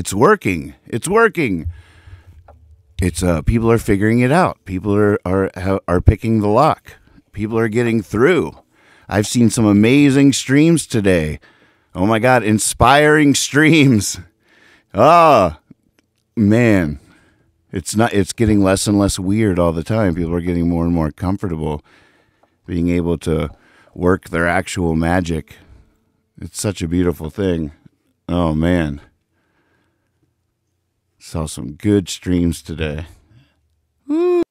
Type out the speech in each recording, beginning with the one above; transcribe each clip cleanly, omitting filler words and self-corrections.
It's working. It's working. It's people are figuring it out. People are picking the lock. People are getting through. I've seen some amazing streams today. Oh my God, inspiring streams. Ah, man. It's getting less and less weird all the time. People are getting more and more comfortable being able to work their actual magic. It's such a beautiful thing. Oh man. Saw some good streams today. Woo.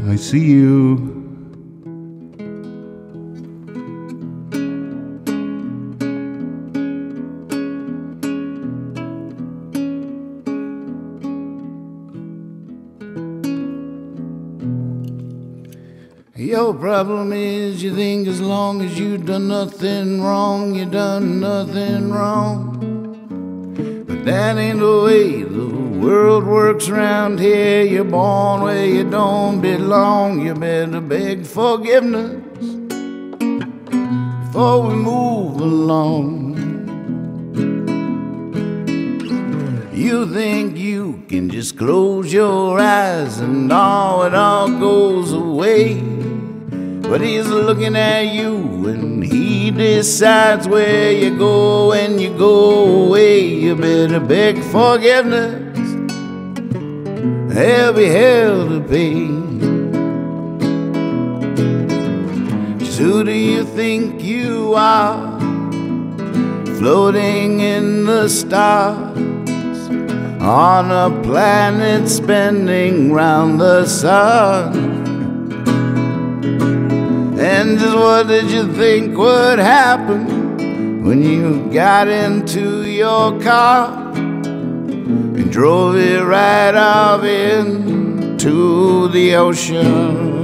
I see you. Your problem is you think as long as you done nothing wrong, you done nothing wrong. But that ain't the way the world works around here. You're born where you don't belong. You better beg forgiveness before we move along. You think you can just close your eyes and it all goes away. But he's looking at you and he decides where you go when you go away. You better beg forgiveness. There'll be hell to pay. Just who do you think you are, floating in the stars on a planet spinning round the sun? And just what did you think would happen when you got into your car and drove it right off into the ocean?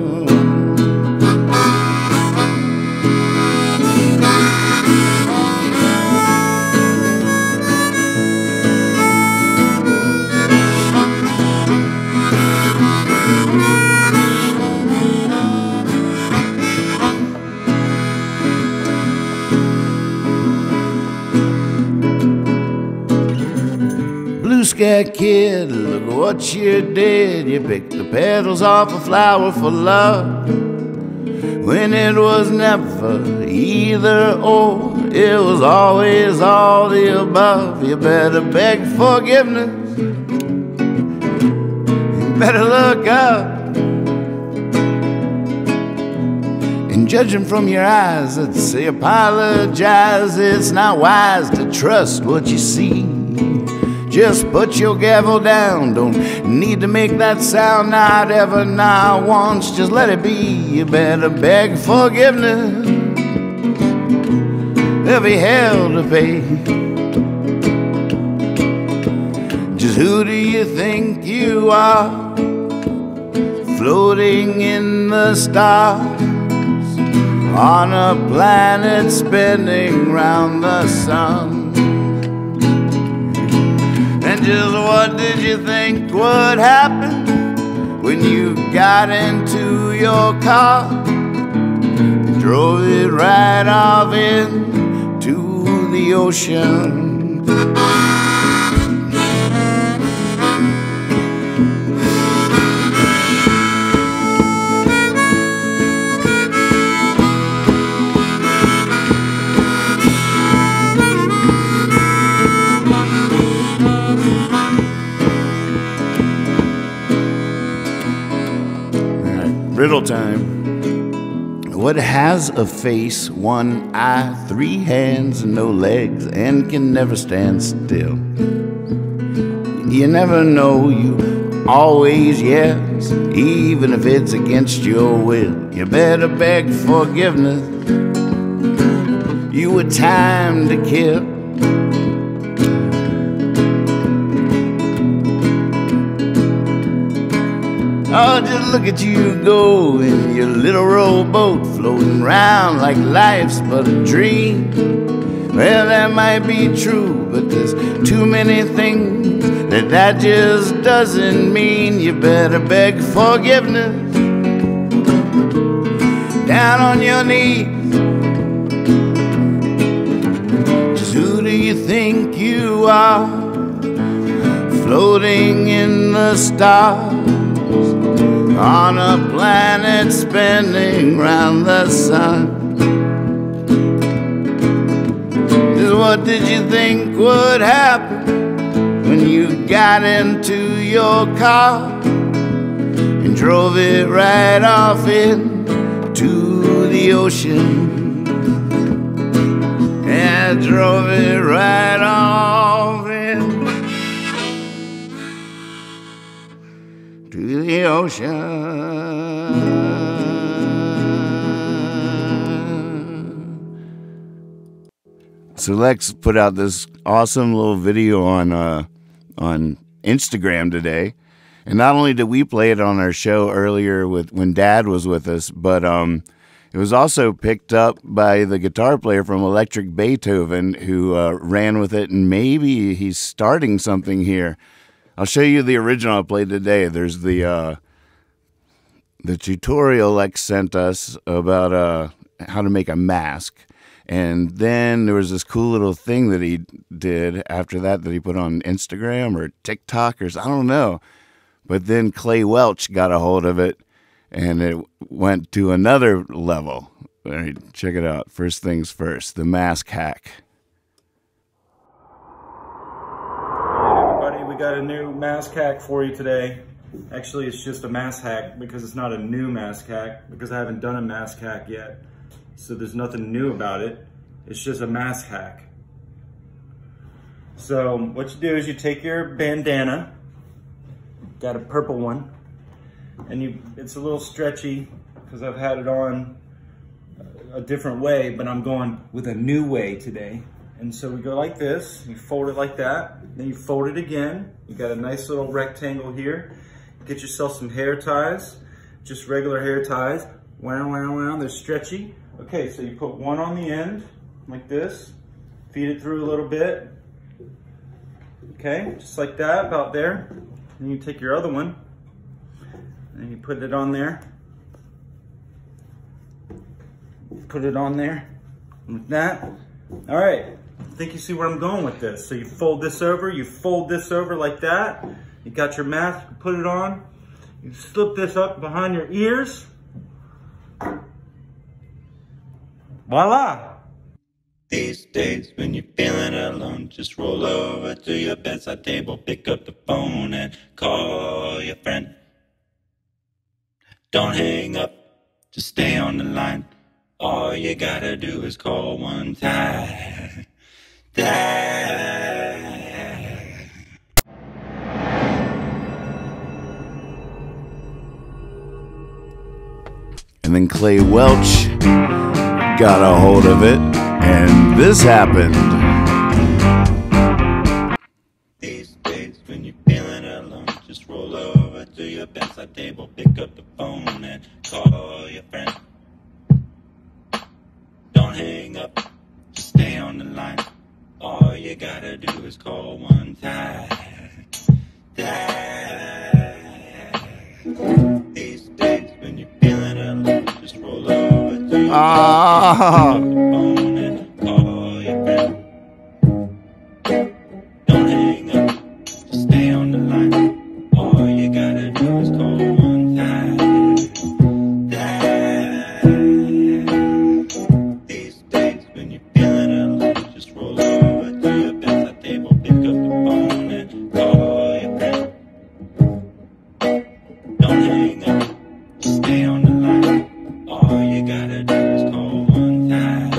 Scared kid, look what you did. You picked the petals off a flower for love, when it was never either or. It was always all the above. You better beg forgiveness. You better look up. And judging from your eyes, I'd say apologize. It's not wise to trust what you see. Just put your gavel down. Don't need to make that sound, not ever, not once. Just let it be. You better beg forgiveness. There'll be hell to pay. Just who do you think you are, floating in the stars on a planet spinning round the sun? Just what did you think would happen when you got into your car and drove it right off into the ocean? Riddle time. What has a face, one eye, three hands, and no legs, and can never stand still? You never know, you always yes, even if it's against your will. You better beg forgiveness. You were time to kill. Oh, just look at you go in your little rowboat, floating round like life's but a dream. Well, that might be true, but there's too many things that just doesn't mean. You better beg forgiveness. Down on your knees, you think you are? Floating in the stars on a planet spinning round the sun. Just what did you think would happen when you got into your car and drove it right off into the ocean? Yeah, drove it right off in to the ocean. So Lex put out this awesome little video on Instagram today, and not only did we play it on our show earlier when Dad was with us, but it was also picked up by the guitar player from Electric Beethoven, who ran with it, and maybe he's starting something here. I'll show you the original I played today. There's the tutorial Lex sent us about how to make a mask. And then there was this cool little thing that he did after that he put on Instagram or TikTok or I don't know. But then Clay Welch got a hold of it, and it went to another level. All right, check it out. First things first, the mask hack. Hey everybody, we got a new mask hack for you today. Actually, it's just a mask hack because it's not a new mask hack because I haven't done a mask hack yet. So there's nothing new about it. It's just a mask hack. So what you do is you take your bandana, got a purple one, and it's a little stretchy because I've had it on a different way, but I'm going with a new way today. And so we go like this, you fold it like that, then you fold it again. You got a nice little rectangle here. Get yourself some hair ties, just regular hair ties. Wow, wow, wow, they're stretchy. Okay, so you put one on the end, like this, feed it through a little bit. Okay, just like that, about there. Then you take your other one, and you put it on there. Put it on there, like that. All right, I think you see where I'm going with this. So you fold this over like that. You got your mask, you put it on. You slip this up behind your ears. Voila! These days when you're feeling alone, just roll over to your bedside table, pick up the phone and call your friend. Don't hang up, just stay on the line. All you gotta do is call one time. And then Clay Welch got a hold of it, and this happened. These days when you're feeling alone, just roll over to your bedside table, pick up the phone and call your friend. Don't hang up, just stay on the line. All you gotta do is call one time. These days when you're feeling alone, just roll over to your phone and call your friend. Don't hang up, just stay on the line. All you gotta do is call one time. These days when you're feeling alone, just roll over to your bedside table, pick up the phone and call your friend. Don't hang up, just stay on the line. All you gotta do is call one time.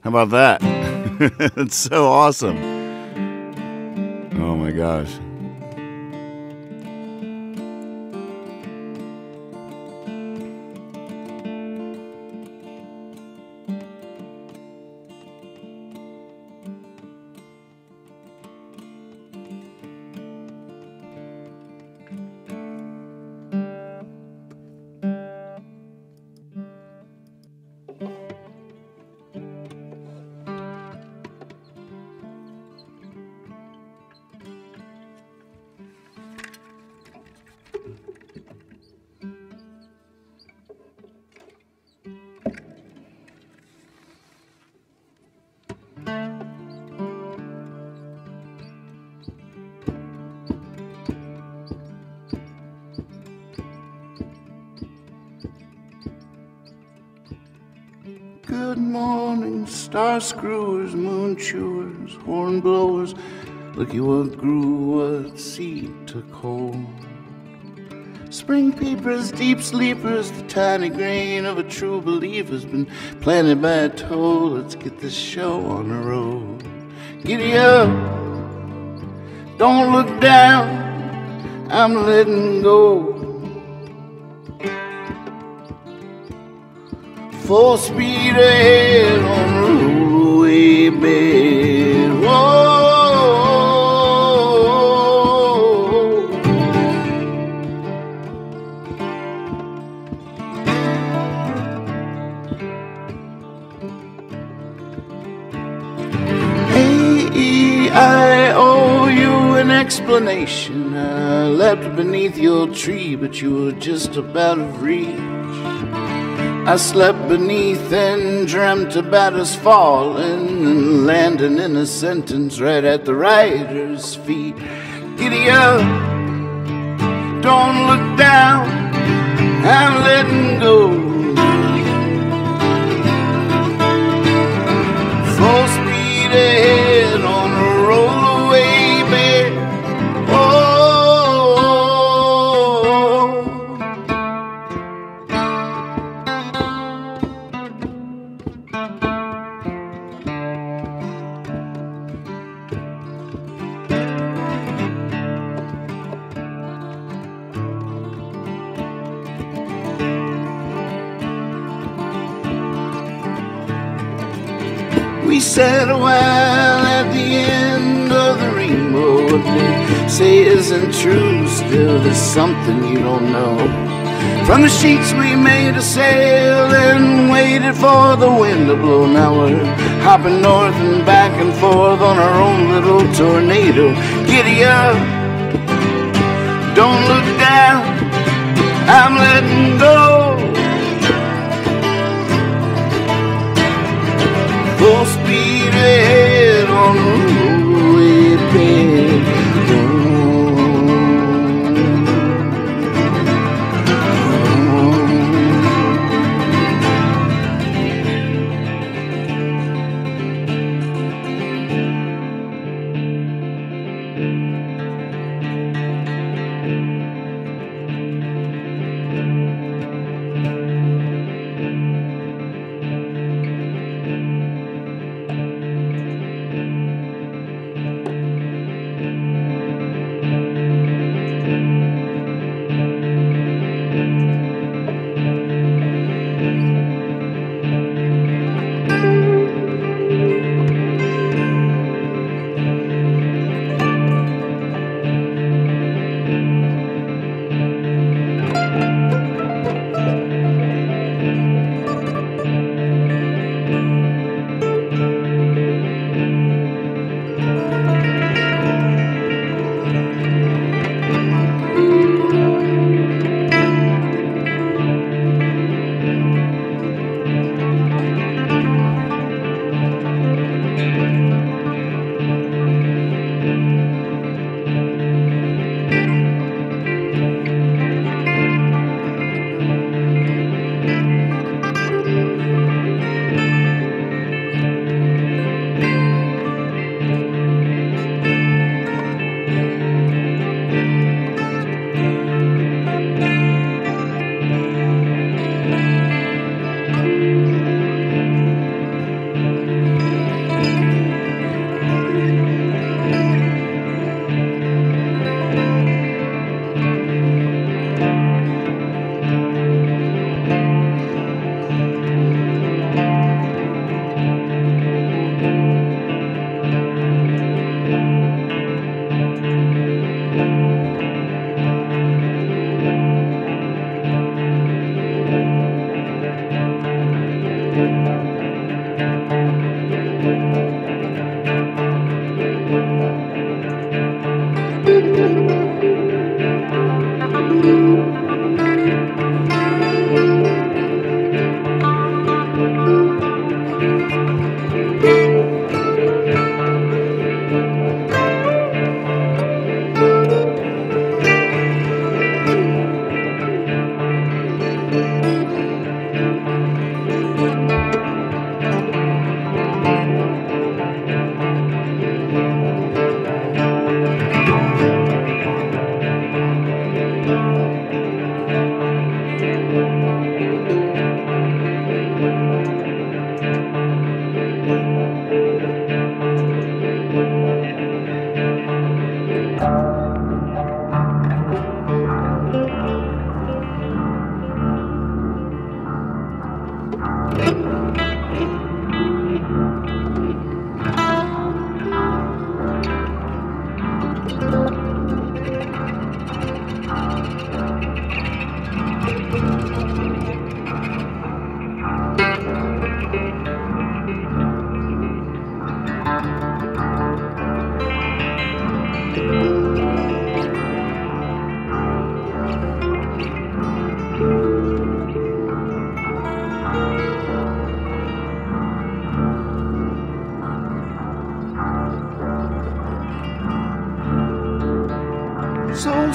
How about that? It's so awesome. Oh my gosh. Good morning, star screwers, moon chewers, horn blowers. Looky what grew, what seed took hold. Spring peepers, deep sleepers, the tiny grain of a true believer's been planted by a toe. Let's get this show on the road. Giddy up, don't look down, I'm letting go. Full speed ahead on the rollaway bed. Whoa. I owe you an explanation. I leapt beneath your tree, but you were just about of reach. I slept beneath and dreamt about us falling and landing in a sentence right at the writer's feet. Giddy up, don't look down, I'm letting go. Full speed ahead on a rollaway bed. Oh. We sat a while at the end of the rainbow. What they say isn't true, still there's something you don't know. From the sheets we made a sail and waited for the wind to blow. Now we're hopping north and back and forth on our own little tornado. Giddy up, don't look down, I'm letting go. Full speed ahead on the rollaway bed.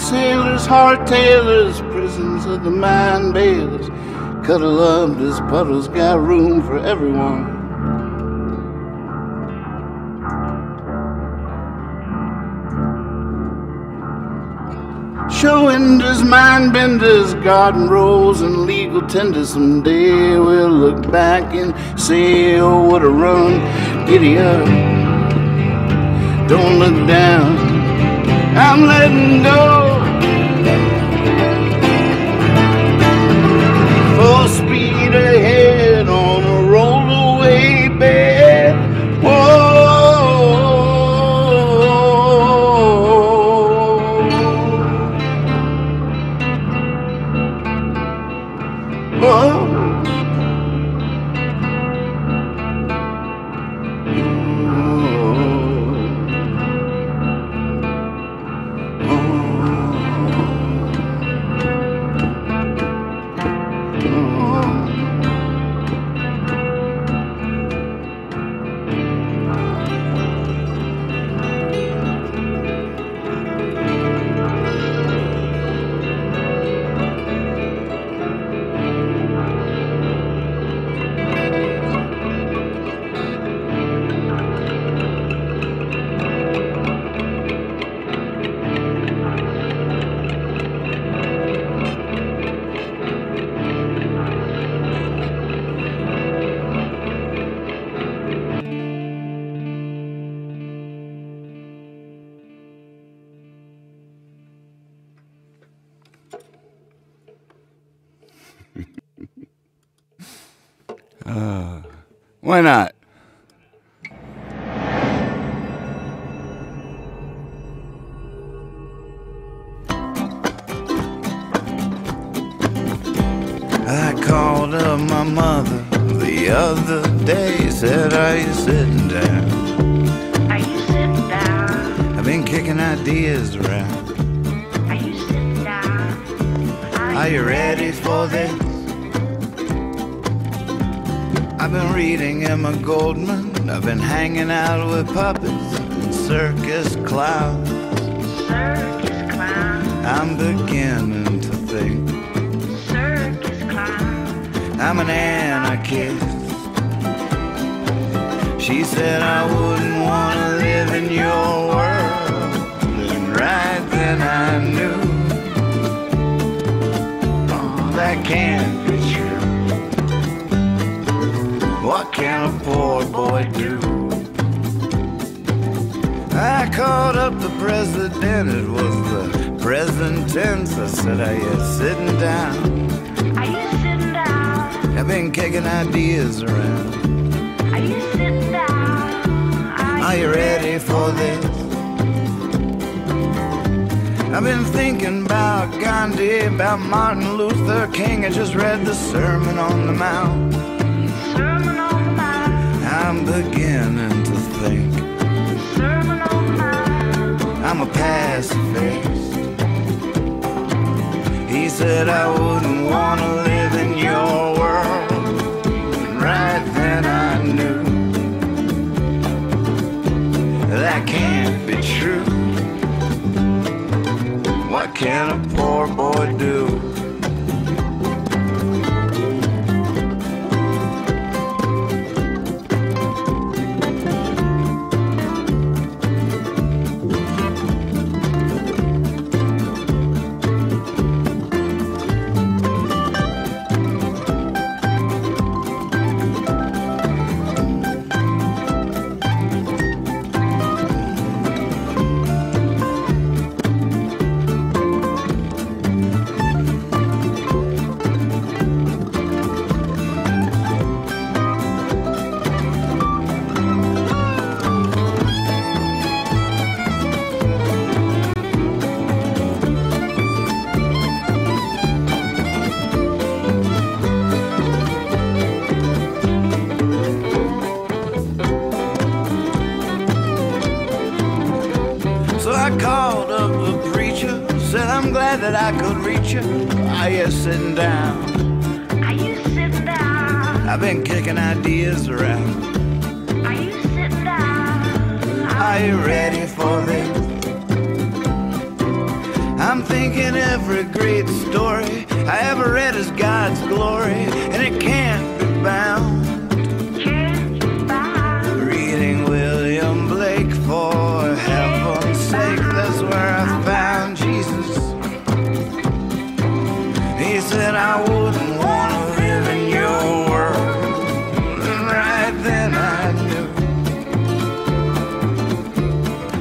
sailors, hardtailers, prisons of the mind bailers. Cuddle up, this puddle's got room for everyone. Show enders, mind benders, garden rolls, and legal tenders. Someday we'll look back and say, oh, what a run. Giddy up, don't look down, I'm letting go. Full speed ahead on a rollaway bed. Whoa. Why not? I called up my mother the other day, said, are you sitting down? Are you sitting down? I've been kicking ideas around. Are you sitting down? Are you ready for this? I've been reading Emma Goldman. I've been hanging out with puppets and circus clowns. Circus clown. I'm beginning to think Circus clown. I'm an anarchist. She said I wouldn't want to live in your world, and right then I knew, oh, that can't be true. What can a poor boy do? I called up the president, it was the present tense. I said, are you sitting down? Are you sitting down? I've been kicking ideas around. Are you sitting down? Are you ready for this? I've been thinking about Gandhi, about Martin Luther King. I just read the Sermon on the Mount. Sermon on the Mount. I'm beginning to think Sermon on the Mount. I'm a pacifist. He said I wouldn't want to live in your world, and right then I knew that can't be true. What can a poor boy do? That I could reach you. Are you sitting down? Are you sitting down? I've been kicking ideas around. Are you sitting down? Are you ready for this? I'm I'm thinking every great story I ever read is God's glory, and it can't be bound. Reading William Blake, for heaven's sake, that's where I found Jesus. He said I wouldn't want to live in your world, and right then I knew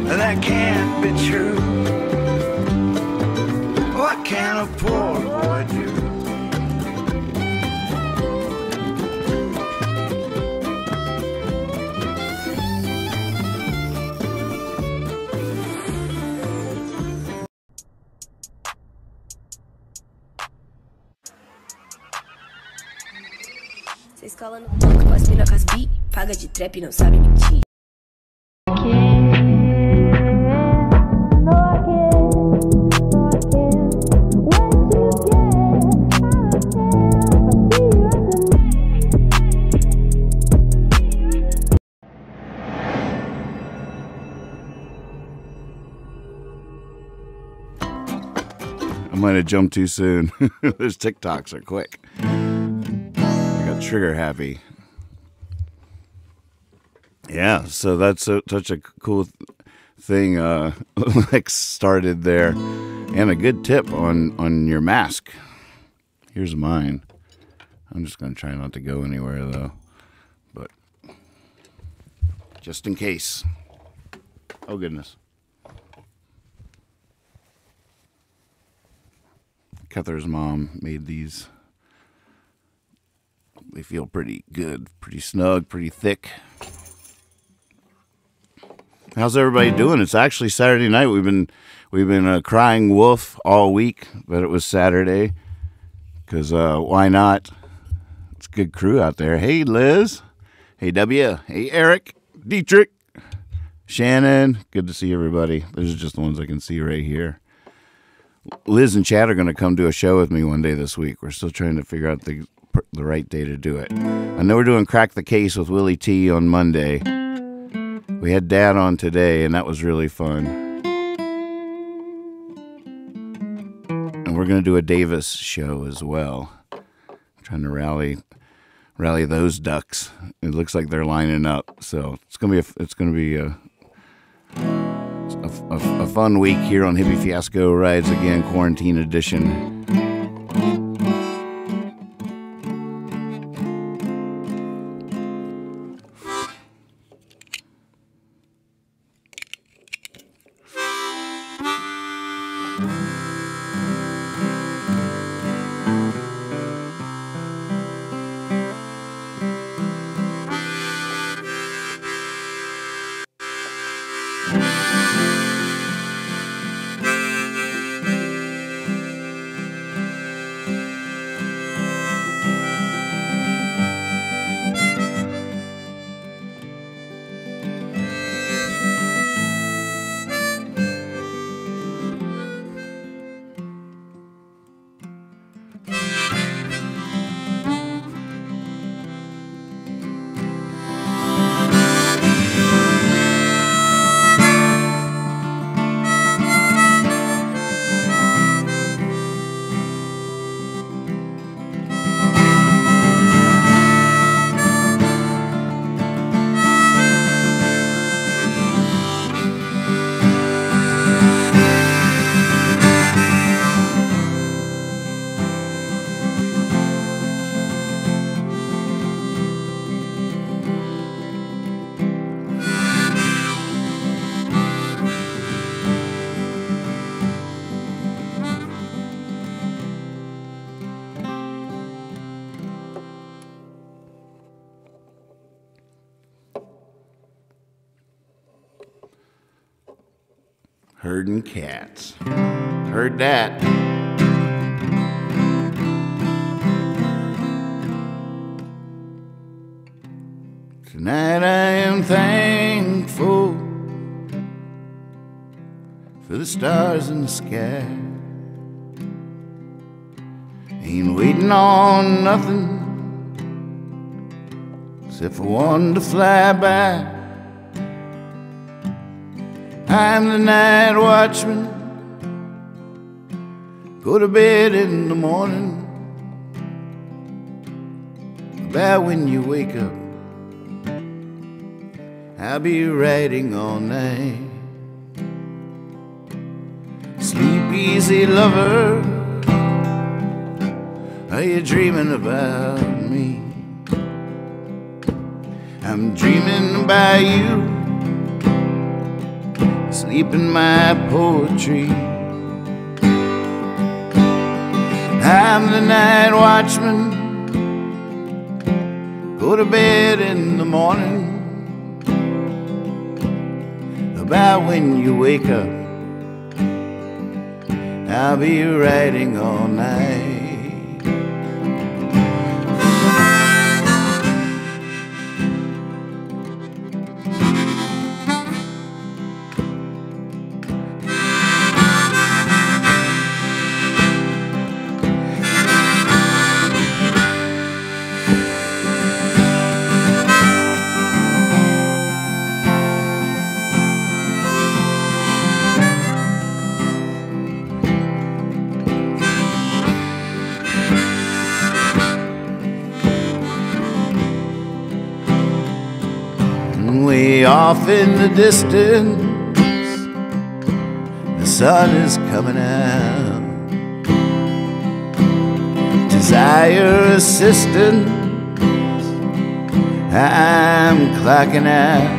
that can't be true. What can a poor boy do? Cê escola no banco, passa mina com as bi, paga de trap e não sabe mentir. I might have jumped too soon. Those TikToks are quick. I got trigger happy. Yeah, so that's such a cool thing Lex started there. And a good tip on your mask. Here's mine. I'm just going to try not to go anywhere, though. But just in case. Oh, goodness. Kether's mom made these. They feel pretty good, pretty snug, pretty thick. How's everybody doing? It's actually Saturday night. We've been crying wolf all week, but it was Saturday because why not? It's a good crew out there. Hey Liz, hey W, hey Eric, Dietrich, Shannon. Good to see everybody. Those are just the ones I can see right here. Liz and Chad are going to come do a show with me one day this week. We're still trying to figure out the right day to do it. I know we're doing Crack the Case with Willie T on Monday. We had Dad on today, and that was really fun. And we're going to do a Davis show as well. I'm trying to rally those ducks. It looks like they're lining up, so it's going to be a fun week here on Hippie Fiasco Rides Again, Quarantine Edition. Herding cats. Heard that. Tonight I am thankful for the stars in the sky. Ain't waiting on nothing except for one to fly by. I'm the night watchman, Go to bed in the morning, about when you wake up, I'll be writing all night. Sleep easy, lover, are you dreaming about me? I'm dreaming about you, sleep in my poetry. I'm the night watchman, go to bed in the morning, about when you wake up, I'll be writing all night. Way off in the distance, the sun is coming out. Desire assistance, I'm clocking out.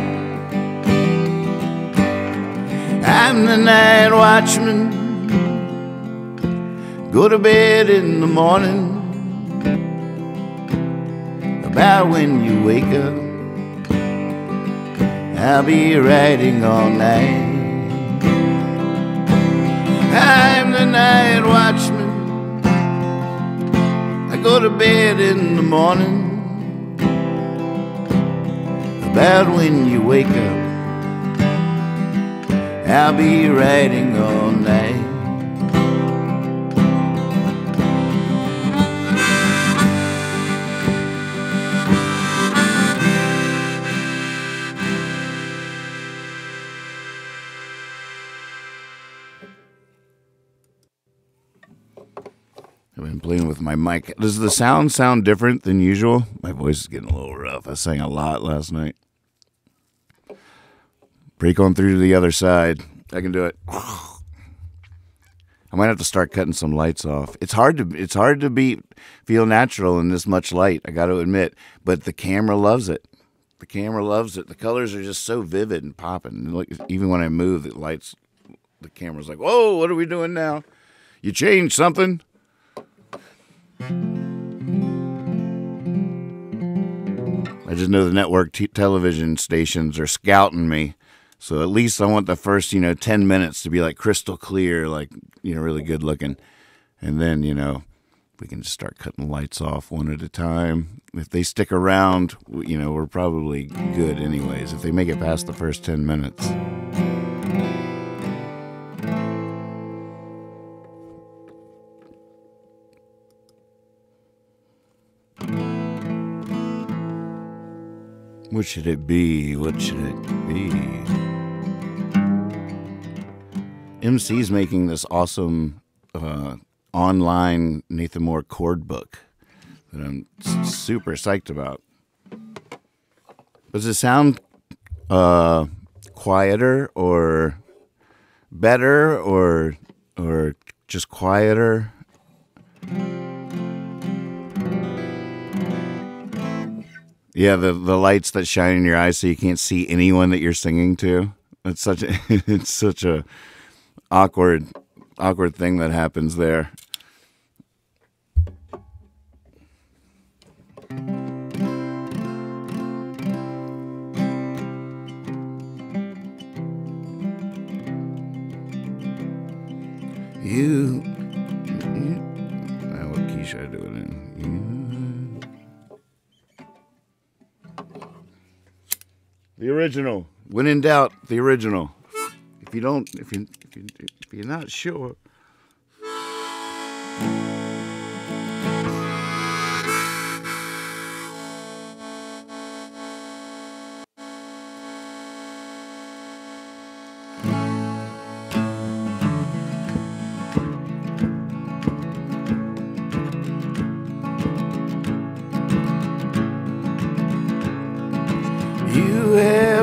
I'm the night watchman, go to bed in the morning, about when you wake up, I'll be writing all night. I'm the night watchman, I go to bed in the morning, about when you wake up, I'll be writing all night. I've been playing with my mic. Does the sound different than usual? My voice is getting a little rough. I sang a lot last night. Break on through to the other side. I can do it. I might have to start cutting some lights off. It's hard to feel natural in this much light, I got to admit. But the camera loves it. The camera loves it. The colors are just so vivid and popping. Like, even when I move, the camera's like, whoa, what are we doing now? You changed something? I just know the network television stations are scouting me. So at least I want the first, 10 minutes to be like crystal clear, like, really good looking. And then, we can just start cutting lights off one at a time. If they stick around, we're probably good anyways, if they make it past the first 10 minutes. What should it be? What should it be? MC's making this awesome online Nathan Moore chord book that I'm super psyched about. Does it sound quieter or better or just quieter? Yeah, the lights that shine in your eyes so you can't see anyone that you're singing to. It's such a awkward thing that happens there. What key should I do it in? The original. When in doubt, the original. If you're not sure.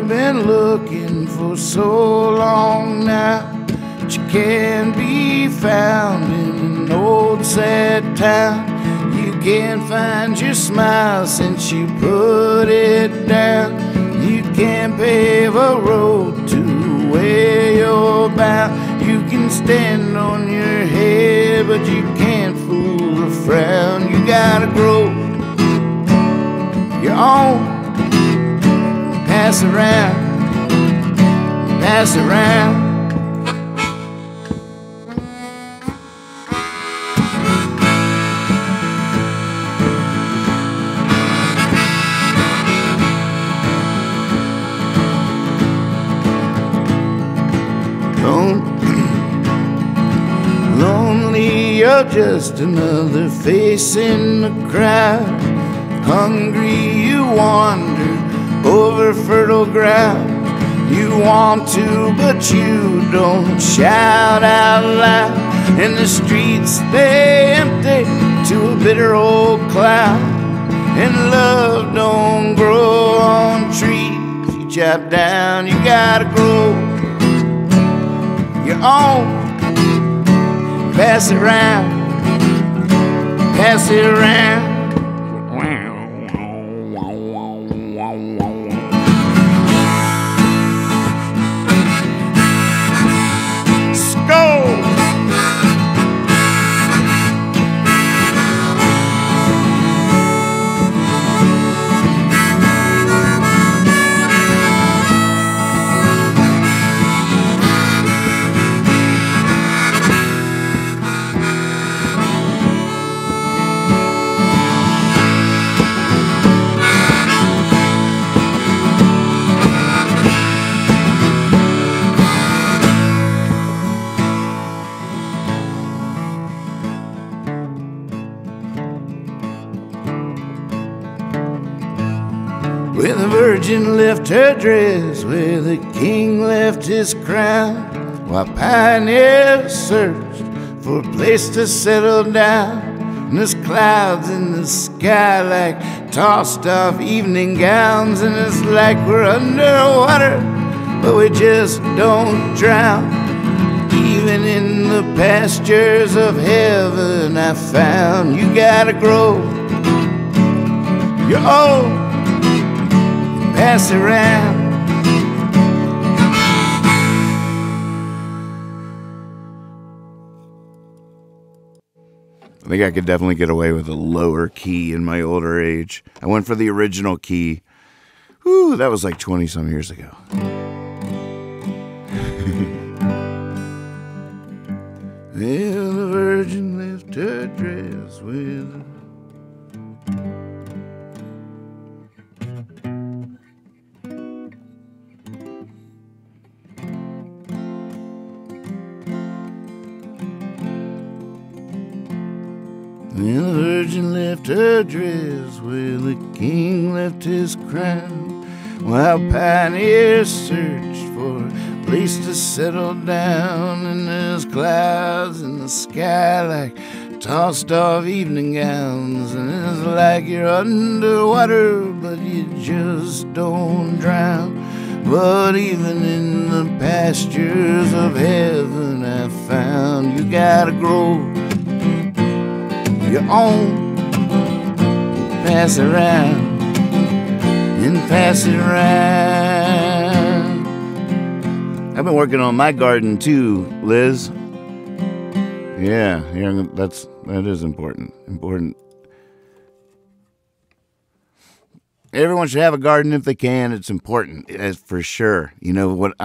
have been looking for so long now, but you can't be found in an old sad town. You can't find your smile since you put it down. You can't pave a road to where you're bound. You can stand on your head, but you can't fool a frown. You gotta grow your own, pass around, pass around. Lonely, you're just another face in the crowd. Hungry, you wander over fertile ground. You want to, but you don't shout out loud. And the streets stay empty to a bitter old cloud. And love don't grow on trees you chop down. You gotta grow your own, pass it around, pass it around. Where the virgin left her dress, where the king left his crown, while pioneers searched for a place to settle down. And there's clouds in the sky like tossed off evening gowns, and it's like we're underwater, but we just don't drown. Even in the pastures of heaven I found you gotta grow your own, pass it around. I think I could definitely get away with a lower key in my older age. I went for the original key. Whew, that was like 20-some years ago. Well, the virgin left her dress with Well, the virgin left her dress where the king left his crown, while pioneers searched for a place to settle down. And there's clouds in the sky like tossed off evening gowns, and it's like you're underwater, but you just don't drown. But even in the pastures of heaven I found you gotta grow your own, pass it around, and pass it around. I've been working on my garden too, Liz. Yeah, that is important. Everyone should have a garden if they can. It's important, for sure. You know what?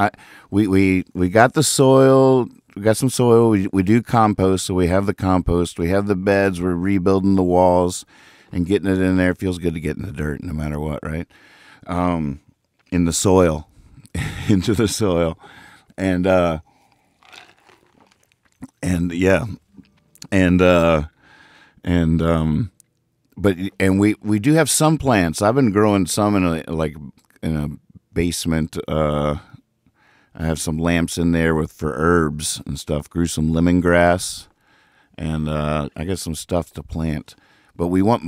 We got the soil. We got some soil. We do compost, so we have the compost. We have the beds. We're rebuilding the walls and getting it in there. It feels good to get in the dirt, no matter what, right? In the soil, into the soil, and we do have some plants. I've been growing some in a basement. I have some lamps in there for herbs and stuff. Grew some lemongrass, and I got some stuff to plant. But we want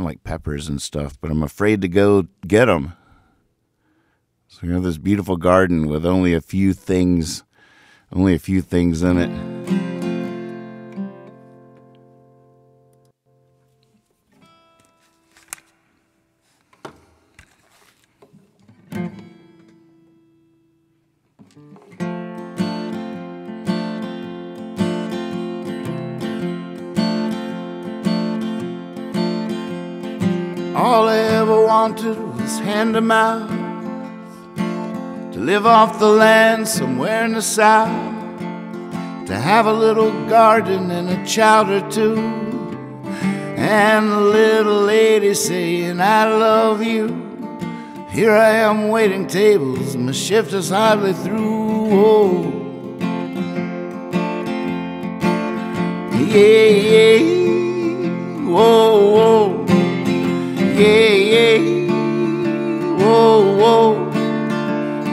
like peppers and stuff. But I'm afraid to go get them. So we have this beautiful garden with only a few things in it. All I ever wanted was hand to mouth, to live off the land somewhere in the south, to have a little garden and a child or two, and a little lady saying I love you. Here I am waiting tables, my shift is hardly through. Oh. Yeah, yeah, whoa, whoa. Yeah, yeah, whoa, whoa,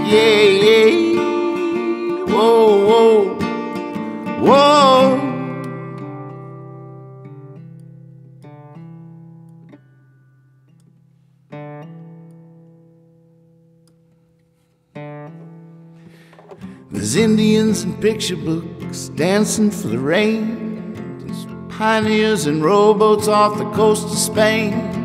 yeah, yeah, whoa, whoa, whoa. There's Indians and picture books dancing for the rain. There's pioneers and rowboats off the coast of Spain.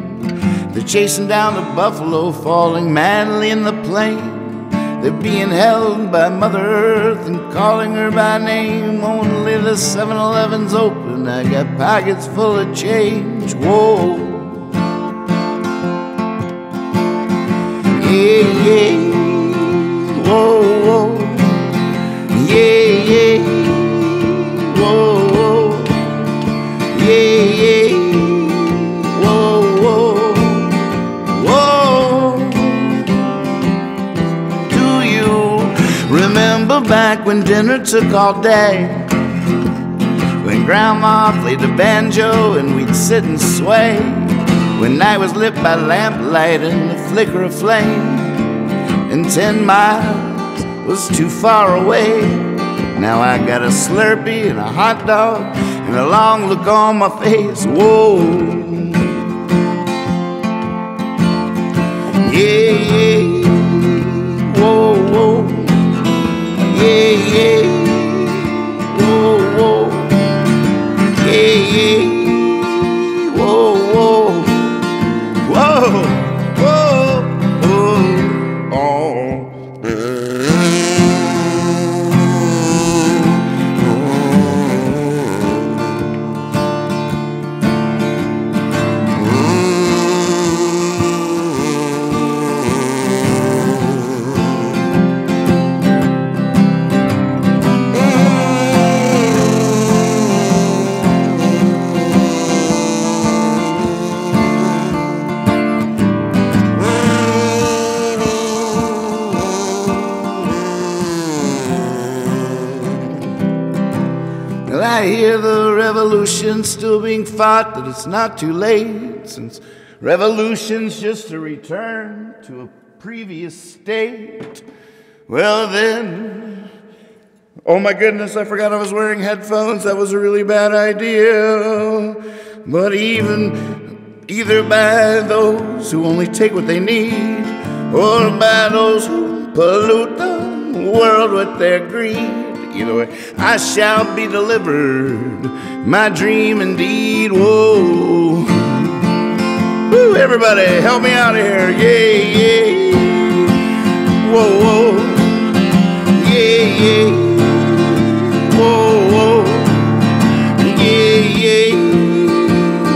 They're chasing down the buffalo, falling madly in the plain. They're being held by Mother Earth and calling her by name. Only the 7-Eleven's open, I got pockets full of change. Whoa. Yeah, yeah, whoa, whoa. Yeah, yeah, whoa, whoa. Yeah, yeah, whoa, whoa. Remember back when dinner took all day, when Grandma played the banjo and we'd sit and sway, when night was lit by lamplight and the flicker of flame, and 10 miles was too far away. Now I got a Slurpee and a hot dog and a long look on my face. Whoa. Yeah, yeah, whoa, whoa. Yeah, yeah, whoa, whoa. Yeah, yeah, whoa, whoa. Whoa, whoa, whoa, oh. I hear the revolution still being fought, that it's not too late, since revolution's just a return to a previous state. Well then, oh my goodness, I forgot I was wearing headphones. That was a really bad idea. But either by those who only take what they need, or by those who pollute the world with their greed, either way, I shall be delivered, my dream indeed. Whoa. Woo, everybody, help me out of here. Yeah, yeah. Whoa, whoa. Yeah, yeah. Whoa, whoa. Yeah, yeah.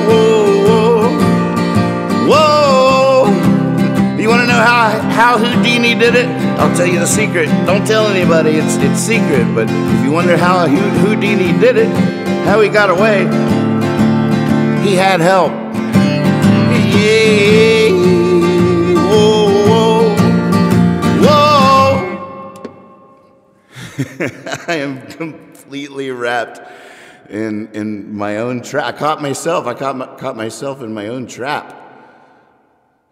Whoa, whoa. Whoa. You want to know how Houdini did it? I'll tell you the secret. Don't tell anybody, it's secret. But if you wonder how Houdini did it, how he got away, he had help. Yeah, whoa, whoa, whoa. I am completely wrapped in my own trap. I caught myself in my own trap.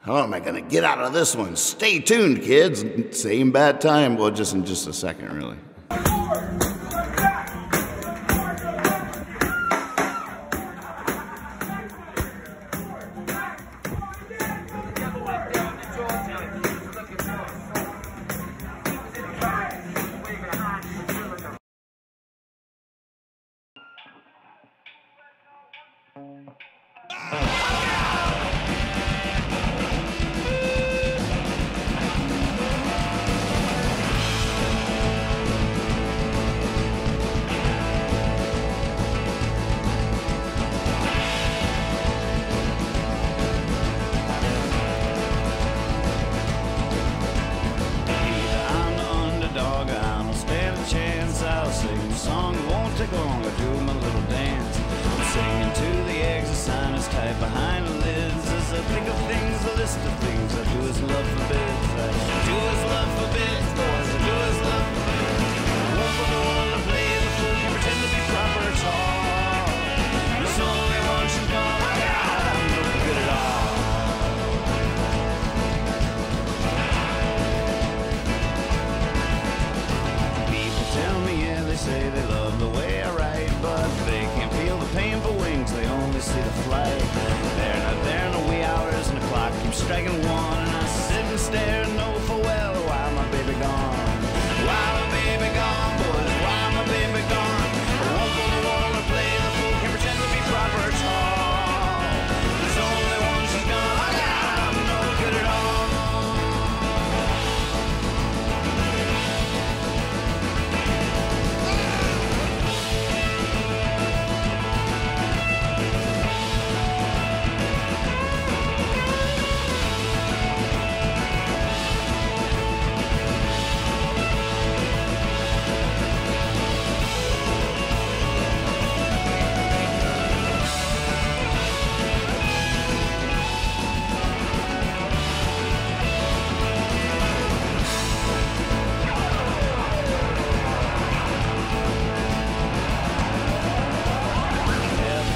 How am I going to get out of this one? Stay tuned, kids. Same bad time. Well, just in just a second, really. take long, I do my little dance. I'm singing to the exercise is tight behind the lids. As I think of things, a list of things I do as love forbids. I do as love forbids, boys, I do as love forbids. I won't go on to play the fool, you pretend to be proper at all. There's only one she's gone, oh God, I'm no good at all. People tell me, yeah, they say they love the way I write, but they can't feel the painful wings, they only see the flight. They're not there in the wee hours and the clock keeps striking one, and I sit and stare and know full well why my baby gone. Why my baby gone, boys, why my baby gone. I won't go to war or play the fool, can't pretend to be proper at all. There's only one she's gone, oh God, I'm no good at all.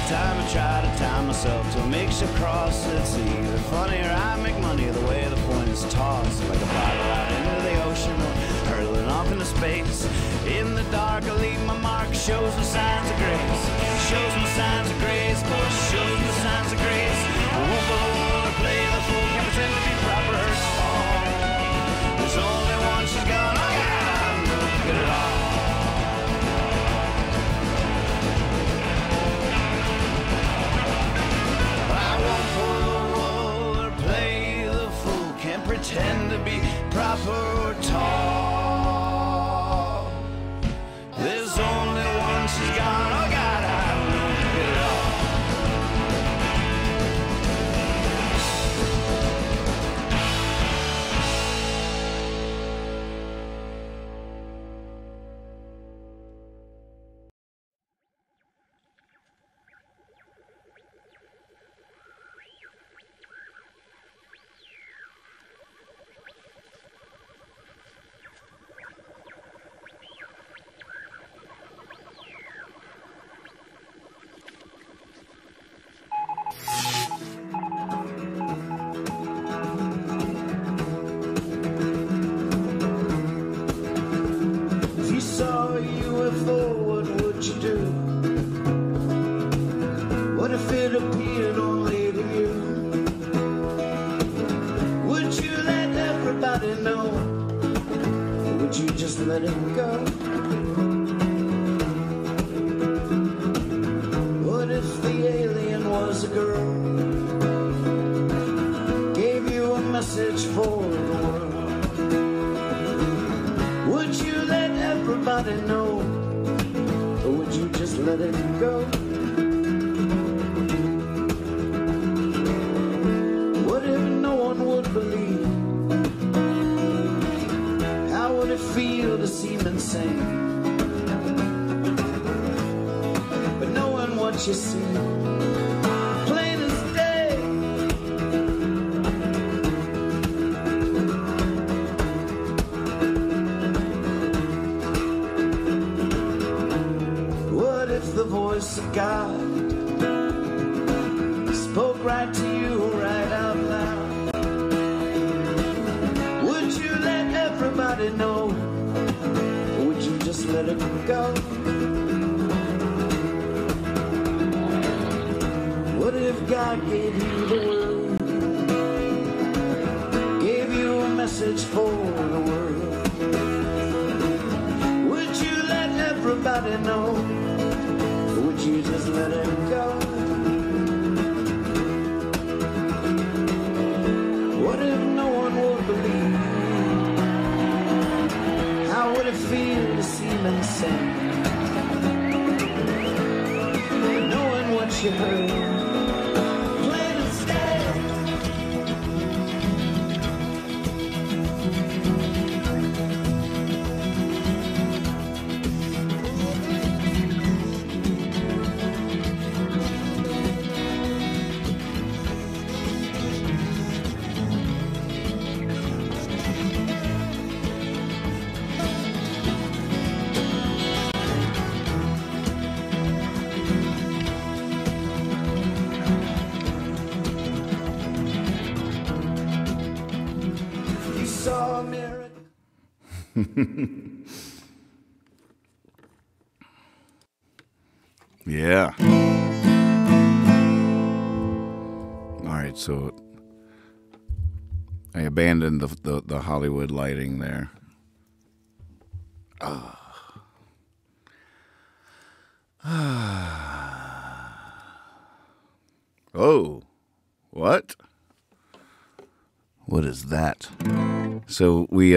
Time I try to time myself to a makeshift cross. It's either funny or I make money the way the point is tossed. Like a bottle out into the ocean or hurling off into space. In the dark I leave my mark, shows me signs of grace. Shows me signs of grace, boy, shows me signs of grace. I won't go to play the fool, can't pretend to be proper at all. There's only one she's gone, oh God, I'm no good at all. Pretend to be proper or tall. There's only one she's gone, oh God, I'm no good at all. What would you do? What if it appeared only to you? Would you let everybody know? Or would you just let it go? What if the alien was a girl? Gave you a message for the world? Would you let everybody know? Or would you just let it go? What if no one would believe? How would it feel to seem insane? But knowing what you see, plain as day. What if the voice of God spoke right to you, right out loud? Would you let everybody know? Or would you just let it go? What if God gave you the word? Gave you a message for the world? Would you let everybody know? Or would you just let it go? What if no one would believe? How would it feel to seem insane? Knowing what you heard, plain as day. Yeah. All right, so I abandoned the Hollywood lighting there. Oh, what? What is that? So we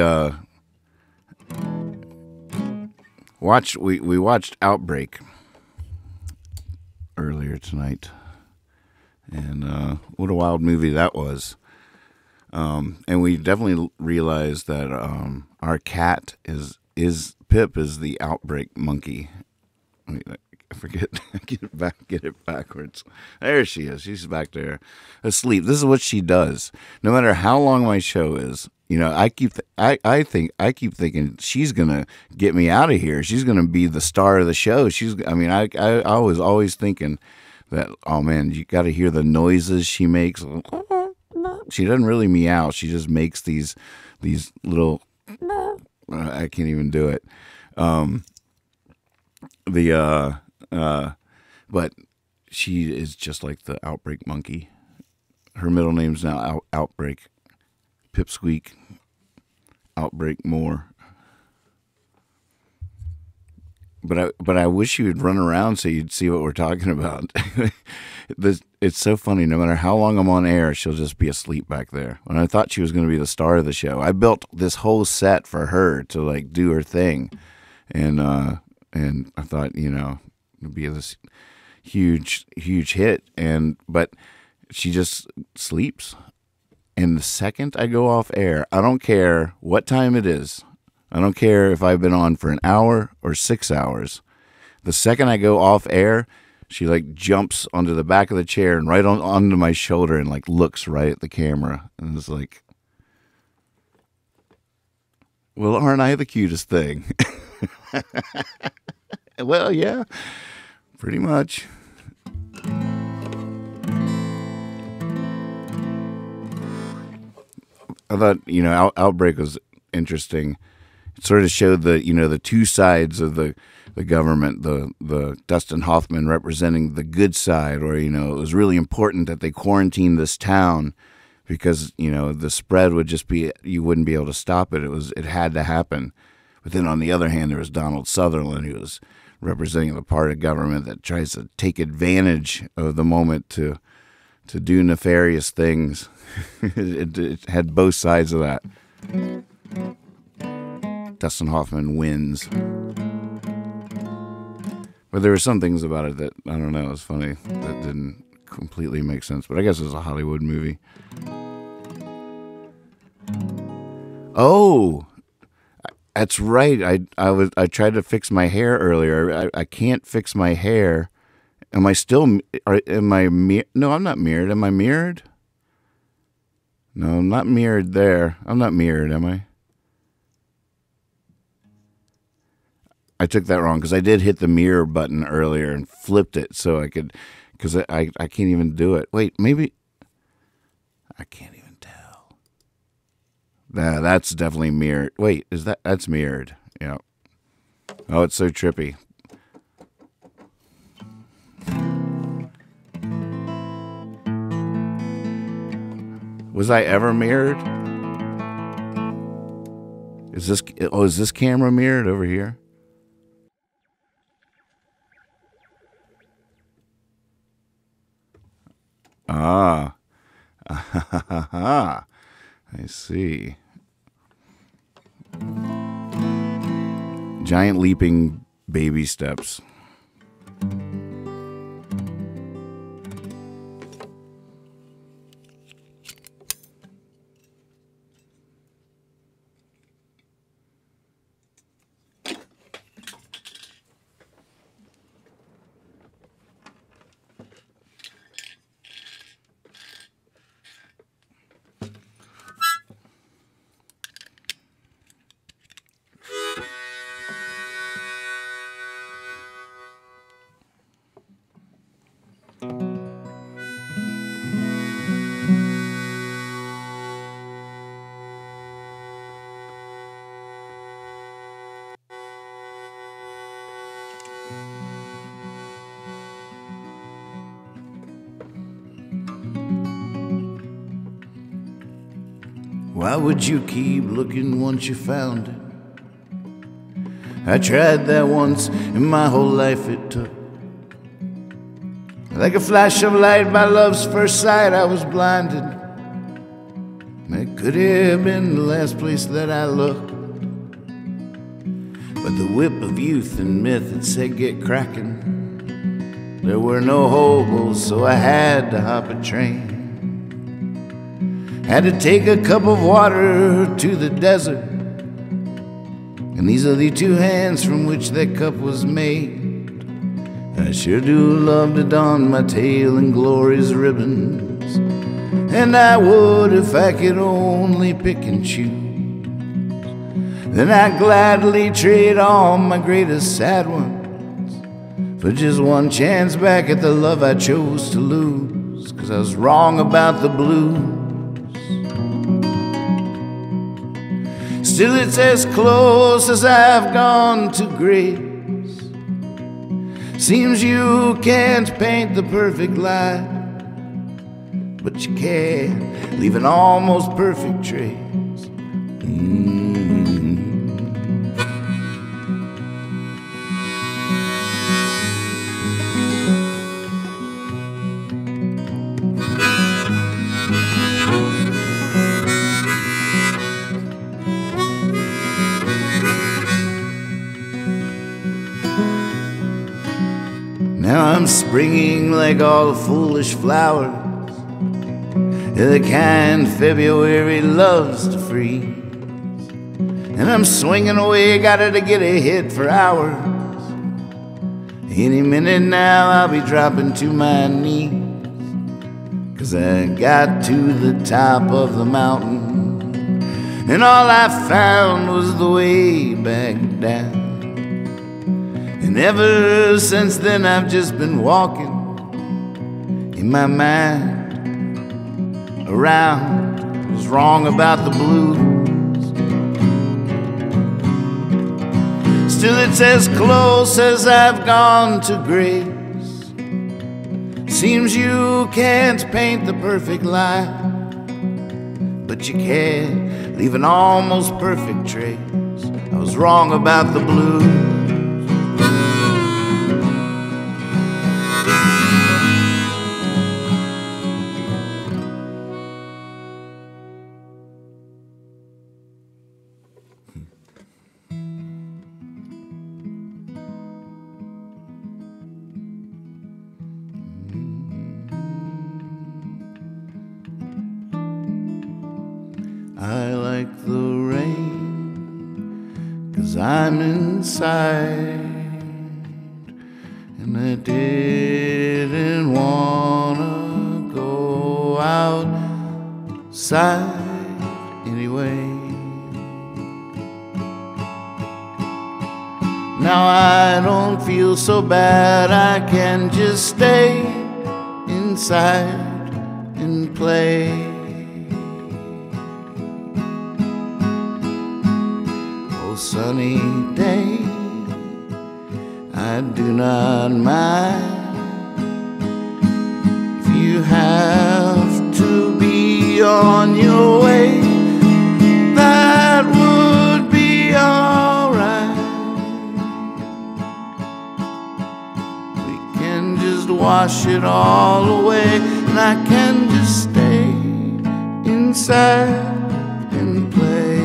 watched Outbreak earlier tonight, and what a wild movie that was. And we definitely realized that our cat is Pip is the outbreak monkey. I forget. Get it backwards. There she is. She's back there, asleep. This is what she does. No matter how long my show is, I keep thinking she's gonna get me out of here. She's gonna be the star of the show. I was always thinking that, oh man, you got to hear the noises she makes. She doesn't really meow. She just makes these little. I can't even do it. But she is just like the outbreak monkey. Her middle name's now Outbreak. Pipsqueak. Outbreak more. But I wish you would run around so you'd see what we're talking about. It's so funny. No matter how long I'm on air, she'll just be asleep back there. When I thought she was going to be the star of the show, I built this whole set for her to like do her thing, and I thought it'd be this huge hit, but she just sleeps. And the second I go off air, I don't care what time it is. I don't care if I've been on for an hour or 6 hours. The second I go off air, she like jumps onto the back of the chair and right onto my shoulder and like looks right at the camera. And it's like, well, aren't I the cutest thing? Well, yeah, pretty much. I thought, Outbreak was interesting. It sort of showed the two sides of the government, the Dustin Hoffman representing the good side, where, it was really important that they quarantine this town because, the spread would just be, you wouldn't be able to stop it. It had to happen. But then on the other hand, there was Donald Sutherland, who was representing the part of government that tries to take advantage of the moment to do nefarious things. It had both sides of that. Dustin Hoffman wins. But there were some things about it that, I don't know, it was funny. That didn't completely make sense. But I guess it was a Hollywood movie. Oh, that's right. I tried to fix my hair earlier. I can't fix my hair. Am I still? No, I'm not mirrored. Am I mirrored? No, I'm not mirrored there. I'm not mirrored, am I? I took that wrong because I did hit the mirror button earlier and flipped it so I could, because I can't even do it. Wait, maybe I can't even tell. That's definitely mirrored. Wait, that's mirrored? Yeah. Oh, it's so trippy. Was I ever mirrored? Is this camera mirrored over here? Ah. I see. Giant leaping baby steps. Why would you keep looking once you found it? I tried that once, and my whole life it took. Like a flash of light by love's first sight, I was blinded. It could have been the last place that I looked. But the whip of youth and myth had said get cracking. There were no hobos, so I had to hop a train. Had to take a cup of water to the desert, and these are the two hands from which that cup was made. I sure do love to don my tail in glory's ribbons, and I would if I could only pick and choose. Then I'd gladly trade all my greatest sad ones for just one chance back at the love I chose to lose, 'cause I was wrong about the blues. Still it's as close as I've gone to grace. Seems you can't paint the perfect life, but you can leave an almost perfect trace. Now I'm springing like all the foolish flowers, the kind February loves to freeze. And I'm swinging away, gotta to get a hit for hours. Any minute now I'll be dropping to my knees, 'cause I got to the top of the mountain, and all I found was the way back down. And ever since then I've just been walking in my mind around. I was wrong about the blues. Still it's as close as I've gone to grace. Seems you can't paint the perfect life, but you can leave an almost perfect trace. I was wrong about the blues. I like the rain, 'cause I'm inside, and I didn't wanna go outside anyway. Now I don't feel so bad, I can just stay inside and play. Sunny day, I do not mind. If you have to be on your way, that would be alright. We can just wash it all away, and I can just stay inside and play.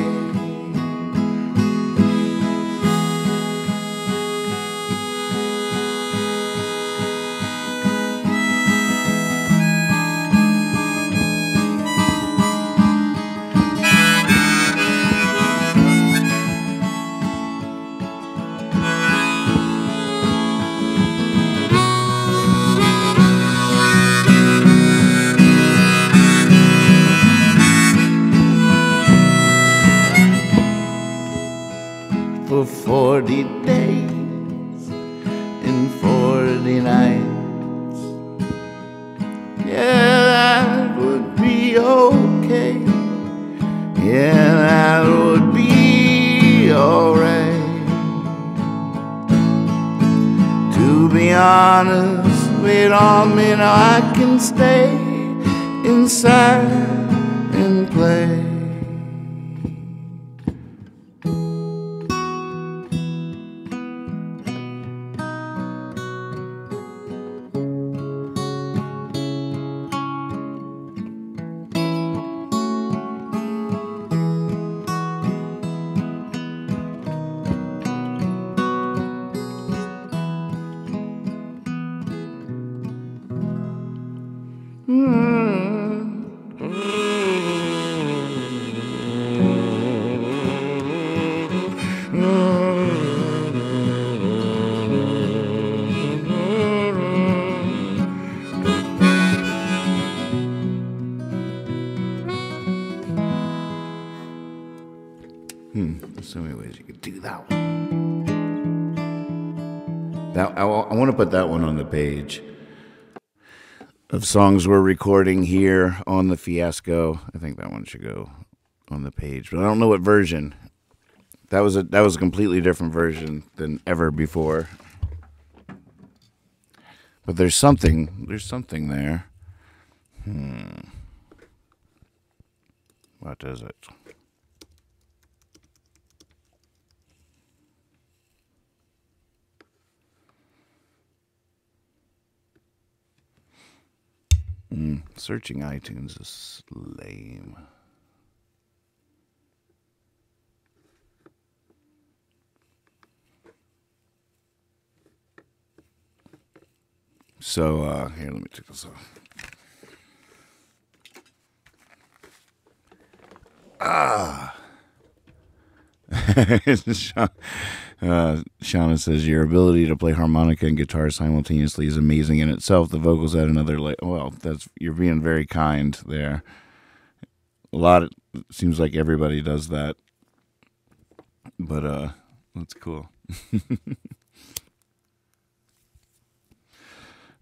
For 40 days and 40 nights, yeah, that would be okay. Yeah, that would be alright. honest, wait on me, now I can stay inside and play. There's so many ways you could do that one. I want to put that one on the page of songs we're recording here on the Fiasco. I think that one should go on the page, but I don't know what version. That was a completely different version than ever before. But there's something there. What is it? Searching iTunes is lame. So, here, let me take this off. Shauna says, your ability to play harmonica and guitar simultaneously is amazing in itself. The vocals add another well, you're being very kind there. It seems like everybody does that. But that's cool.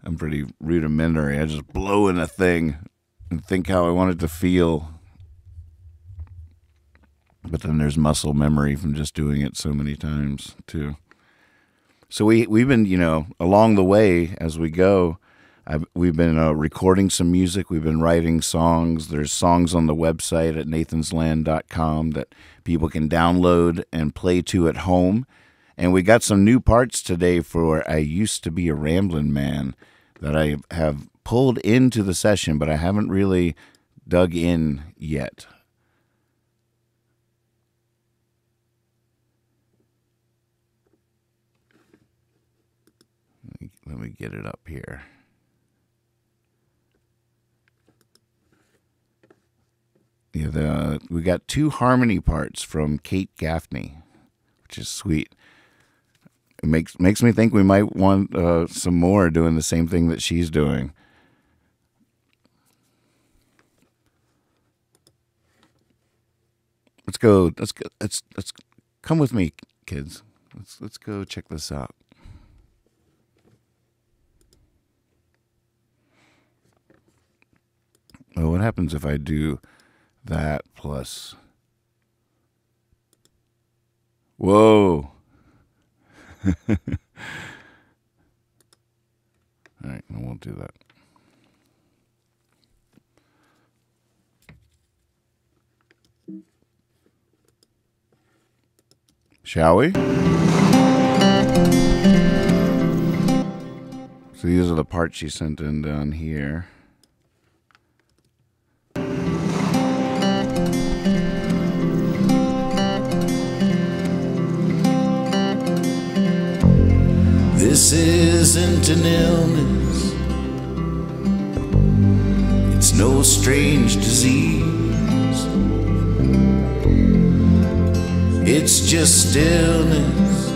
I'm pretty rudimentary. I just blow in a thing and think how I want it to feel. But then there's muscle memory from just doing it so many times, too. So we've been, along the way as we go, we've been recording some music. We've been writing songs. There's songs on the website at nathansland.com that people can download and play to at home. And we got some new parts today for I Used to Be a Ramblin Man that I have pulled into the session, but I haven't really dug in yet. Let me get it up here. Yeah, we got 2 harmony parts from Kate Gaffney, which is sweet. It makes me think we might want some more doing the same thing that she's doing. Let's go. Let's come with me, kids. Let's go check this out. Oh, what happens if I do that plus? Whoa. All right, I won't do that. Shall we? So these are the parts she sent in down here. This isn't an illness, it's no strange disease. It's just stillness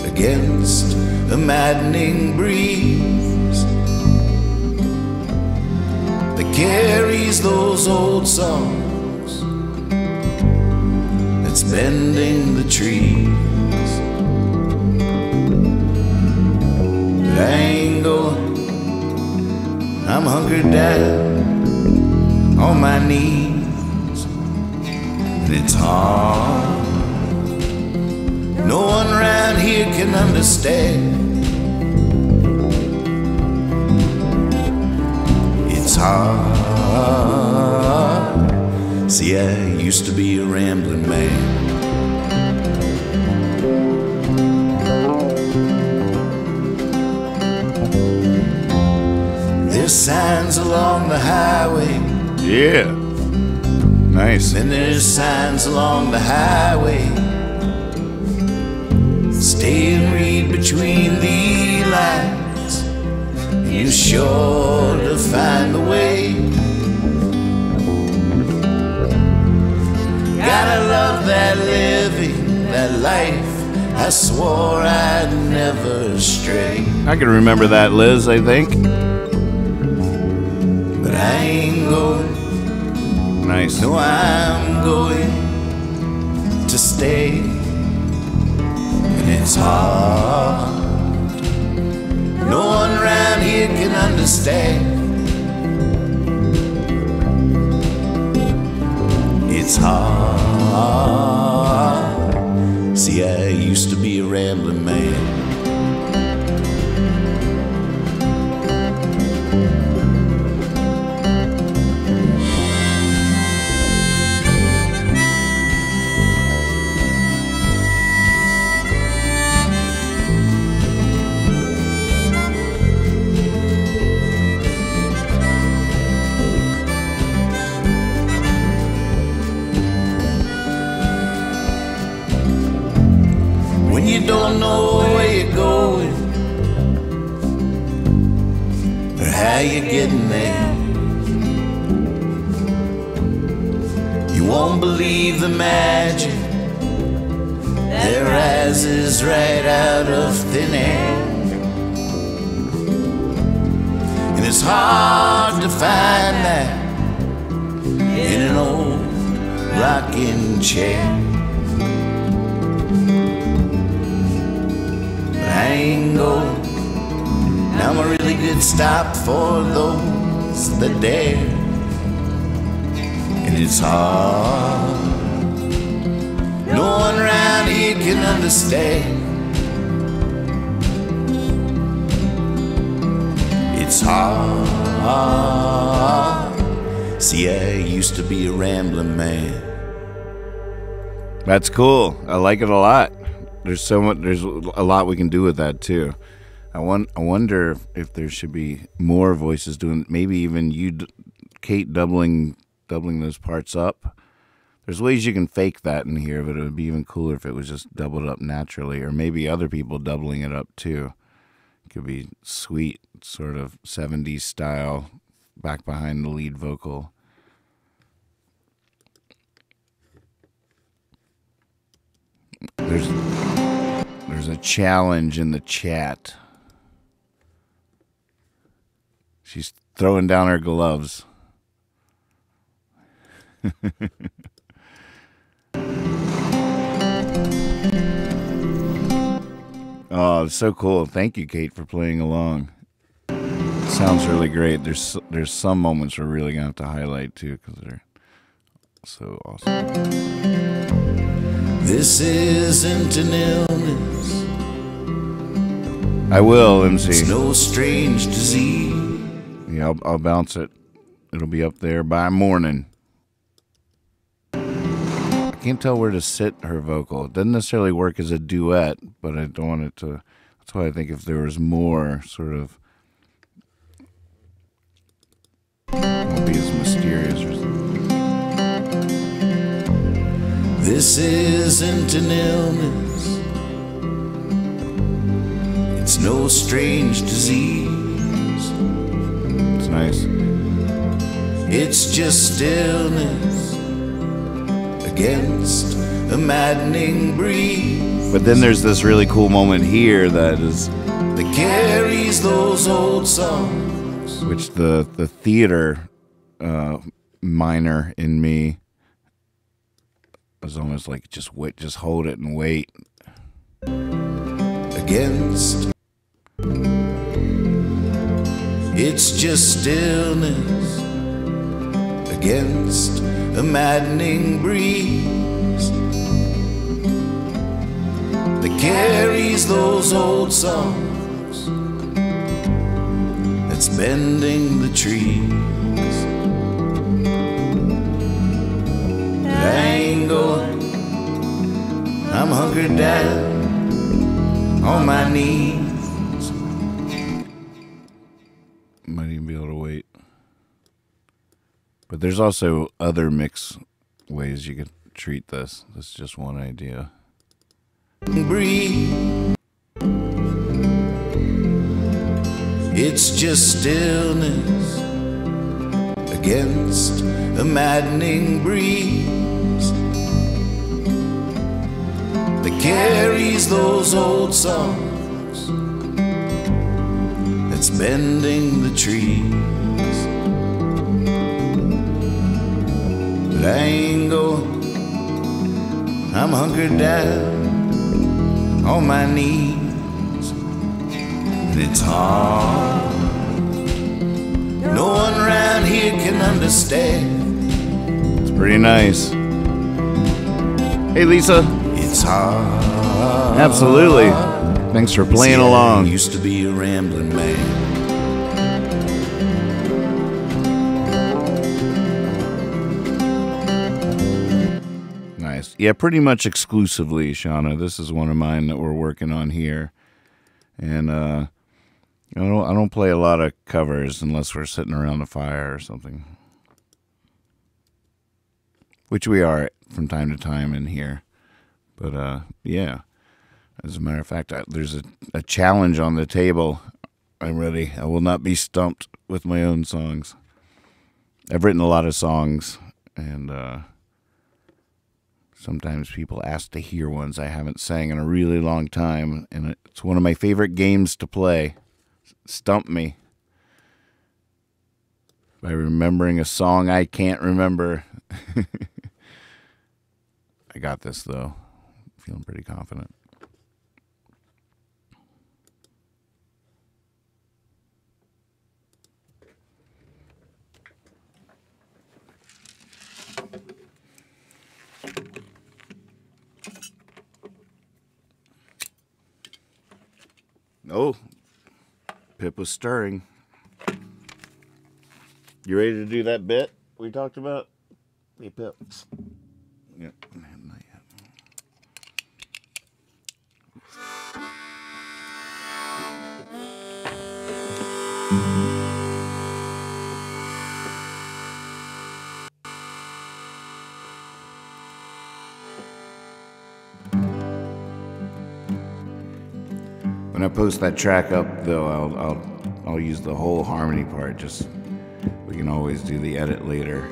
against a maddening breeze that carries those old songs, that's bending the trees. But I ain't going, I'm hunkered down on my knees, and it's hard. No one around here can understand hard. See, I used to be a rambling man. There's signs along the highway. Yeah. Nice. And there's signs along the highway. Stay and read between the lines. You're sure to find the way. Gotta love that living, that life. I swore I'd never stray. I can remember that, Liz, I think. But I ain't going. Nice. No, I'm going to stay. And it's hard. No one around here can understand. It's hard. See, I used to be a rambling man. When you don't know where you're going or how you're getting there, you won't believe the magic that rises right out of thin air. And it's hard to find that in an old rocking chair. I ain't going. I'm a really good stop for those that dare. And it's hard. No one around here can understand. It's hard. See, I used to be a rambling man. That's cool. I like it a lot. There's so much. There's a lot we can do with that too. I wonder if there should be more voices doing. Maybe even you, Kate, doubling those parts up. There's ways you can fake that in here, but it would be even cooler if it was just doubled up naturally, or maybe other people doubling it up too. It could be sweet, sort of 70s style, back behind the lead vocal. There's a challenge in the chat. She's throwing down her gloves. Oh, it's so cool. Thank you, Kate, for playing along. Sounds really great. There's some moments we're really going to have to highlight, too, because they're so awesome. This isn't an illness. I will, MC. It's no strange disease. Yeah, I'll bounce it. It'll be up there by morning. I can't tell where to sit her vocal. It doesn't necessarily work as a duet, but I don't want it to. That's why I think if there was more sort of, it won't be as mysterious or something. This isn't an illness. It's no strange disease. It's nice. It's just stillness against a maddening breeze. But then there's this really cool moment here that carries those old songs, which the theater minor in me was almost like just hold it and wait. Against. It's just stillness against a maddening breeze that carries those old songs, that's bending the tree. going. I'm hunkered down on my knees. Might even be able to wait. But there's also other mix ways you could treat this. That's just one idea. Breathe. It's just stillness against a maddening breeze that carries those old songs, that's bending the trees. But I ain't going. I'm hunkered down on my knees. And it's hard. No one around here can understand. It's pretty nice. Hey, Lisa. It's hard. Absolutely. Thanks for playing See, along. I used to be a rambling man. Nice. Yeah, pretty much exclusively, Shauna. This is one of mine that we're working on here. And I don't play a lot of covers unless we're sitting around the fire or something. Which we are from time to time in here. But yeah. As a matter of fact, there's a challenge on the table. I'm ready. I will not be stumped with my own songs. I've written a lot of songs, and sometimes people ask to hear ones I haven't sang in a really long time, and it's one of my favorite games to play. Stump me by remembering a song I can't remember. I got this, though. Feeling pretty confident. Oh, Pip was stirring. You ready to do that bit we talked about? Hey, Pip. Yep. Not yet. When I post that track up, though, I'll use the whole harmony part. Just we can always do the edit later.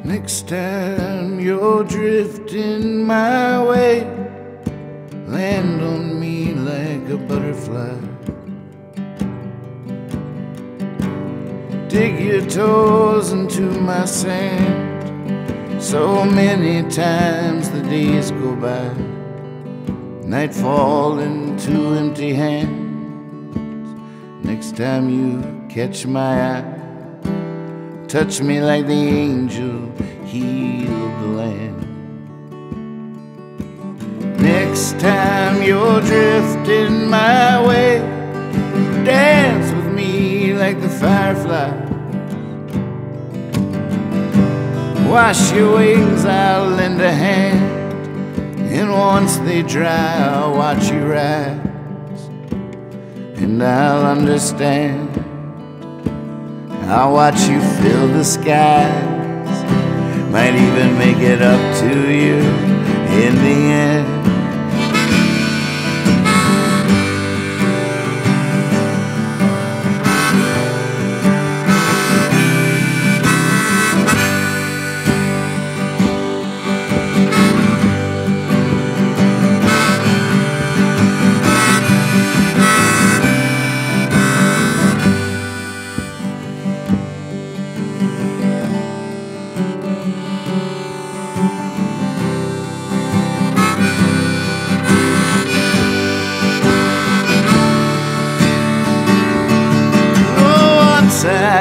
Next time you're drifting my way, land on me like a butterfly. Dig your toes into my sand. So many times the days go by, nightfall into empty hands. Next time you catch my eye, touch me like the angel healed the land. Next time you're drifting my way, dance with me like the firefly. Wash your wings, I'll lend a hand, and once they dry, I'll watch you rise, and I'll understand. I'll watch you fill the skies, might even make it up to you in the end.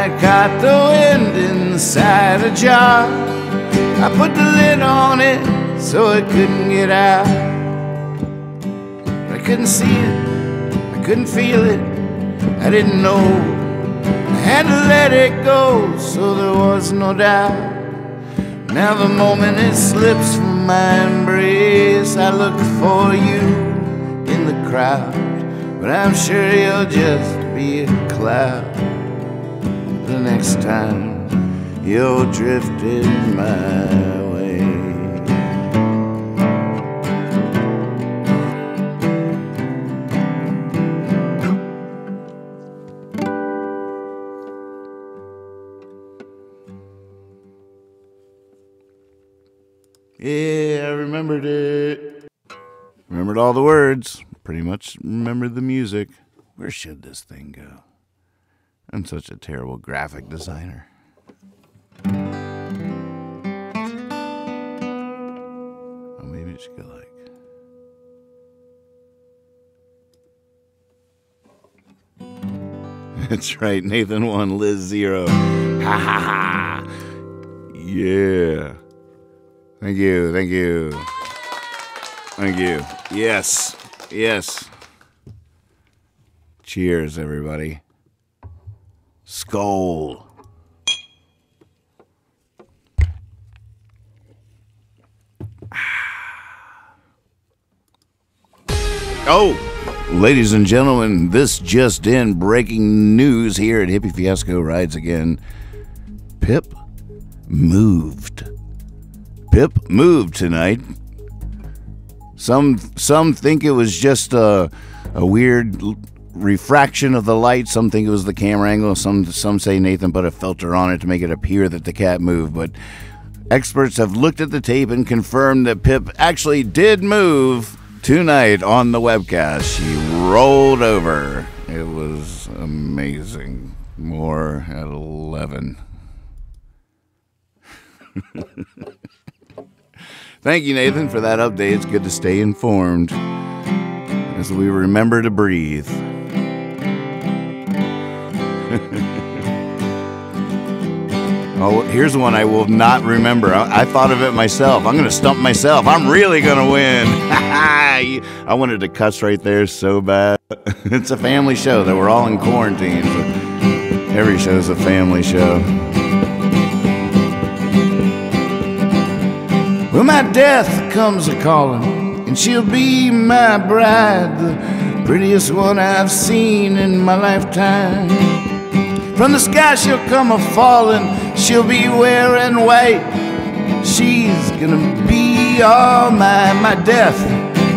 I caught the wind inside a jar. I put the lid on it so it couldn't get out. I couldn't see it, I couldn't feel it, I didn't know. I had to let it go so there was no doubt. Now the moment it slips from my embrace, I look for you in the crowd, but I'm sure you'll just be a cloud the next time you're drifting my way. Yeah, I remembered it. Remembered all the words. Pretty much remembered the music. Where should this thing go? I'm such a terrible graphic designer. Oh, maybe it should go like... That's right, Nathan 1, Liz 0. Ha ha ha. Yeah. Thank you, thank you. Thank you. Yes, yes. Cheers, everybody. Skål. Oh, ladies and gentlemen, this just in, breaking news here at Hippie Fiasco Rides Again. Pip moved. Pip moved tonight. Some think it was just a weird refraction of the light. Some think it was the camera angle. Some say Nathan put a filter on it to make it appear that the cat moved. But experts have looked at the tape and confirmed that Pip actually did move tonight on the webcast. She rolled over. It was amazing. More at 11. Thank you, Nathan, for that update. It's good to stay informed as we remember to breathe. Oh, here's one I will not remember. I thought of it myself. I'm going to stump myself. I'm really going to win. I wanted to cuss right there so bad. It's a family show that we're all in quarantine. So every show's a family show. Well, my death comes a-calling, and she'll be my bride, the prettiest one I've seen in my lifetime. From the sky she'll come a-falling, she'll be wearing white. She's gonna be all mine, my death.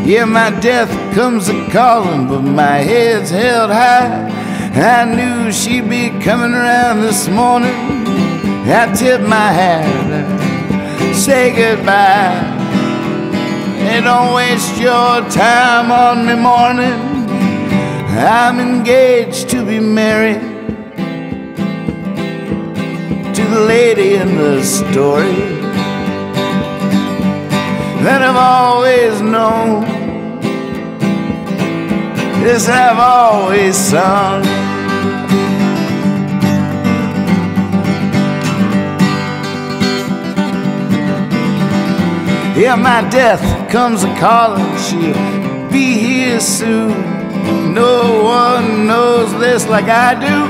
Yeah, my death comes a-calling, but my head's held high. I knew she'd be coming around this morning. I tipped my hat, say goodbye. Hey, don't waste your time on me morning. I'm engaged to be married to the lady in the story that I've always known. Yes, I've always sung. Yeah, my death comes a-calling, she'll be here soon. No one knows this like I do.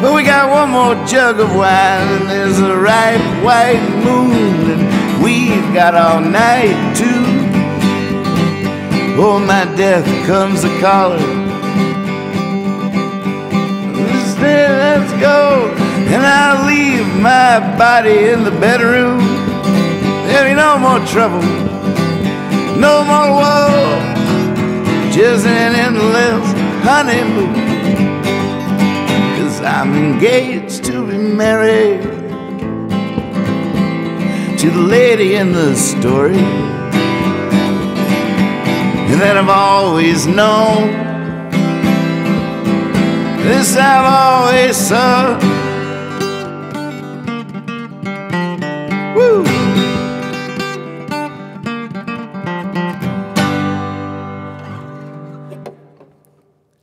But we got one more jug of wine, and there's a ripe white moon, and we've got all night too. Oh, my death comes a-calling. Let's go, and I'll leave my body in the bedroom. There'll be no more trouble, no more woe, just an endless honeymoon. 'Cause I'm engaged to be married to the lady in the story, and that I've always known. This I've always sung. Woo!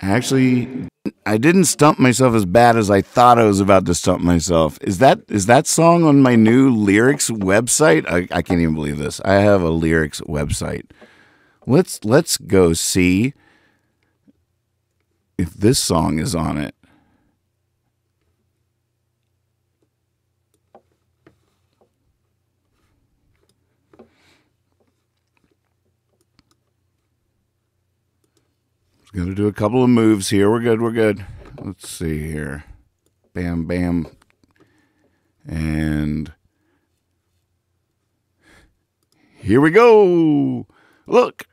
I actually I didn't stump myself as bad as I thought I was about to stump myself. Is that song on my new lyrics website? I can't even believe this. I have a lyrics website. Let's go see if this song is on it. Got to do a couple of moves here. We're good. Let's see here. Bam, bam. And here we go. Look,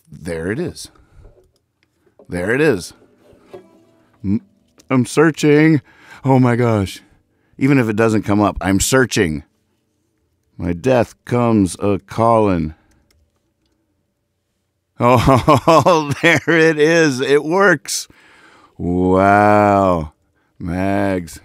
there it is. I'm searching. Oh my gosh. Even if it doesn't come up, I'm searching. My death comes a-calling. Oh, there it is. It works. Wow. Mags.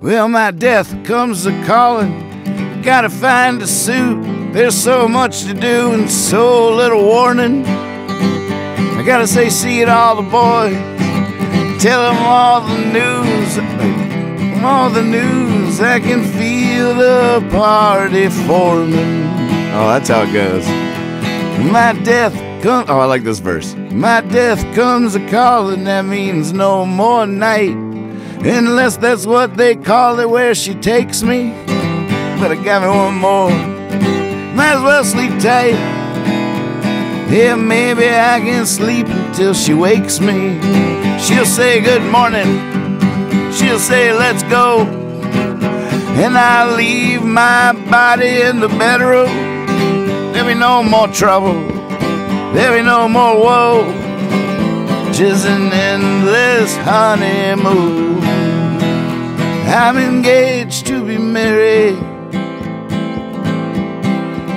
Well, my death comes a-calling. Gotta find a suit. There's so much to do and so little warning. I gotta say see it all the boys. Tell them all the news. I can feel the party forming. Oh, that's how it goes. My death comes. Oh, I like this verse. My death comes a-calling. That means no more night, unless that's what they call it where she takes me. But I got me one more. Might as well sleep tight. Yeah, maybe I can sleep until she wakes me. She'll say good morning. She'll say, let's go. And I leave my body in the bedroom. There'll be no more trouble. There'll be no more woe. Just an endless honeymoon. I'm engaged to be married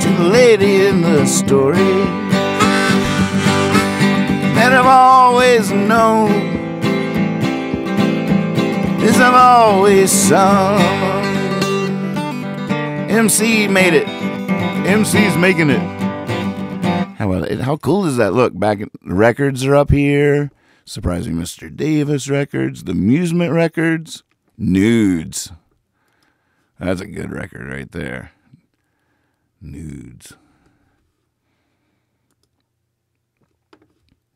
to the lady in the story that I've always known. As I've always sung. MC made it. MC's making it. How about it? How cool is that? Look, back the records are up here. Surprising Mr. Davis records. The Amusement records. Nudes. That's a good record right there. Nudes.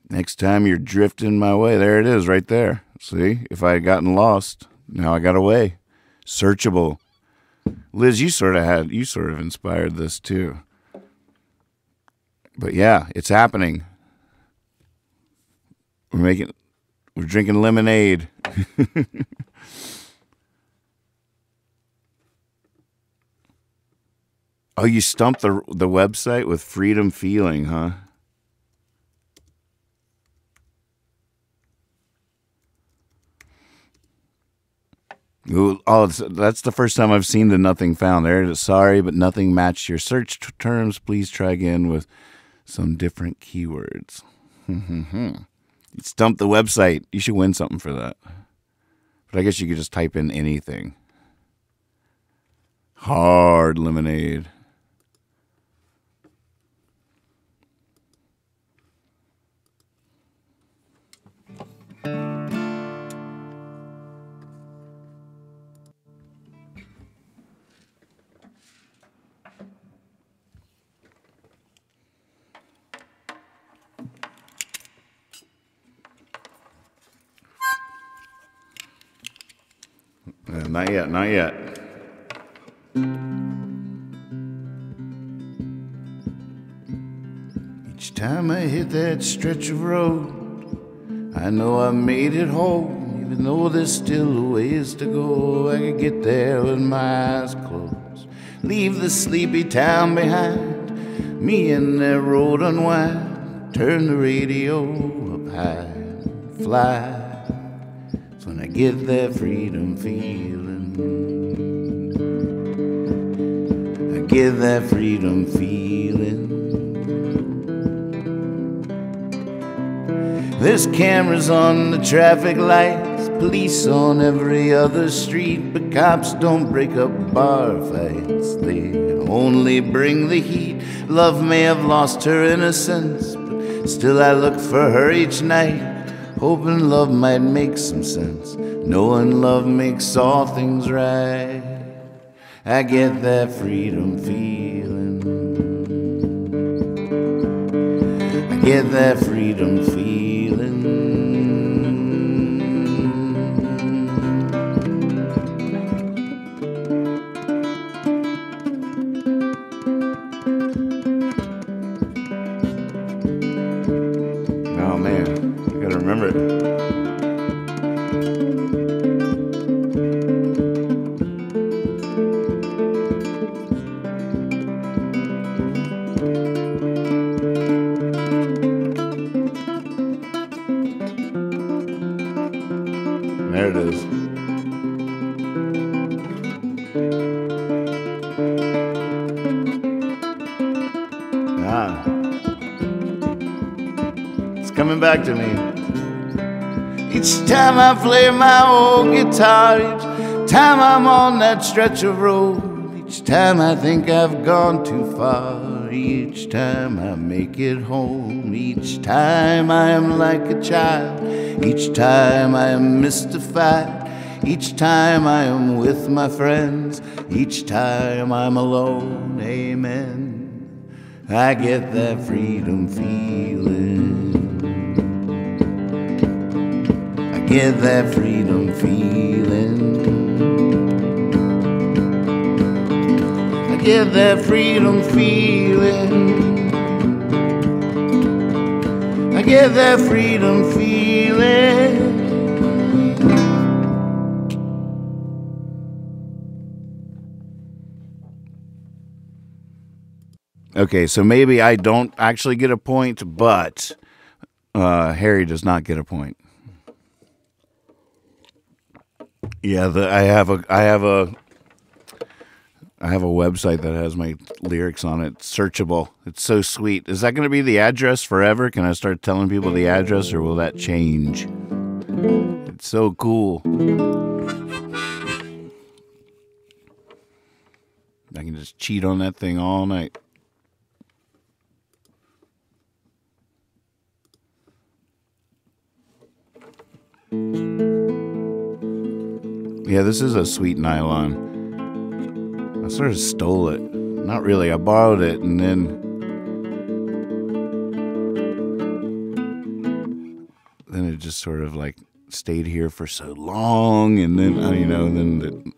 Next time you're drifting my way, there it is right there. See, if I had gotten lost, now I got away. Searchable. Liz, you sort of inspired this too. But yeah, it's happening. We're drinking lemonade. Oh, you stumped the website with Freedom Feeling, huh? Ooh, oh, that's the first time I've seen the nothing found. There it is. Sorry, but nothing matched your search terms. Please try again with some different keywords. You stumped the website. You should win something for that. But I guess you could just type in anything. Hard lemonade. Not yet, not yet. Each time I hit that stretch of road, I know I made it home. Even though there's still a ways to go, I could get there with my eyes closed. Leave the sleepy town behind, me and that road unwind. Turn the radio up high and fly. When I get that freedom feeling, I get that freedom feeling. There's cameras on the traffic lights, police on every other street, but cops don't break up bar fights, they only bring the heat. Love may have lost her innocence, but still I look for her each night, hoping love might make some sense, knowing love makes all things right. I get that freedom feeling, I get that freedom feeling. Oh man, you gotta remember it. There it is. Ah. It's coming back to me. Each time I play my old guitar, each time I'm on that stretch of road, each time I think I've gone too far, each time I make it home, each time I am like a child, each time I am mystified, each time I am with my friends, each time I'm alone, amen. I get that freedom feeling, I get that freedom feeling, I get that freedom feeling, I get that freedom feeling. Okay, so maybe I don't actually get a point, but Harry does not get a point. Yeah, I have a website that has my lyrics on it. Searchable. It's so sweet. Is that going to be the address forever? Can I start telling people the address, or will that change? It's so cool. I can just cheat on that thing all night. Yeah, this is a sweet nylon. I sort of stole it. Not really, I borrowed it and then it just sort of like stayed here for so long, and then,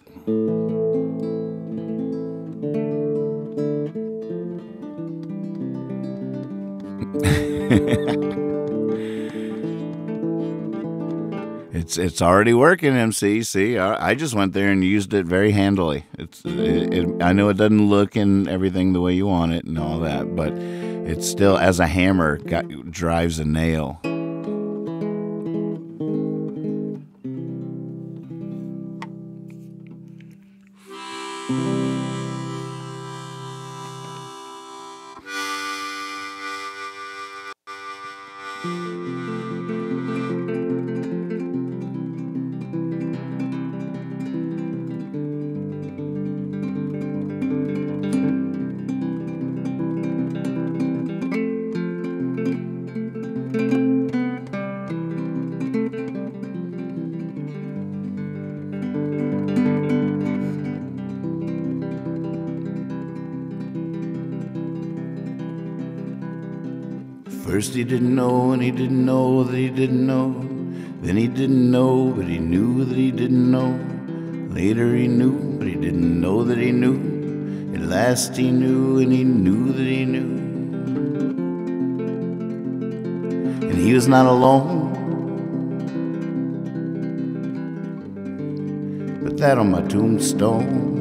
It's already working, MC. See, I just went there and used it very handily. I know it doesn't look and everything the way you want it and all that, but it still, as a hammer, drives a nail. First he didn't know, and he didn't know that he didn't know. Then he didn't know, but he knew that he didn't know. Later he knew, but he didn't know that he knew. At last he knew, and he knew that he knew. And he was not alone. Put that on my tombstone.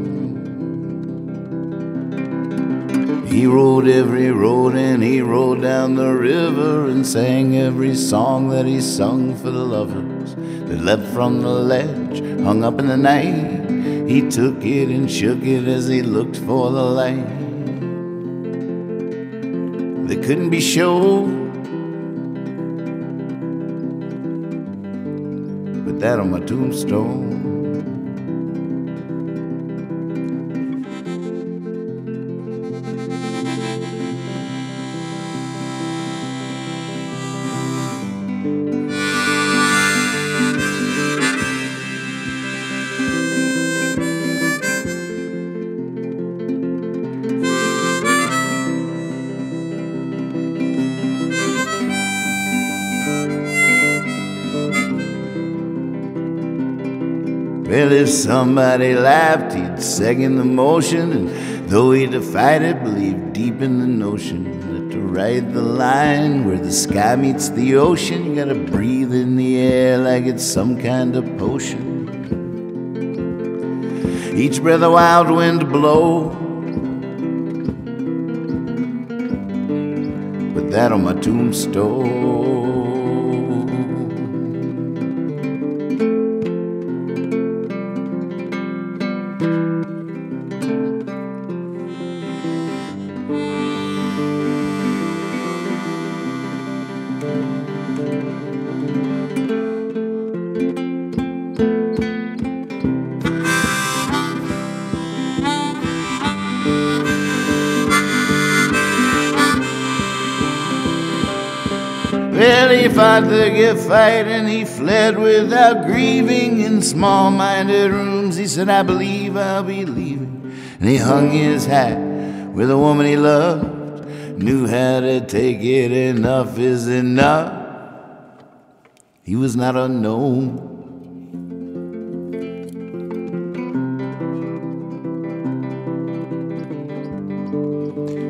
He rode every road, and he rode down the river, and sang every song that he sung for the lovers that leapt from the ledge, hung up in the night. He took it and shook it as he looked for the light that couldn't be shown. But that on my tombstone. Well, if somebody laughed, he'd second the motion, and though he defied it, believed deep in the notion that to ride the line where the sky meets the ocean, you gotta breathe in the air like it's some kind of potion. Each breath a wild wind to blow, put that on my tombstone. Well, he fought the good fight and he fled without grieving. In small-minded rooms he said, I believe I'll be leaving. And he hung his hat where the woman he loved knew how to take it. Enough is enough. He was not unknown.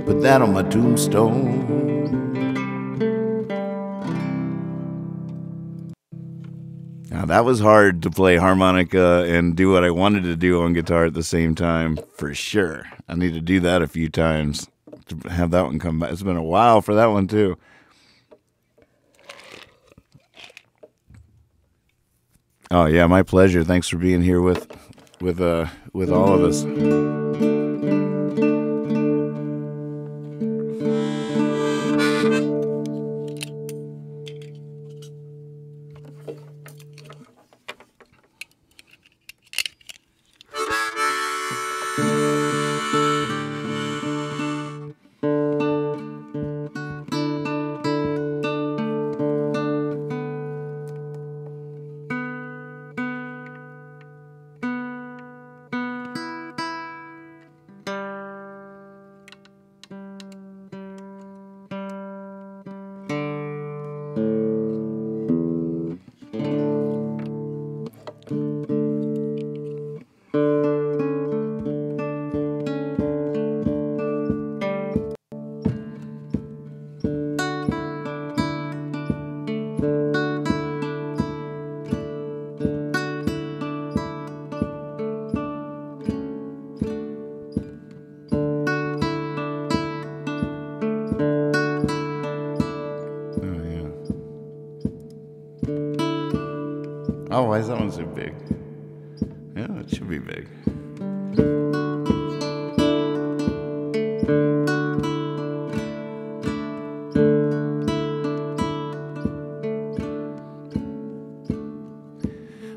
Put that on my tombstone. Now, that was hard to play harmonica and do what I wanted to do on guitar at the same time, for sure. I need to do that a few times to have that one come back. It's been a while for that one, too. Oh, yeah, my pleasure. Thanks for being here with all of us. Oh, why is that one so big? Yeah, it should be big.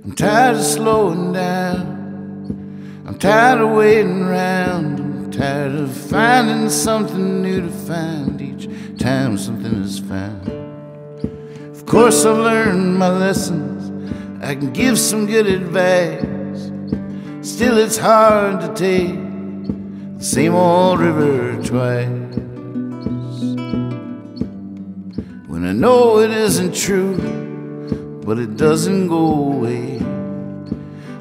I'm tired of slowing down. I'm tired of waiting around. I'm tired of finding something new to find each time something is found. Of course I've learned my lessons. I can give some good advice. Still it's hard to take the same old river twice. When I know it isn't true, but it doesn't go away.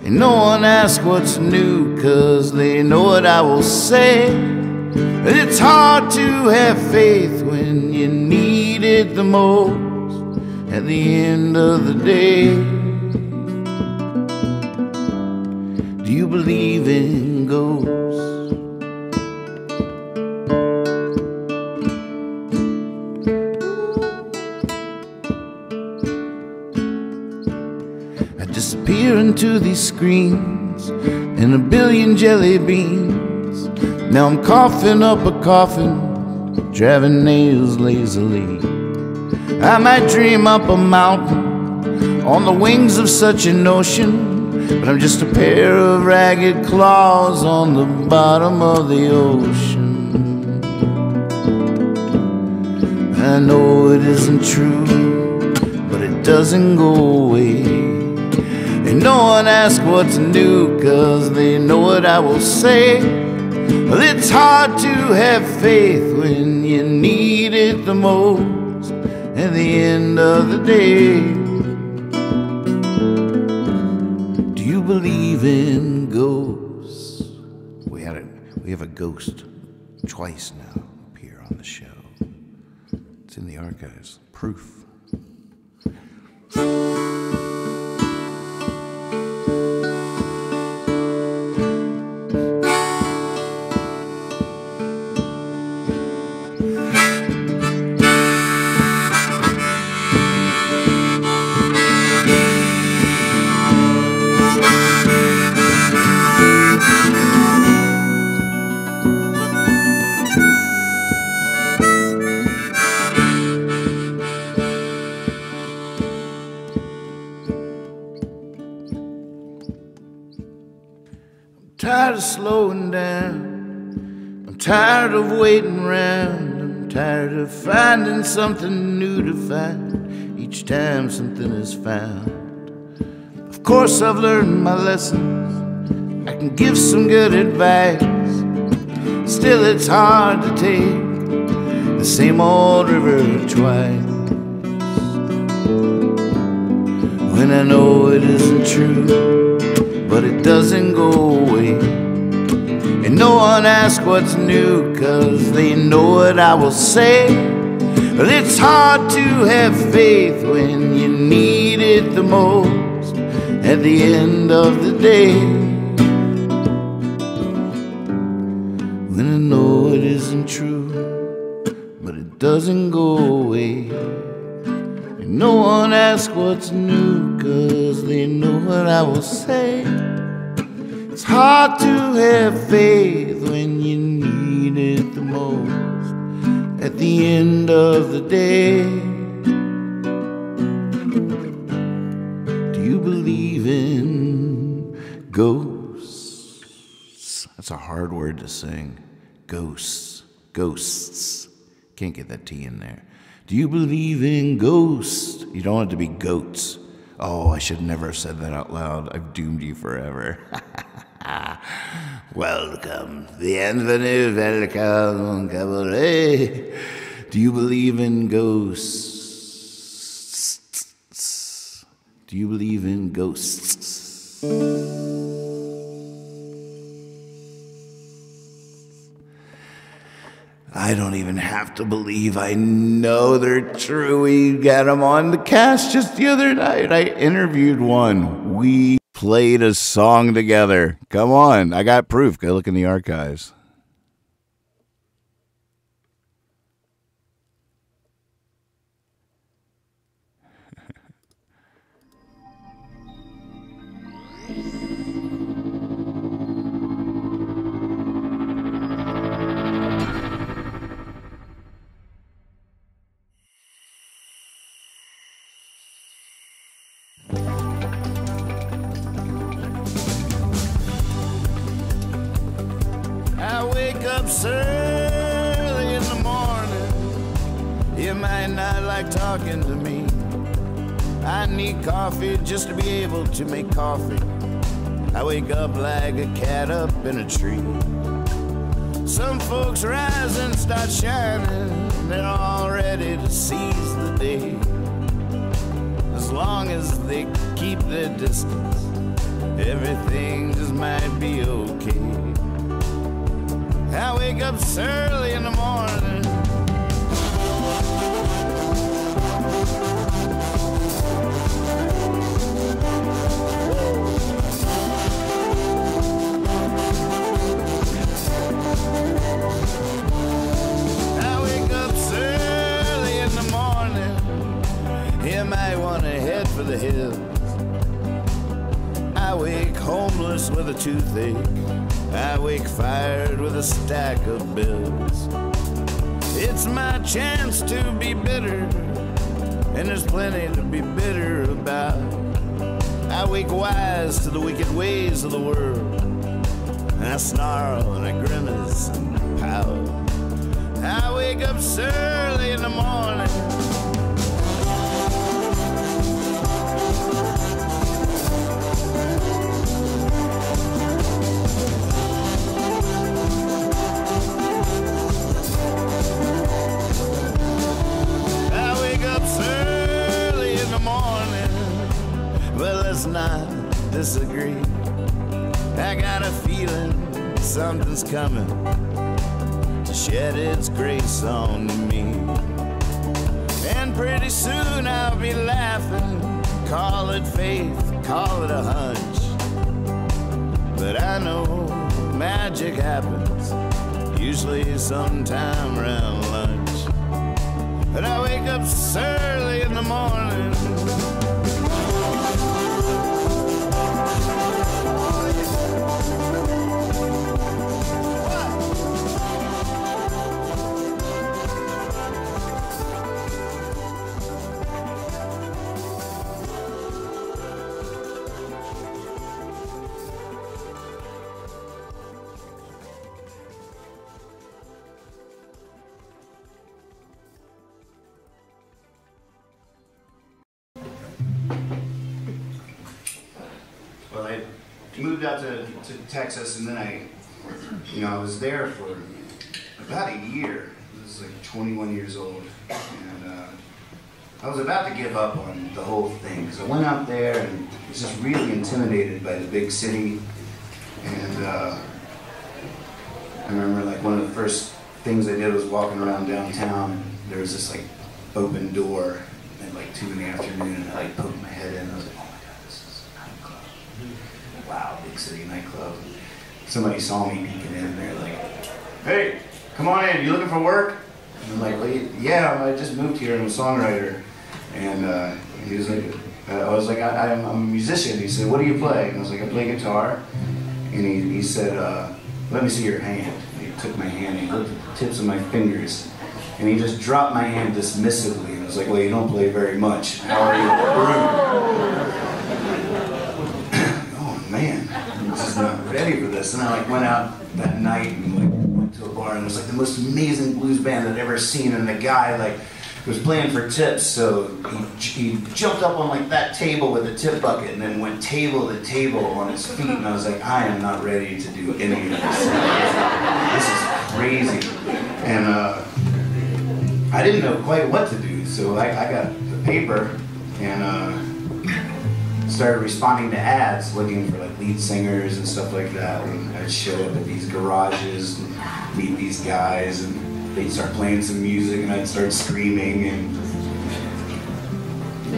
And no one asks what's new, 'cause they know what I will say. But it's hard to have faith when you need it the most at the end of the day. Do you believe in ghosts? I disappear into these screens and a billion jelly beans. Now I'm coughing up a coffin, driving nails lazily. I might dream up a mountain on the wings of such an ocean, but I'm just a pair of ragged claws on the bottom of the ocean. I know it isn't true, but it doesn't go away. And no one asks what's new, 'cause they know what I will say. Well, it's hard to have faith when you need it the most at the end of the day. Do you believe in ghosts? We have a ghost twice now appear on the show. It's in the archives. Proof. Tired of slowing down, I'm tired of waiting around, I'm tired of finding something new to find each time something is found. Of course I've learned my lessons, I can give some good advice. Still it's hard to take the same old river twice, when I know it isn't true, but it doesn't go away. And no one asks what's new, 'cause they know what I will say. But it's hard to have faith when you need it the most at the end of the day. When I know it isn't true, but it doesn't go away. And no one asks what's new, 'cause they know what I will say. It's hard to have faith when you need it the most at the end of the day. Do you believe in ghosts? That's a hard word to sing. Ghosts. Ghosts. Can't get that T in there. Do you believe in ghosts? You don't want it to be goats. Oh, I should never have said that out loud. I've doomed you forever. Welcome, bienvenue, welcome, cabaret. Do you believe in ghosts? Do you believe in ghosts? I don't even have to believe. I know they're true. We got them on the cast just the other night. I interviewed one. We played a song together. Come on. I got proof. Go look in the archives. I wake up early in the morning. You might not like talking to me. I need coffee just to be able to make coffee. I wake up like a cat up in a tree. Some folks rise and start shining. They're all ready to seize the day. As long as they keep their distance, everything just might be okay. I wake up early in the morning. I wake up early in the morning. You might want to head for the hills. I wake homeless with a toothache. I wake fired with a stack of bills. It's my chance to be bitter and there's plenty to be bitter about. I wake wise to the wicked ways of the world, and I snarl and I grimace and pout. I wake up early in the morning. I wake up early in the morning. Well, let's not disagree. I got a feeling something's coming to shed its grace on me. And pretty soon I'll be laughing. Call it faith, call it a hunch. But I know magic happens, usually sometime around lunch. But I wake up early in the morning. Well, I moved out to Texas, and then I was there for about a year. I was like 21 years old, and I was about to give up on the whole thing because I went out there and was just really intimidated by the big city. And I remember like one of the first things I did was walking around downtown, and there was this like open door at like 2 in the afternoon, and I like poked my head in, and I was like, oh my God, this is a nightclub. Wow, big city nightclub. Somebody saw me peeking in, and they're like, hey, come on in, you looking for work? And I'm like, well, yeah, I just moved here, I'm a songwriter. And he was like, I was like, I'm a musician. He said, what do you play? And I was like, I play guitar. And he said, let me see your hand. And he took my hand, he looked at the tips of my fingers, and he just dropped my hand dismissively. And I was like, well, you don't play very much. How are you? Oh man, I'm just not ready for this. And I like went out that night and like went to a bar, and it was like the most amazing blues band I'd ever seen. And the guy like was playing for tips, so he jumped up on like that table with a tip bucket and then went table to table on his feet. And I was like, I am not ready to do any of this. This is crazy. And I didn't know quite what to do, so I got the paper and started responding to ads looking for like lead singers and stuff like that. And I'd show up at these garages and meet these guys, and they'd start playing some music and I'd start screaming, and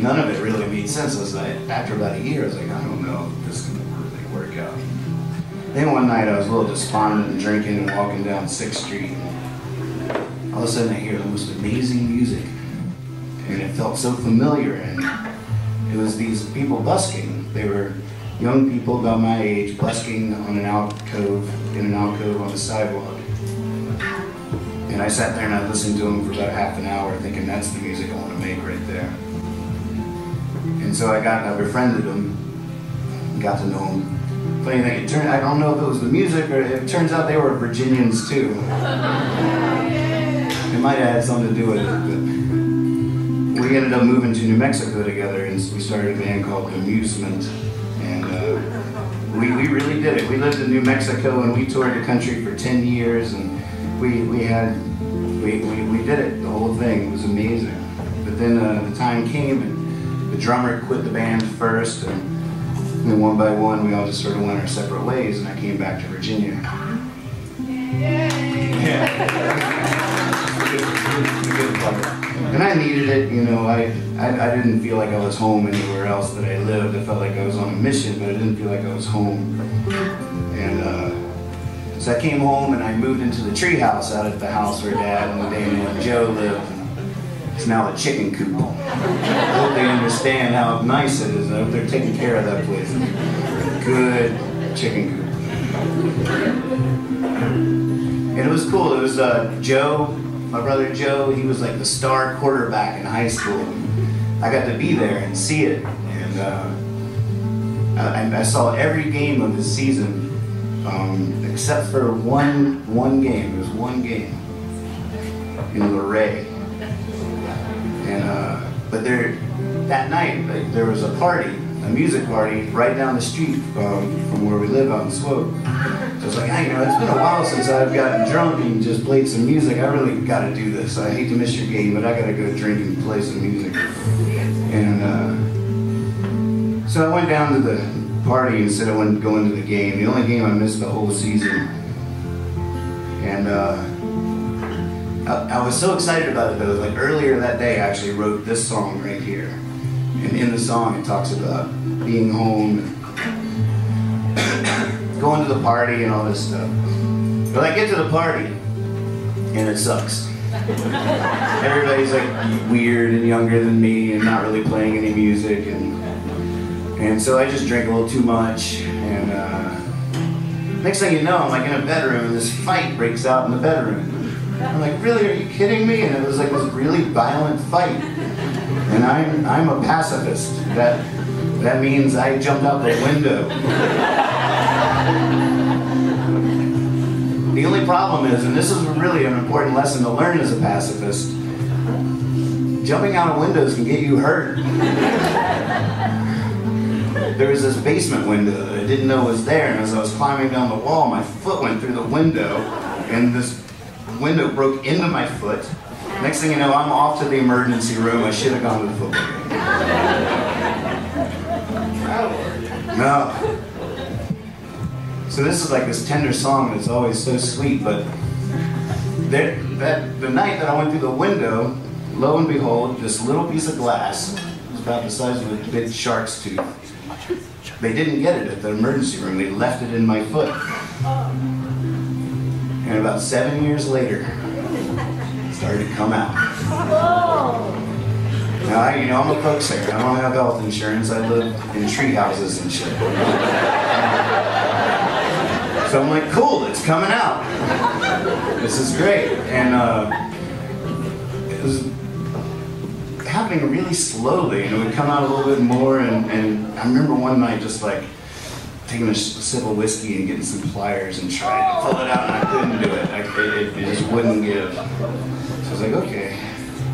none of it really made sense. I was like, after about a year, I was like, I don't know if this is going to really work out. Then one night I was a little despondent and drinking and walking down 6th Street. And all of a sudden I hear the most amazing music, and it felt so familiar, and it was these people busking. They were young people about my age busking on in an alcove on the sidewalk. And I sat there and I listened to them for about half an hour, thinking that's the music I want to make right there. And so I befriended them, got to know them. Funny thing, I don't know if it was the music, or it turns out they were Virginians too. It might have had something to do with it, but we ended up moving to New Mexico together, and we started a band called Amusement. And we really did it. We lived in New Mexico and we toured the country for 10 years, and we did it, the whole thing. It was amazing. But then the time came, and the drummer quit the band first, and then one by one we all just sort of went our separate ways, and I came back to Virginia. Yeah. And I needed it, you know. I didn't feel like I was home anywhere else that I lived. I felt like I was on a mission, but I didn't feel like I was home. And so I came home and I moved into the treehouse out at the house where Dad and Dana and Joe lived. It's now a chicken coop. I hope they understand how nice it is. I hope they're taking care of that place. Good chicken coop. And it was cool. It was Joe, my brother Joe. He was like the star quarterback in high school. I got to be there and see it, and I saw every game of the season except for one game. There was one game in Luray, and but that night there was a party, a music party right down the street from where we live out in Swope. So I was like, hey, you know, it's been a while since I've gotten drunk and just played some music. I really got to do this. I hate to miss your game, but I got to go drink and play some music. And so I went down to the party instead of going to the game. The only game I missed the whole season. And I was so excited about it though. Like earlier that day, I actually wrote this song right here. And in the song, it talks about being home, and going to the party and all this stuff. But I get to the party, and it sucks. Everybody's like weird and younger than me and not really playing any music. And so I just drank a little too much. And next thing you know, I'm like in a bedroom, and this fight breaks out in the bedroom. I'm like, really, are you kidding me? And it was like this really violent fight. And I'm a pacifist. That means I jumped out the window. The only problem is, and this is really an important lesson to learn as a pacifist, jumping out of windows can get you hurt. There was this basement window that I didn't know was there, and as I was climbing down the wall, my foot went through the window, and this window broke into my foot. Next thing you know, I'm off to the emergency room. I should have gone to the football game. No. So this is like this tender song that's always so sweet, but the night that I went through the window, lo and behold, this little piece of glass, it was about the size of a big shark's tooth. They didn't get it at the emergency room. They left it in my foot. And about 7 years later, it started to come out. Now, I'm a folk singer. I don't have health insurance. I live in tree houses and shit. So I'm like, cool, it's coming out. This is great. And it was happening really slowly. And it would come out a little bit more. And I remember one night just like taking a sip of whiskey and getting some pliers and trying to pull it out, and I couldn't do it. It just wouldn't give. So I was like, okay.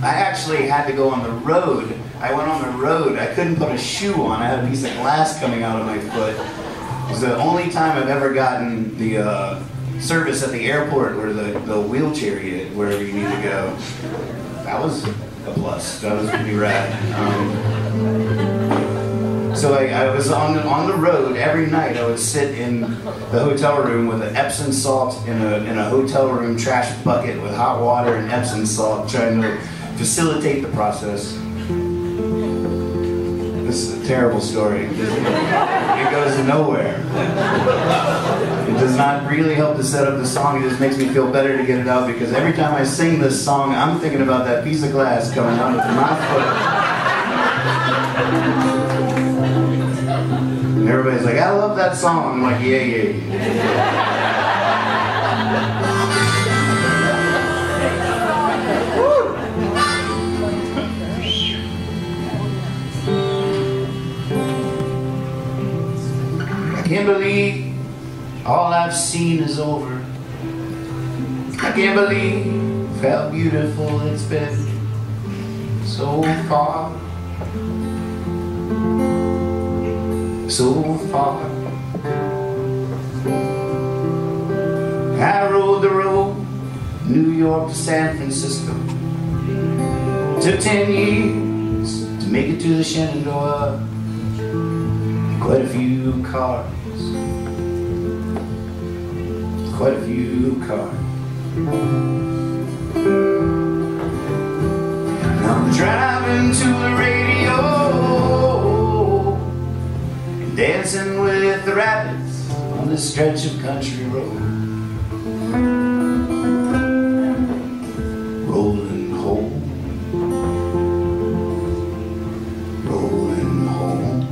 I actually had to go on the road. I went on the road. I couldn't put a shoe on. I had a piece of glass coming out of my foot. It was the only time I've ever gotten the service at the airport or the wheelchair unit, wherever you need to go. That was a plus. That was pretty rad. So I was on the road every night. I would sit in the hotel room with an Epsom salt in a hotel room trash bucket with hot water and Epsom salt, trying to facilitate the process. This is a terrible story. It goes nowhere. It does not really help to set up the song. It just makes me feel better to get it out, because every time I sing this song, I'm thinking about that piece of glass coming out of my foot. And everybody's like, I love that song. I'm like, yeah, yeah, yeah. I can't believe all I've seen is over. I can't believe how beautiful it's been so far. So far. I rode the road, New York to San Francisco. Took 10 years to make it to the Shenandoah. Quite a few cars. Quite a few cars. Now I'm driving to the radio, dancing with the rabbits on this stretch of country road. Rolling home, rolling home.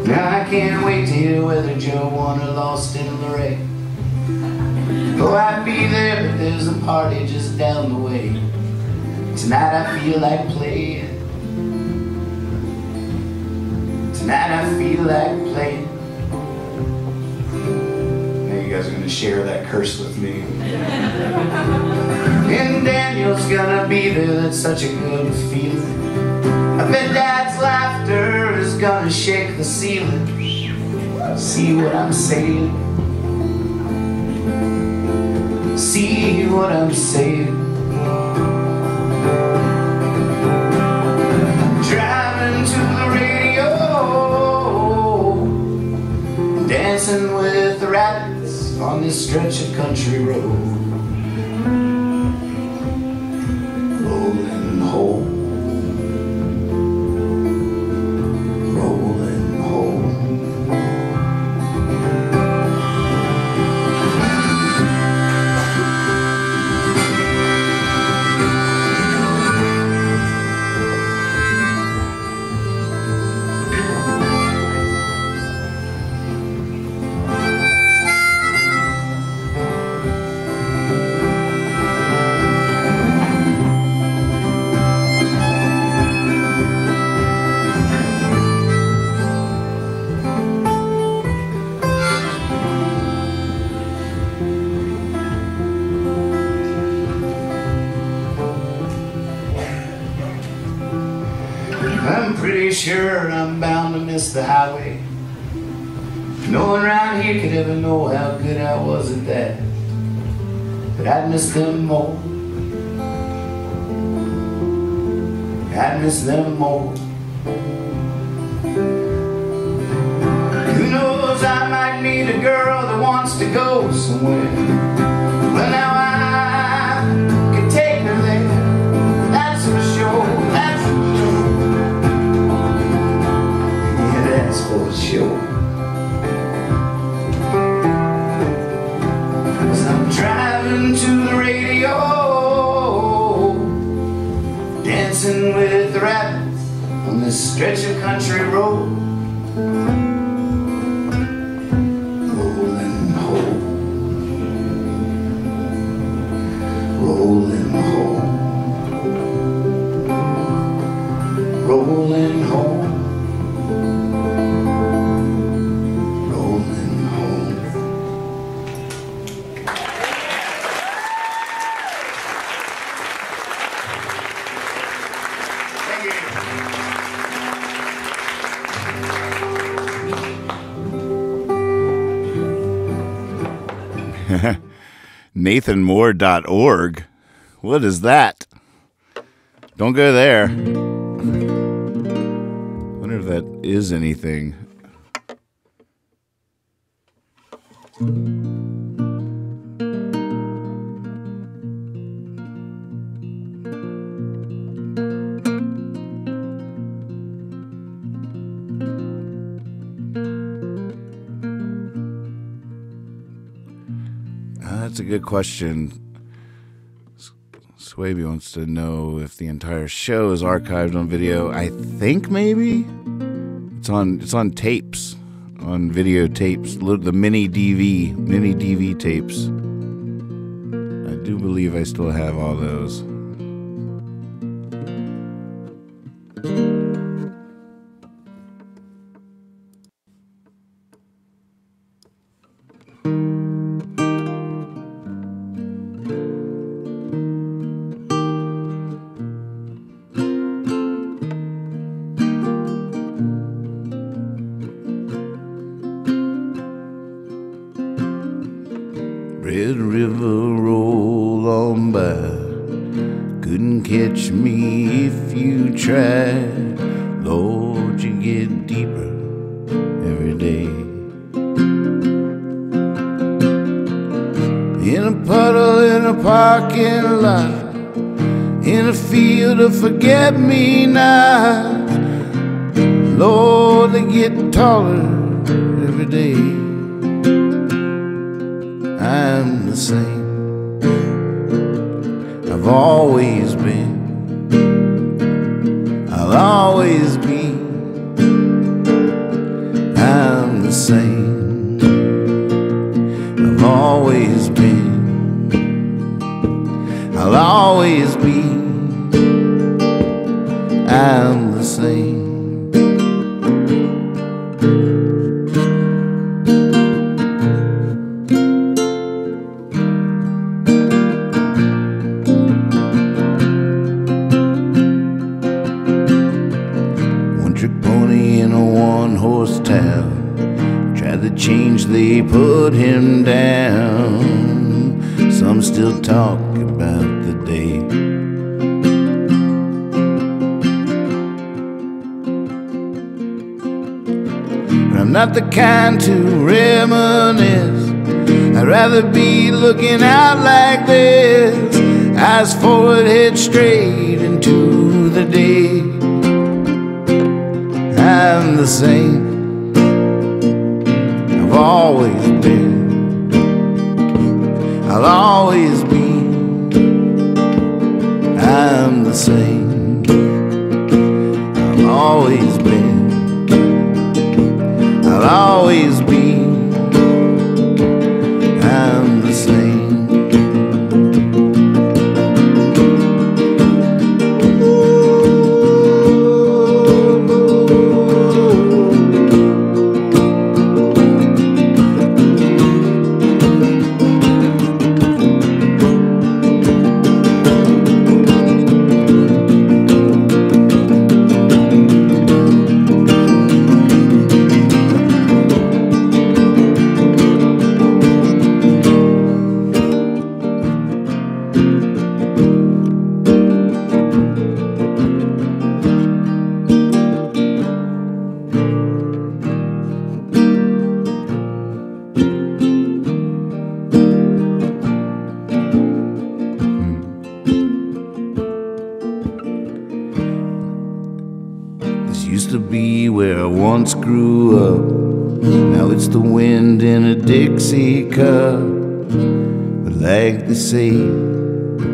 Now I can't wait to hear whether Joe won or lost in Luray. Oh, I'd be there, but there's a party just down the way. Tonight I feel like playing. Tonight I feel like playing. Now you guys are gonna share that curse with me. And Daniel's gonna be there, that's such a good feeling. I bet Dad's laughter is gonna shake the ceiling. See what I'm saying? See what I'm saying? I'm driving to the radio, dancing with the rabbits on this stretch of country road. Rolling home. I'm pretty sure I'm bound to miss the highway. No one around here could ever know how good I was at that. But I'd miss them more. I'd miss them more. Who knows, I might meet a girl that wants to go somewhere. Well, now I could take her there. That's for sure. That's for sure. Yeah, that's for sure. 'Cause I'm driving to the radio, dancing with the rabbits on this stretch of country road. Rolling home, rolling home, rolling home, rolling home. Thank you. NathanMoore.org. What is that? Don't go there. Wonder if that is anything. That's a good question. Swaby wants to know if the entire show is archived on video. I think maybe it's on tapes, on videotapes, the mini DV tapes. I do believe I still have all those. Red River, roll on by. Couldn't catch me if you tried. Lord, you get deeper every day. In a puddle, in a parking lot, in a field of forget-me-nots. Lord, they get taller every day. I'm the same. I've always been. I'll always be. I'm the same. I've always been. I'll always be. I'm the same. One-trick pony in a one-horse town. Tried to change, they put him down. Some still talk about the day. But I'm not the kind to reminisce. I'd rather be looking out like this, eyes forward, head straight into the day. I'm the same. I've always been. I'll always be. I'm the same. I've always been. I'll always be. I'm the same. Used to be where I once grew up. Now it's the wind in a Dixie cup. But like they say,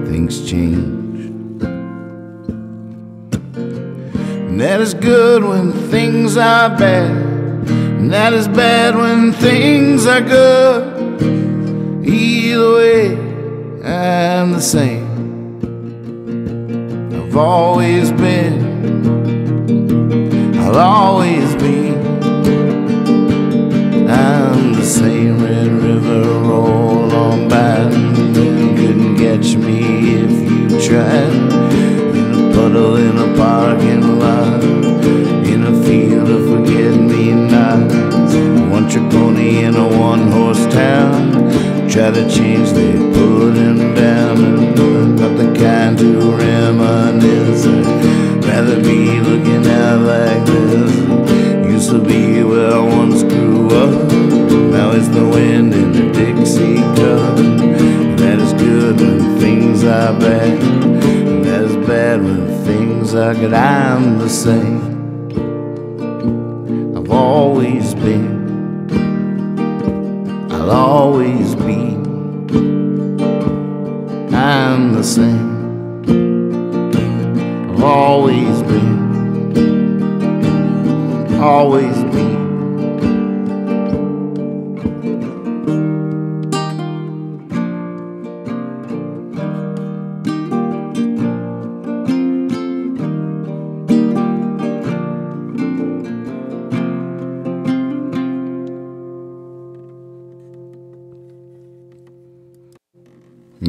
things change. And that is good when things are bad, and that is bad when things are good. Either way, I'm the same. I've always been. I'll always be. I'm the same. Red River, roll on by. Couldn't catch me if you tried. In a puddle, in a parking lot, in a field of forget-me-nots. One-trick pony in a one-horse town. Try to change, they put him down. And not the kind to reminisce. Rather be looking out like this. Used to be where I once grew up. Now it's the wind in the Dixie cup. That is good when things are bad, and that is bad when things are good. I'm the same. I've always been. I'll always be. I'm the same. I've always been, always be.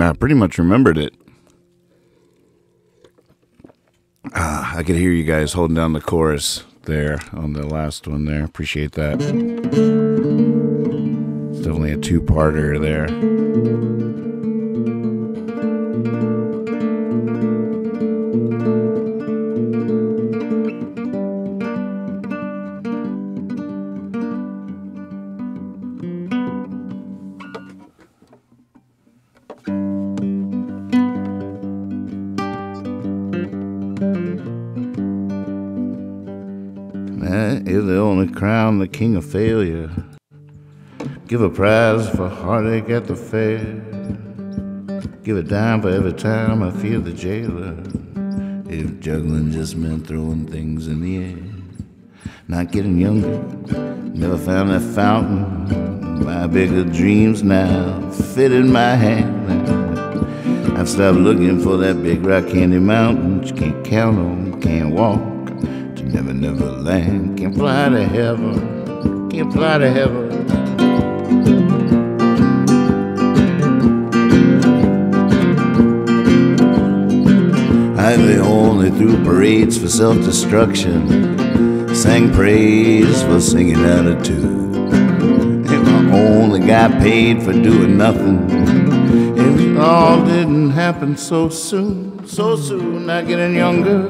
I pretty much remembered it. I could hear you guys holding down the chorus there on the last one there. Appreciate that. It's definitely a two-parter there. That is the only crown, the king of failure. Give a prize for heartache at the fair. Give a dime for every time I feel the jailer. If juggling just meant throwing things in the air. Not getting younger, never found that fountain. My bigger dreams now fit in my hand. I've stopped looking for that big rock candy mountain you can't count on, can't walk to never, never land. Can't fly to heaven, can't fly to heaven. I only threw parades for self-destruction, sang praise for singing out of tune. If I only got paid for doing nothing, if it all didn't happen so soon, not getting younger,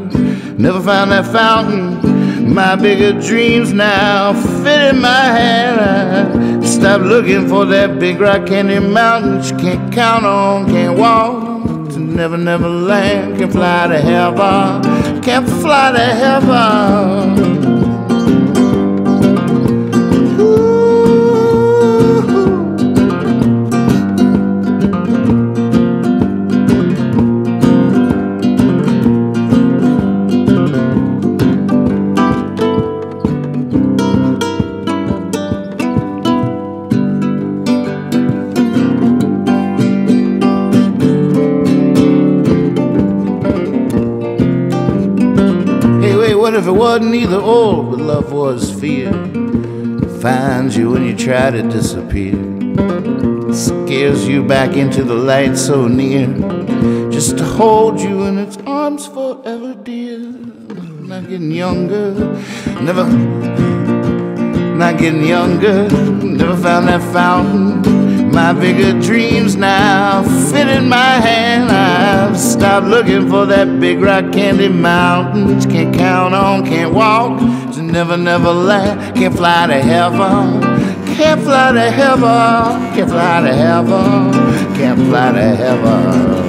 never found that fountain. My bigger dreams now fit in my hand. I stopped looking for that big rock candy mountain you can't count on, can't walk to never, never land. Can't fly to heaven, can't fly to heaven. What if it wasn't either or, but love was fear? Finds you when you try to disappear, scares you back into the light so near, just to hold you in its arms forever, dear. Not getting younger, never, not getting younger, never found that fountain. My bigger dreams now fit in my hand. I've stopped looking for that big rock candy mountain you can't count on, can't walk to never, never land. Can't fly to heaven, can't fly to heaven, can't fly to heaven, can't fly to heaven.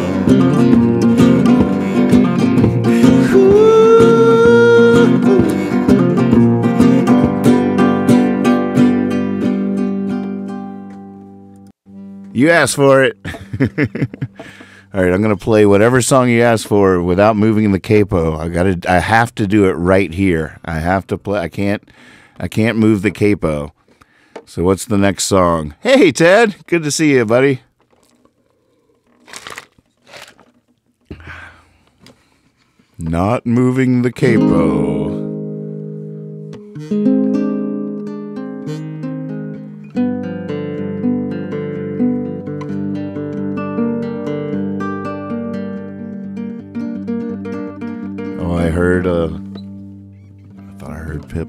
You asked for it. All right, I'm gonna play whatever song you asked for without moving the capo. I have to do it right here. I have to play. I can't move the capo. So what's the next song? Hey, Ted, good to see you, buddy. Not moving the capo. I thought I heard Pip.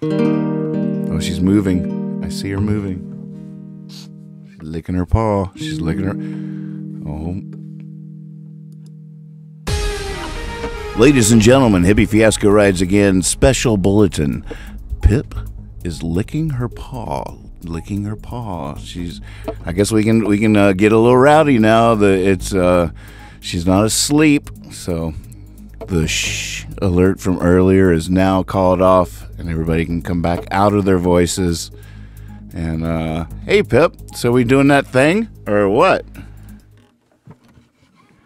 Oh, she's moving. I see her moving. She's licking her paw. She's licking her. Oh. Ladies and gentlemen, Hippie Fiasco rides again. Special bulletin. Pip is licking her paw. Licking her paw. I guess we can get a little rowdy now. She's not asleep, so. The shh alert from earlier is now called off, and everybody can come back out of their voices. And, hey, Pip, so we doing that thing, or what?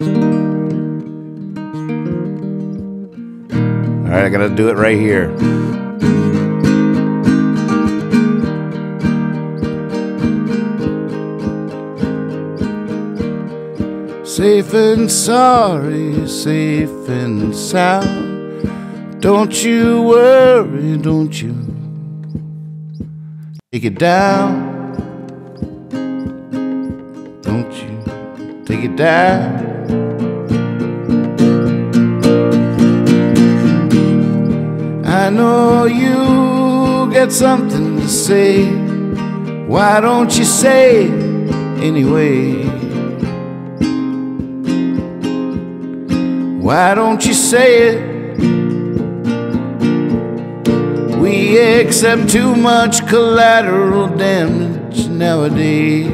All right, I gotta do it right here. Safe and sorry, safe and sound. Don't you worry, don't you take it down. Don't you take it down. I know you got something to say. Why don't you say it anyway? Why don't you say it? We accept too much collateral damage nowadays.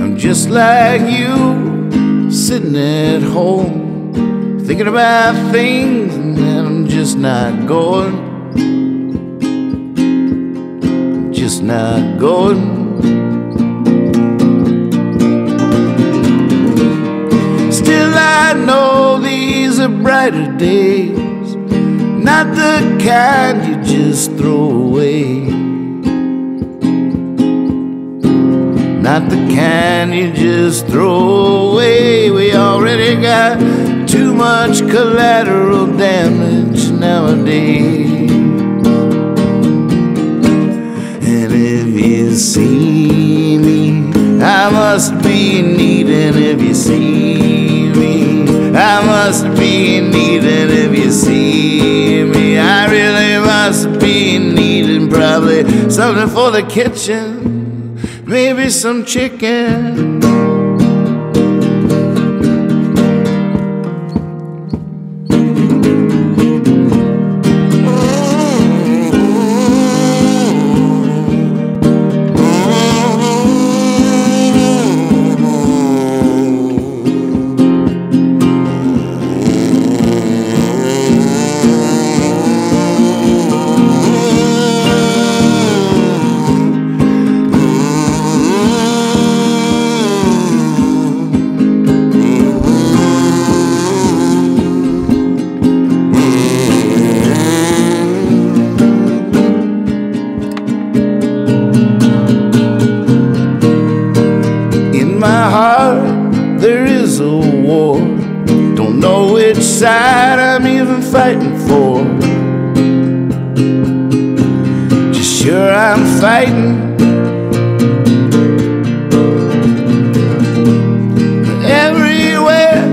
I'm just like you, sitting at home, thinking about things that I'm just not going. Just not going. Still I know these are brighter days, not the kind you just throw away. not the kind you just throw away. We already got too much collateral damage nowadays. And if you see me, I must be neat. And if you see me, I must be neat. And if you see me, I really must be neat. And probably something for the kitchen, maybe some chicken. Side I'm even fighting for. Just sure I'm fighting. Everywhere,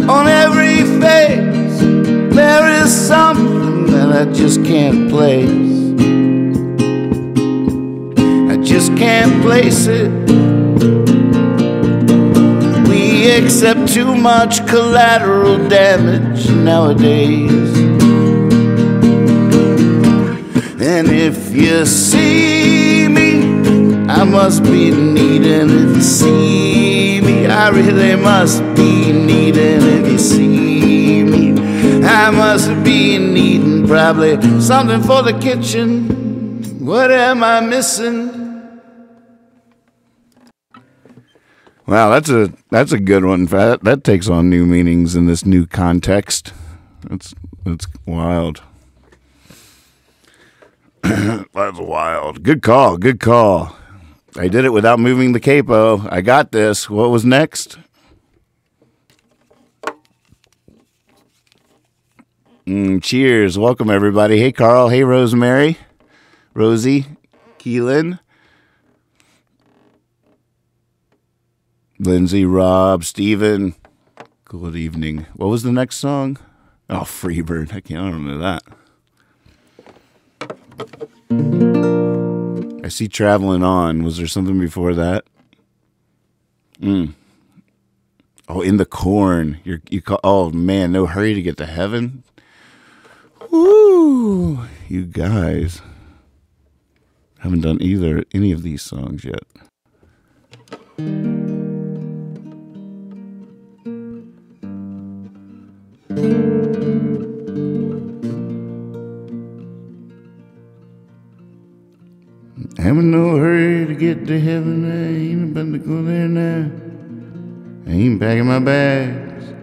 on every face, there is something that I just can't place. I just can't place it. We accept too much collateral damage nowadays. And if you see me, I must be neat. And if you see me, I really must be neat. And if you see me, I must be neat. And probably something for the kitchen. What am I missing? Wow, that's a good one. That takes on new meanings in this new context. That's wild. That's wild. Good call. Good call. I did it without moving the capo. I got this. What was next? Cheers. Welcome, everybody. Hey, Carl. Hey, Rosemary. Rosie. Keelan. Lindsay, Rob, Steven. Good evening. What was the next song? Oh, Freebird. I don't know that. I see Traveling On. Was there something before that? Oh, In the Corn. You call. Oh man, No Hurry to Get to Heaven. Woo! You guys haven't done any of these songs yet. I'm in no hurry to get to heaven. I ain't about to go there now. I ain't packing my bags.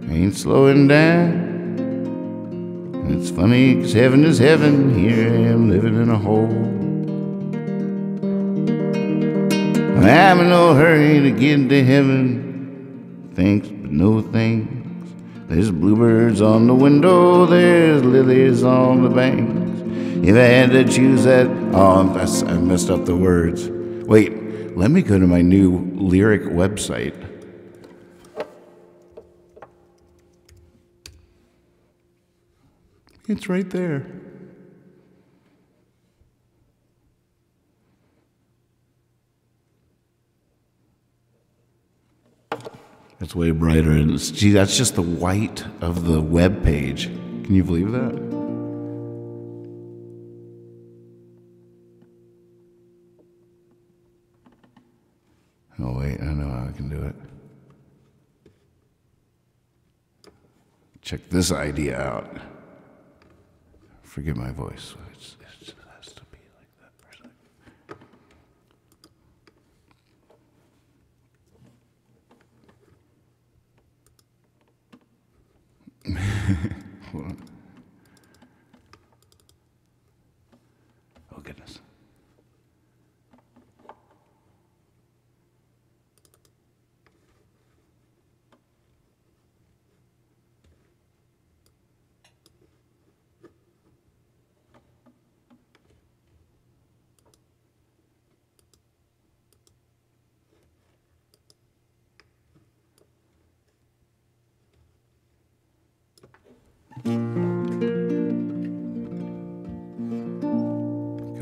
I ain't slowing down. And it's funny, 'cause heaven is heaven. Here I am living in a hole. I'm in no hurry to get to heaven. Thanks, but no thanks. There's bluebirds on the window. There's lilies on the banks. If I had to choose that... Oh, I messed up the words. Wait, let me go to my new lyric website. It's right there. It's way brighter. And gee, that's just the white of the web page. Can you believe that? Oh, wait, I know how I can do it. Check this idea out. Forget my voice. It just has to be like that for a second. Hold on. Oh, goodness.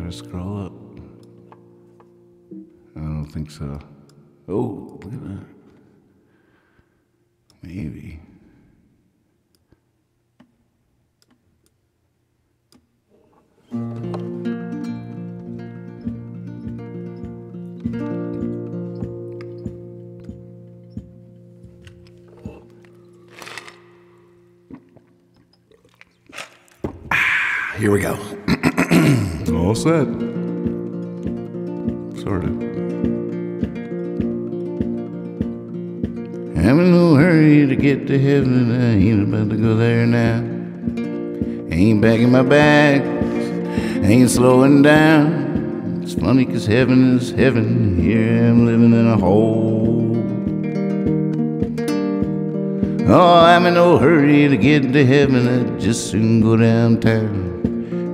Trying to scroll up. I don't think so. Oh, look at that. Maybe. Here we go. All set. Sort of. I'm in no hurry to get to heaven. I ain't about to go there now. Ain't packing my bags. Ain't slowing down. It's funny 'cause heaven is heaven. Here I'm living in a hole. Oh, I'm in no hurry to get to heaven. I'd just soon go downtown.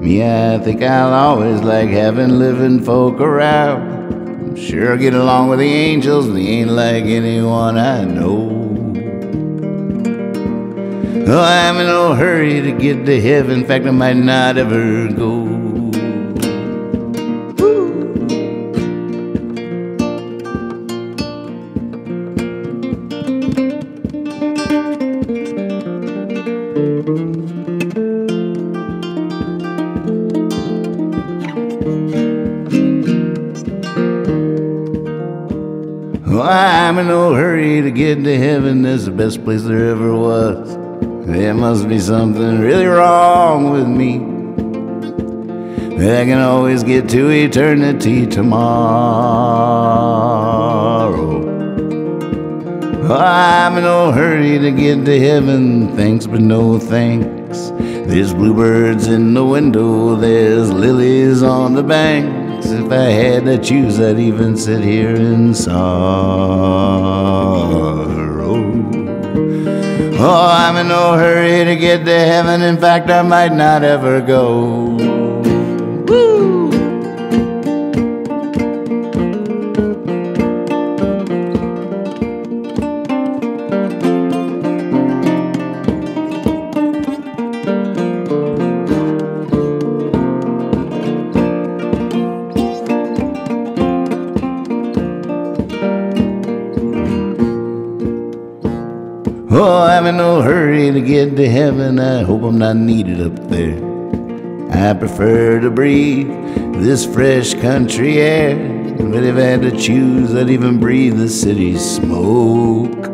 Me, I think I'll always like having living folk around. I'm sure I'll get along with the angels. They ain't like anyone I know. Oh, I'm in no hurry to get to heaven. In fact, I might not ever go. Oh, I'm in no hurry to get to heaven. That's the best place there ever was. There must be something really wrong with me. I can always get to eternity tomorrow. Oh, I'm in no hurry to get to heaven. Thanks, but no thanks. There's bluebirds in the window. There's lilies on the banks. If I had to choose, I'd even sit here in sorrow. Oh, I'm in no hurry to get to heaven. In fact, I might not ever go. Woo! Oh, I'm in no hurry to get to heaven. I hope I'm not needed up there. I prefer to breathe this fresh country air. But if I had to choose, I'd even breathe the city smoke.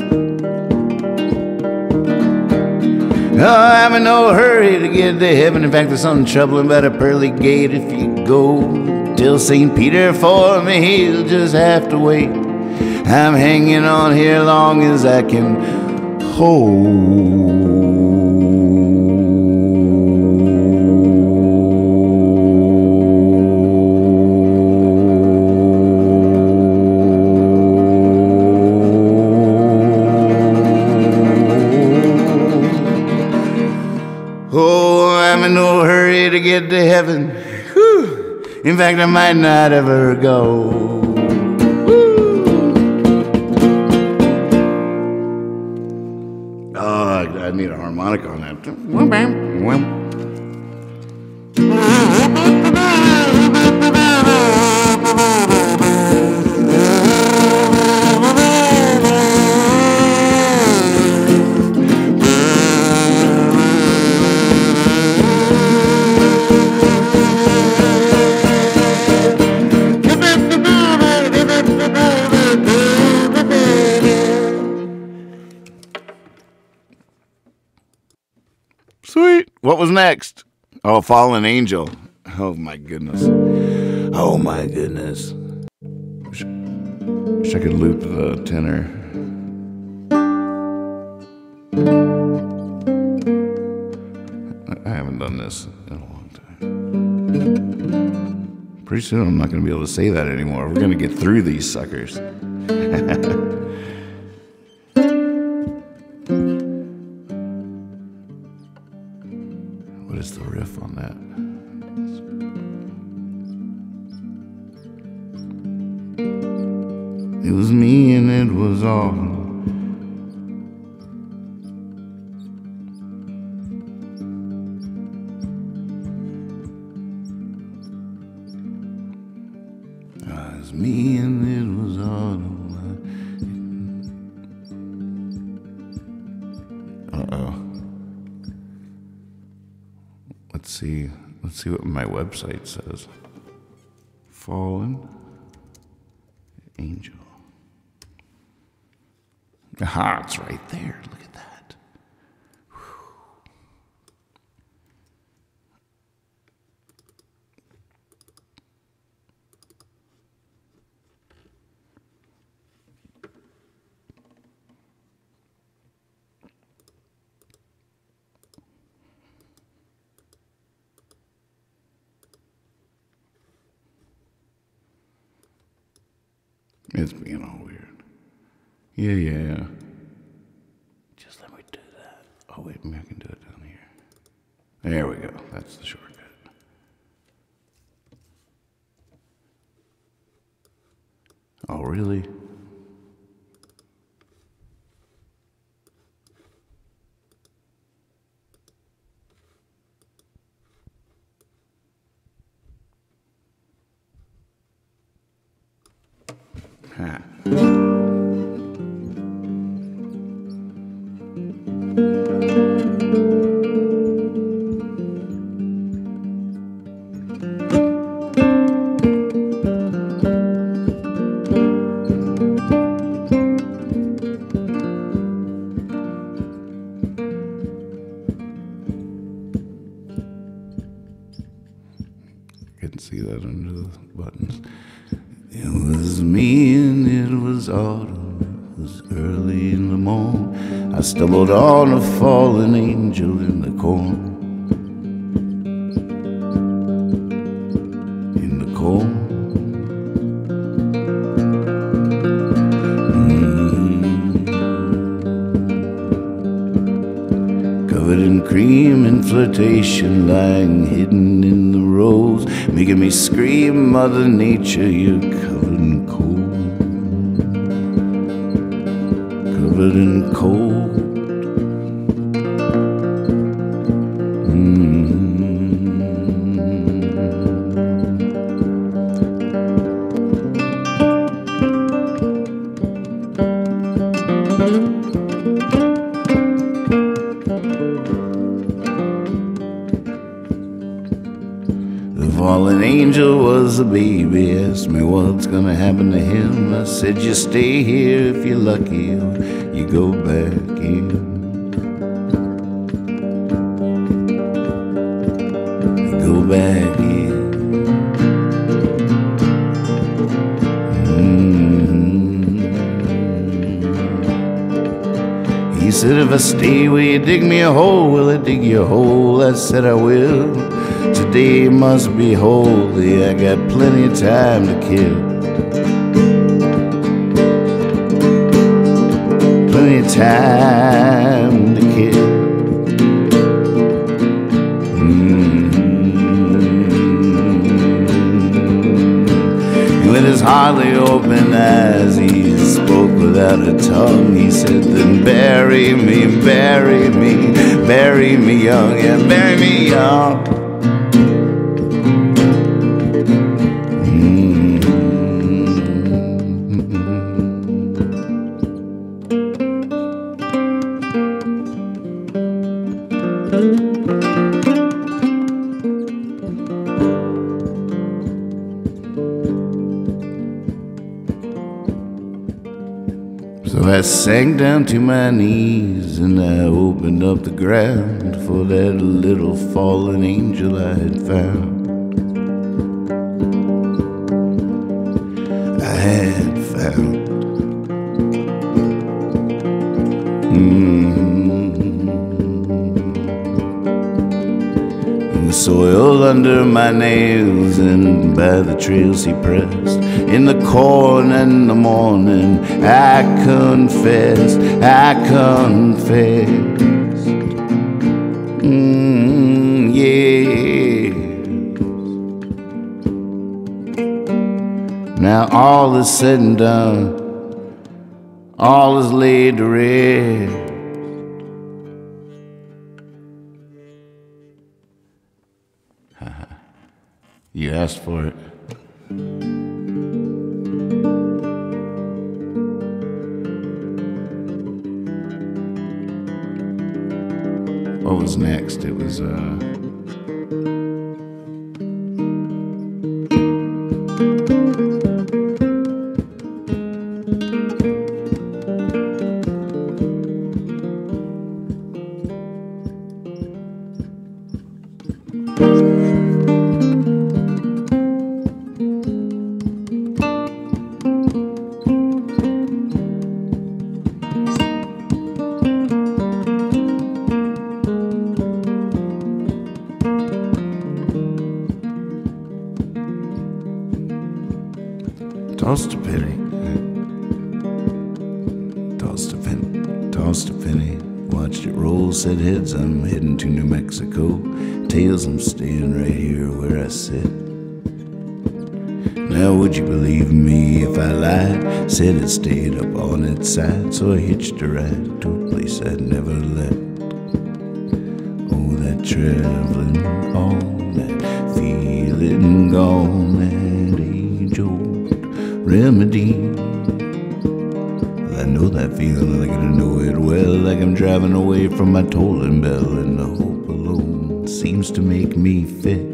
Oh, I'm in no hurry to get to heaven. In fact, there's something troubling about a pearly gate. If you go till St. Peter for me, he'll just have to wait. I'm hanging on here long as I can hold. Oh, I'm in no hurry to get to heaven. Whew. In fact, I might not ever go. I need a harmonica on that. Sweet. What was next? Oh, Fallen Angel. Oh my goodness. Oh my goodness. Wish I could loop the tenor. I haven't done this in a long time. Pretty soon I'm not going to be able to say that anymore. We're going to get through these suckers. What is the riff on that? It was me and it was all. was me and it was autumn. Uh-oh. Let's see what my website says. Fallen angel. Aha, it's right there. Look at that. It's being all weird. Yeah. Just let me do that. Oh, wait, maybe I can do it down here. There we go. That's the shortcut. Oh, really? Huh. Couldn't see that under the buttons. It was me and it was autumn. It was early in the morn. I stumbled on a fallen angel in the corn. In the corn. Covered in cream and flirtation, lying hidden in the rose, making me scream, Mother Nature, you're covered in cold. Covered in cold. The fallen angel was a baby, asked me what's gonna happen to him. I said, you stay here if you're lucky, or you go back in. You go back in. He said, if I stay, will you dig me a hole? Will I dig you a hole? I said, I will. Today must be holy, I got plenty of time to kill. Plenty of time to kill. With his hardly open eyes, he spoke without a tongue. He said, then bury me, bury me, bury me young, yeah, bury me young. So I sank down to my knees and I opened up the ground for that little fallen angel I had found. I had found. In the soil under my nails and by the trails he pressed, in the corn and the morning, I confessed, I confessed. Yeah. Now all is said and done, all is laid to rest. You asked for it. was next. It was tossed a penny, tossed a penny, watched it roll, said heads, I'm heading to New Mexico, tails, I'm staying right here where I sit. Now would you believe me if I lied, said it stayed up on its side, so I hitched a ride to a place I'd never left. Oh, that traveling on, that feeling gone, that age-old remedy. I know that feeling, like I know it well, like I'm driving away from my tolling bell, and the hope alone seems to make me fit.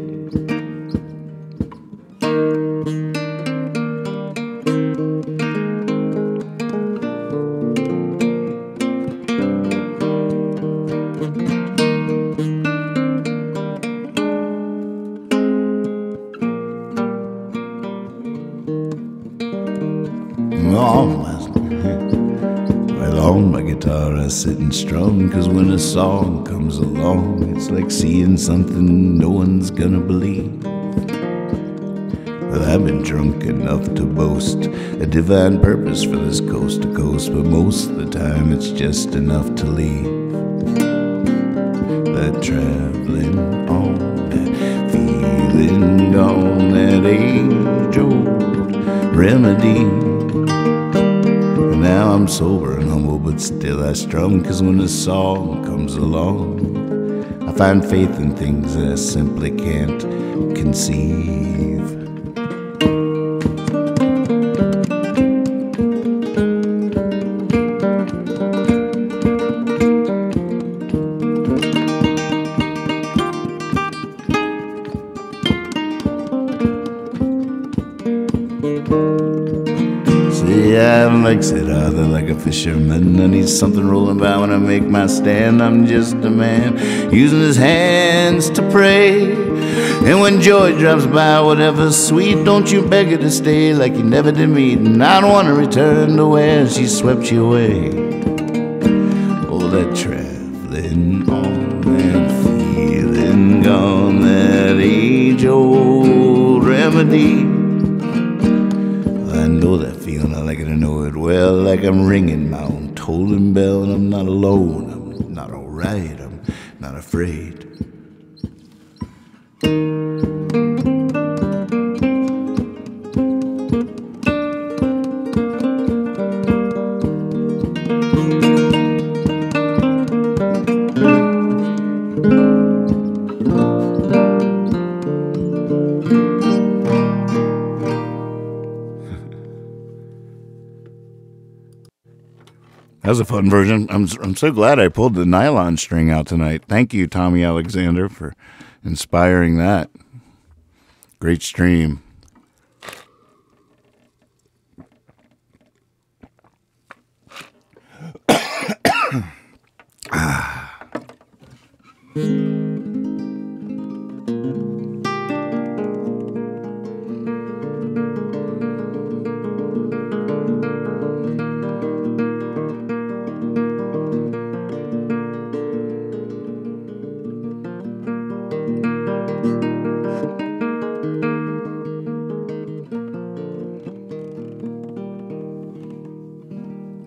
On my guitar I sit and strum, 'cause when a song comes along, it's like seeing something no one's gonna believe. Well, I've been drunk enough to boast a divine purpose for this coast to coast, but most of the time it's just enough to leave. That traveling on, that feeling gone, that age-old remedy. Now I'm sober and humble, but still I strum, 'cause when a song comes along, I find faith in things that I simply can't conceive. I'm like said other like a fisherman. I need something rolling by when I make my stand. I'm just a man using his hands to pray. And when joy drops by, whatever's sweet, don't you beg her to stay like you never did meet. And I don't want to return to where she swept you away. Oh, that traveling on, that feeling gone, that age-old remedy. I know that feeling, I like it, I know it well, like I'm ringing my own tolling bell, and I'm not alone, I'm not alright, I'm not afraid. That was a fun version. I'm so glad I pulled the nylon string out tonight. Thank you, Tommy Alexander, for inspiring that. Great stream.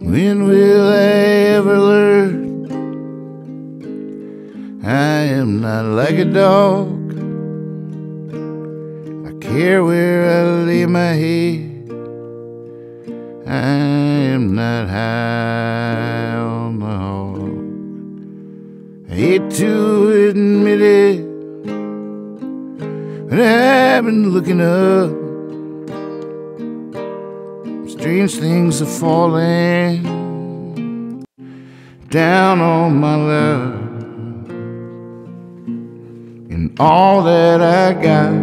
When will I ever learn I am not like a dog? I care where I lay my head. I am not high on the hog. I hate to admit it, but I've been looking up. Strange things are falling down on my love. And all that I got,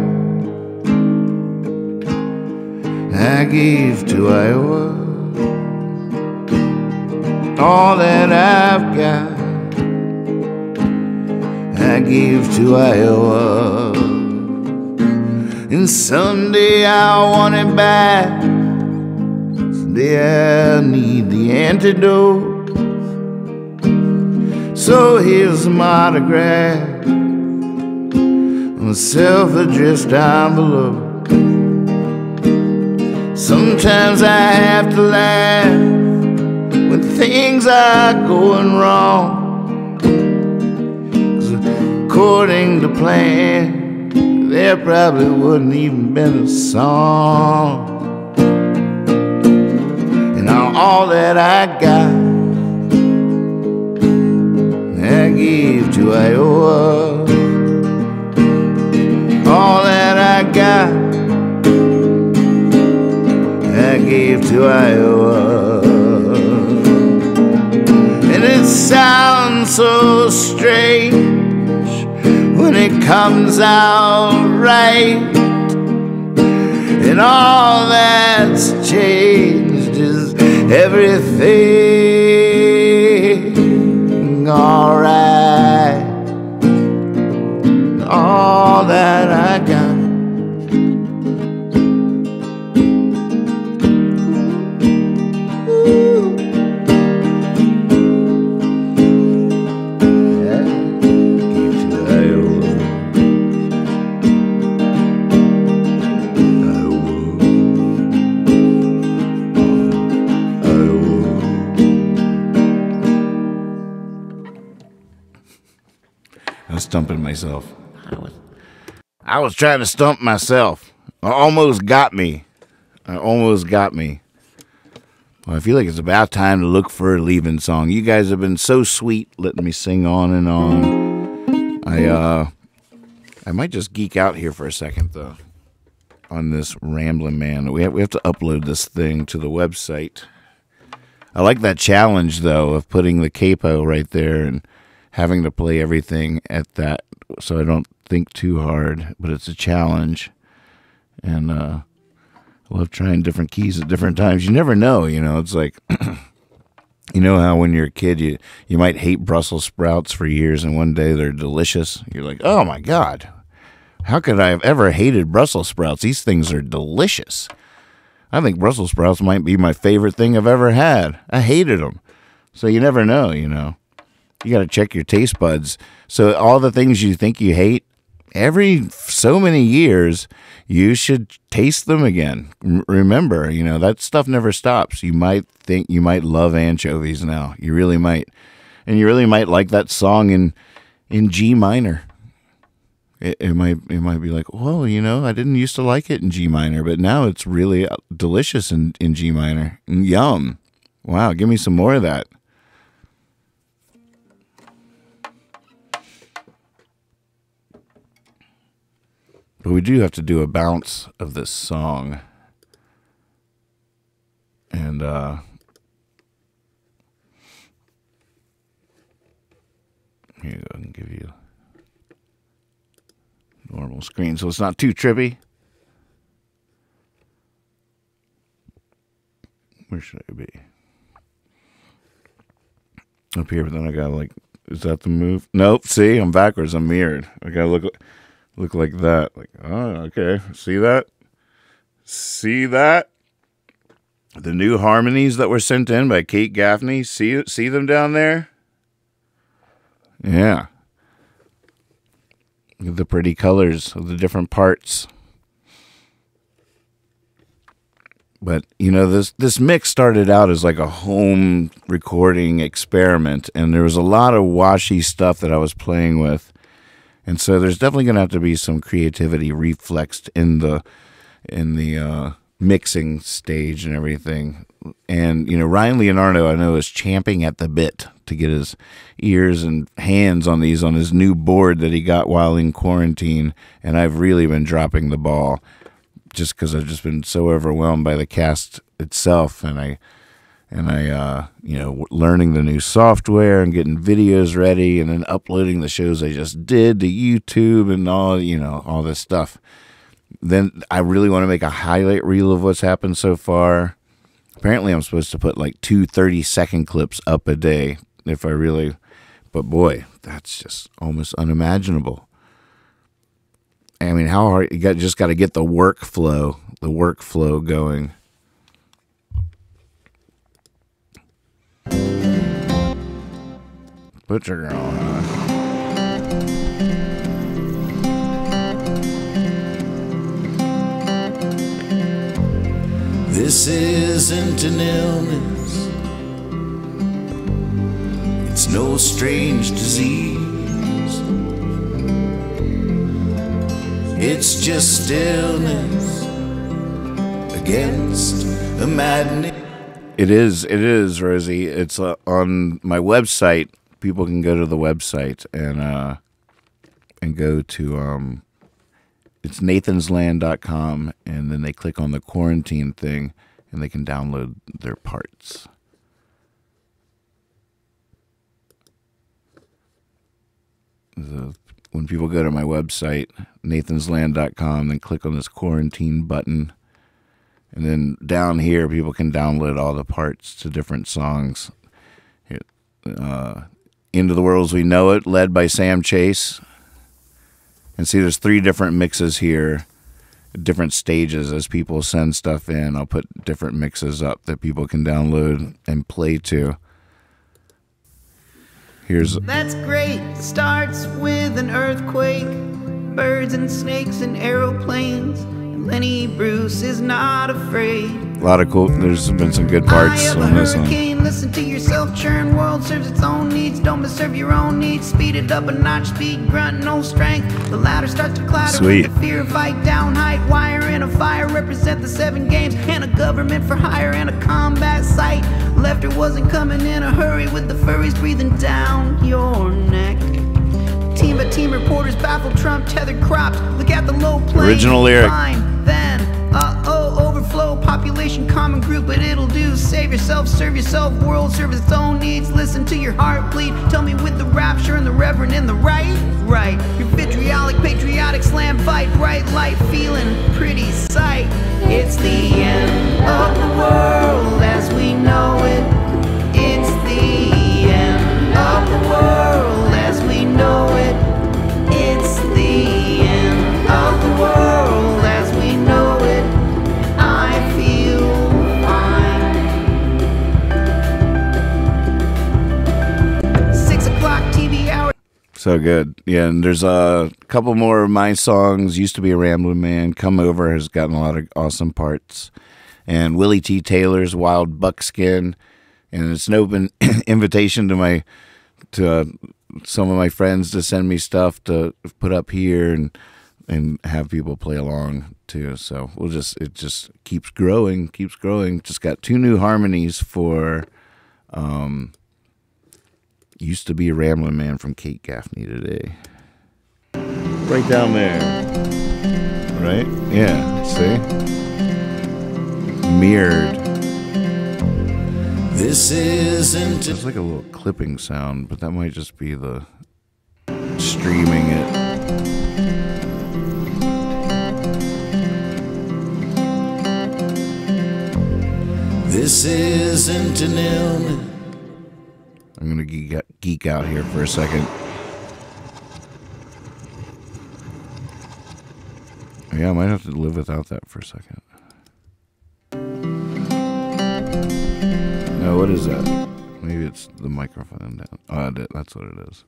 I gave to Iowa. All that I've got, I gave to Iowa. And someday I want it back. Someday I need the antidote. So here's my autograph on a self-addressed envelope. Sometimes I have to laugh when things are going wrong. 'Cause according to plan, there probably wouldn't even been a song. And all that I got, I gave to Iowa. All that I got, I gave to Iowa. And it sounds so strange when it comes out right. And all that's changed is everything alright. All that I got, stumping myself. I was trying to stump myself. I almost got me. Well, I feel like it's about time to look for a leaving song. You guys have been so sweet letting me sing on and on. I might just geek out here for a second, though, on this Ramblin Man. We have to upload this thing to the website. I like that challenge, though, of putting the capo right there and having to play everything at that, so I don't think too hard, but it's a challenge. And I love trying different keys at different times. You never know, it's like, you know how when you're a kid, you might hate Brussels sprouts for years, and one day they're delicious. You're like, oh my God, how could I have ever hated Brussels sprouts? These things are delicious. I think Brussels sprouts might be my favorite thing I've ever had. I hated them. So you never know, You got to check your taste buds. So all the things you think you hate, every so many years, you should taste them again. Remember, that stuff never stops. You might think you might love anchovies now. You really might. And you really might like that song in G minor. It might be like, well, I didn't used to like it in G minor, but now it's really delicious in G minor. Yum. Wow, give me some more of that. But we do have to do a bounce of this song. And here you go, I can give you normal screen so it's not too trippy. Where should I be? Up here, but then I gotta is that the move? Nope, see, I'm backwards, I'm mirrored. I gotta look like that. Okay. See that? See that? The new harmonies that were sent in by Kate Gaffney. See them down there? Yeah. Look at the pretty colors of the different parts. But, this mix started out as like a home recording experiment, and there was a lot of washy stuff that I was playing with. And so there's definitely going to have to be some creativity reflexed in the mixing stage and everything. And, Ryan Leonardo, I know, is champing at the bit to get his ears and hands on his new board that he got while in quarantine. And I've really been dropping the ball just because I've just been so overwhelmed by the cast itself. And and I, learning the new software and getting videos ready, and then uploading the shows I just did to YouTube and all this stuff. Then I really want to make a highlight reel of what's happened so far. Apparently, I'm supposed to put like 2 30-second clips up a day if I really, but boy, that's just almost unimaginable. I mean, how hard you just got to get the workflow going. Butcher girl, huh? This isn't an illness, it's no strange disease. It's just illness against a madness. It is, Rosie. It's on my website. People can go to the website and go to it's nathansland.com, and then they click on the quarantine thing and they can download their parts. When people go to my website, nathansland.com, then click on this quarantine button, and then down here people can download all the parts to different songs. Into the World as We Know It, led by Sam Chase. And see, there's 3 different mixes here, different stages. As people send stuff in, I'll put different mixes up that people can download and play to. That's great. Starts with an earthquake, birds and snakes and aeroplanes. And Lenny Bruce is not afraid. A lot of cool. There's been some good parts on this one. Listen to yourself churn. World serves its own needs. Don't misserve your own needs. Speed it up a notch. Speed grunt, no strength. The ladder starts to clatter. Sweet. The fear fight down height. Wire and a fire represent the 7 games. And a government for hire and a combat site. Lefter wasn't coming in a hurry with the furries breathing down your neck. Team by team reporters baffle Trump tethered crops. Look at the low plane. Original lyric. Fine, then, overflow. Population common group, but it'll do. Save yourself, serve yourself. World serve its own needs. Listen to your heart bleed. Tell me with the rapture and the reverend in the right. Your vitriolic, patriotic slam fight. Bright light, feeling pretty sight. It's the end of the world as we know it. It's the end of the world as we know it. It's the end of the world as we know it. I feel fine. 6 o'clock TV hour. So good. Yeah, and there's a couple more of my songs. Used to Be a Ramblin Man. Come Over has gotten a lot of awesome parts. And Willie T. Taylor's Wild Buckskin. And it's an open invitation to some of my friends to send me stuff to put up here and have people play along too. So it just keeps growing. Just got 2 new harmonies for Used to Be a Ramblin Man from Kate Gaffney today. Right down there. Right? Yeah, see? Mirrored. This isn't. It's like a little clipping sound, but that might just be the streaming it. This isn't an illness. I'm gonna geek out here for a second. Yeah, I might have to live without that for a second. No, what is that? Maybe it's the microphone down. Oh, that's what it is.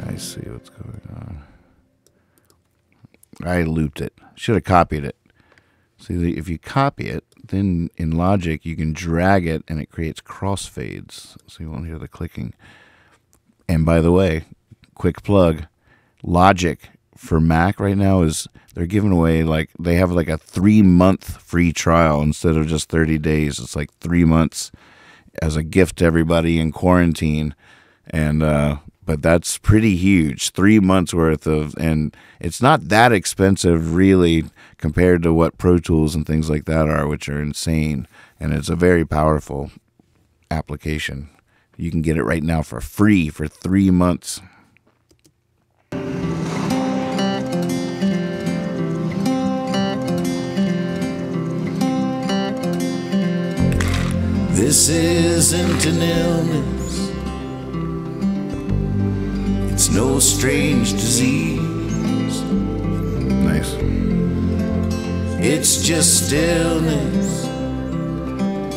I see what's going on. I looped it. Should have copied it. See, if you copy it, then in Logic you can drag it and it creates crossfades, so you won't hear the clicking. And by the way, quick plug, Logic for Mac right now they're giving away, like, they have like a 3-month free trial instead of just 30 days. It's like 3 months as a gift to everybody in quarantine. And but that's pretty huge, 3 months worth of, and it's not that expensive really compared to what Pro Tools and things like that are, which are insane. And it's a very powerful application. You can get it right now for free for 3 months. This isn't an illness, it's no strange disease. Nice. It's just stillness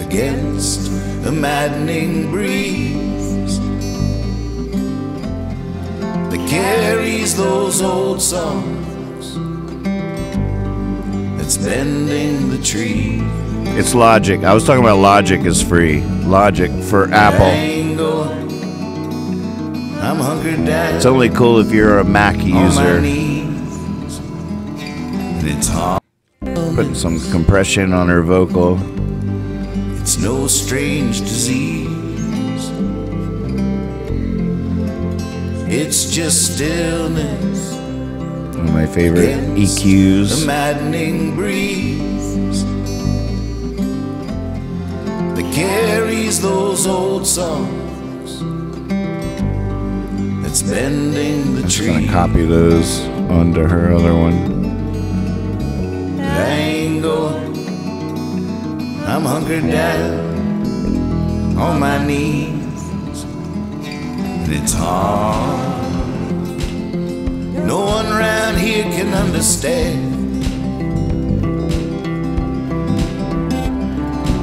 against a maddening breeze that carries those old songs, that's bending the tree. It's Logic. I was talking about Logic is free. Logic for Apple. I'm hunkered down. It's only cool if you're a Mac user. And it's hard. Putting some compression on her vocal. It's no strange disease. It's just stillness. One of my favorite EQs. The maddening breeze that carries those old songs, that's bending the I'm just tree. gonna copy those onto her other one. I ain't going. I'm hunkered down on my knees, and it's hard. No one around here can understand.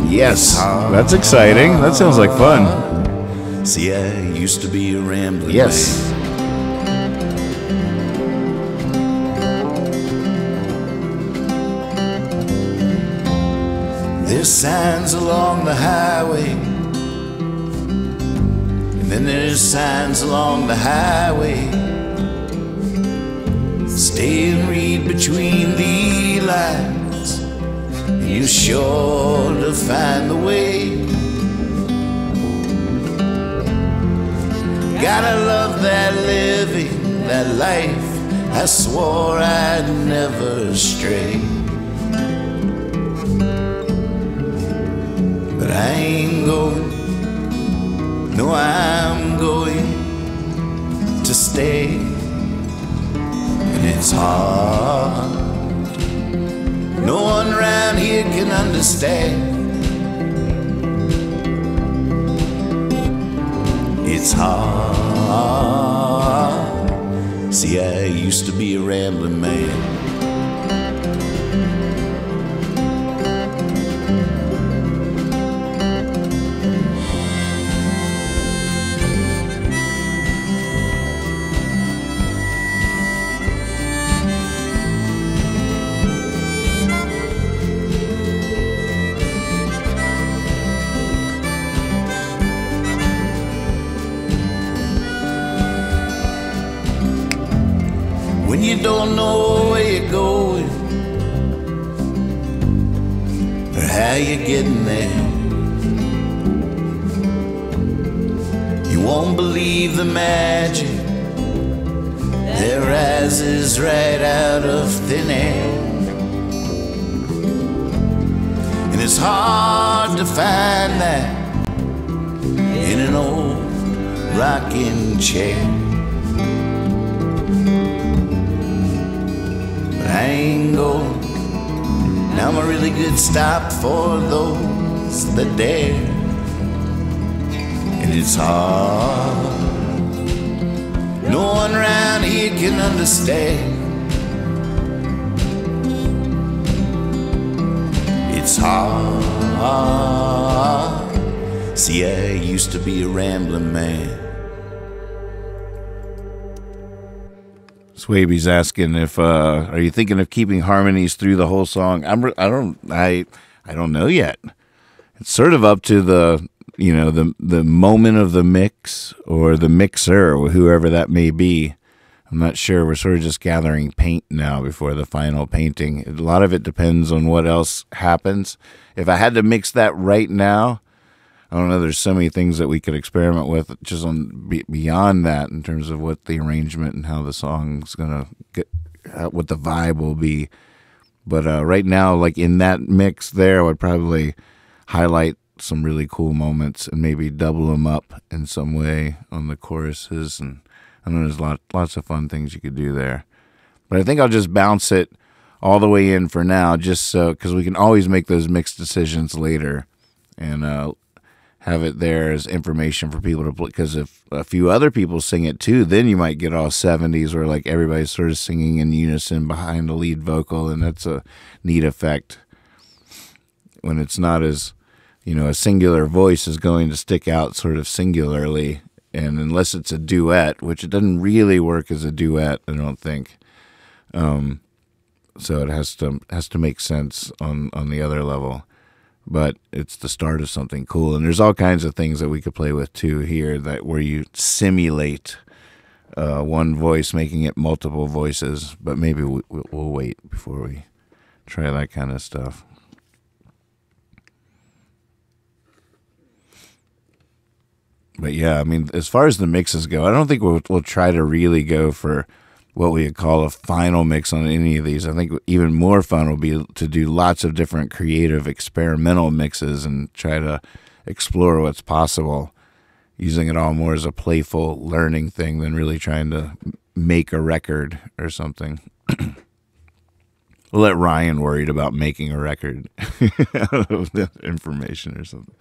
Yes, that's exciting. That sounds like fun. See, I used to be a rambling Yes. man. There's signs along the highway, and then there's signs along the highway. Stay and read between the lines, and you're sure to find the way. Gotta love that living, that life. I swore I'd never stray, but I ain't going. No, I'm going to stay. And it's hard. No one around here can understand. It's hard. See, I used to be a rambling man. When you don't know where you're going or how you're getting there, you won't believe the magic that rises right out of thin air. And it's hard to find that in an old rocking chair. I ain't going. Now I'm a really good stop for those that dare. And it's hard. No one around here can understand. It's hard. See, I used to be a rambling man. Swaby's asking if are you thinking of keeping harmonies through the whole song? I don't know yet. It's sort of up to the moment of the mix or the mixer or whoever that may be. I'm not sure. We're sort of just gathering paint now before the final painting. A lot of it depends on what else happens. If I had to mix that right now, I don't know. There's so many things that we could experiment with just on beyond that in terms of what the arrangement and how the song's gonna get, what the vibe will be. But right now, like in that mix, there, I would probably highlight some really cool moments and maybe double them up in some way on the choruses. And I know there's lots of fun things you could do there. But I think I'll just bounce it all the way in for now, just so because we can always make those mixed decisions later and have it there as information for people to play. Because if a few other people sing it too, then you might get all 70s where like everybody's sort of singing in unison behind the lead vocal, and that's a neat effect when it's not as, a singular voice is going to stick out sort of singularly, and unless it's a duet, which it doesn't really work as a duet, I don't think. So it has to make sense on the other level. But it's the start of something cool, and there's all kinds of things that we could play with too here, that where you simulate one voice making it multiple voices. But maybe we'll wait before we try that kind of stuff. But yeah, I mean, as far as the mixes go, I don't think we'll try to really go for what we would call a final mix on any of these. I think even more fun will be to do lots of different creative experimental mixes and try to explore what's possible, using it all more as a playful learning thing than really trying to make a record or something. We'll let Ryan worried about making a record out of that information or something.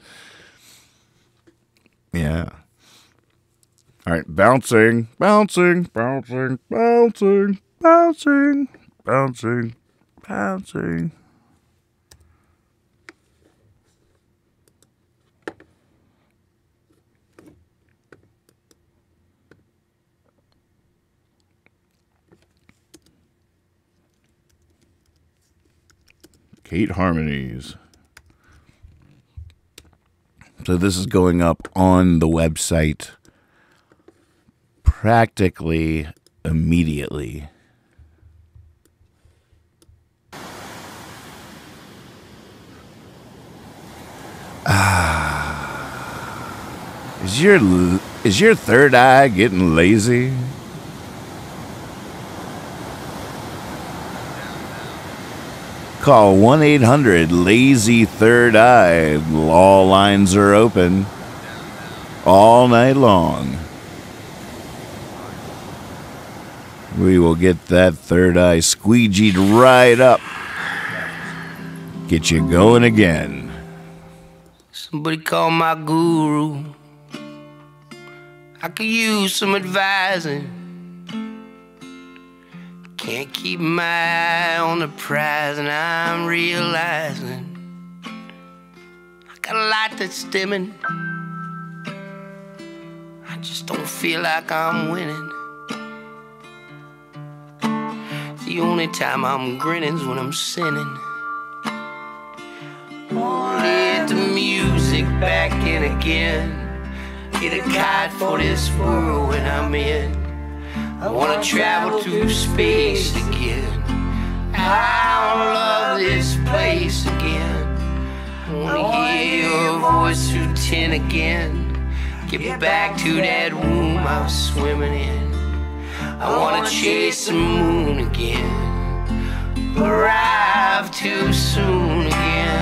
Yeah. All right, bouncing, bouncing, bouncing, bouncing, bouncing, bouncing, bouncing. Kate Harmonies. So this is going up on the website practically immediately. Is your third eye getting lazy? Call 1-800-LAZY-THIRD-EYE. All lines are open all night long. We will get that third eye squeegeed right up. Get you going again. Somebody call my guru. I could use some advising. Can't keep my eye on the prize, and I'm realizing I got a light that's dimming. I just don't feel like I'm winning. The only time I'm grinning's when I'm sinning. Let the music back in again. Get a kite for this world when I'm in. I wanna travel to space again. I love this place again. I wanna hear your voice through tin again. Get back to that womb I was swimming in. I wanna chase the moon again. Arrive too soon again.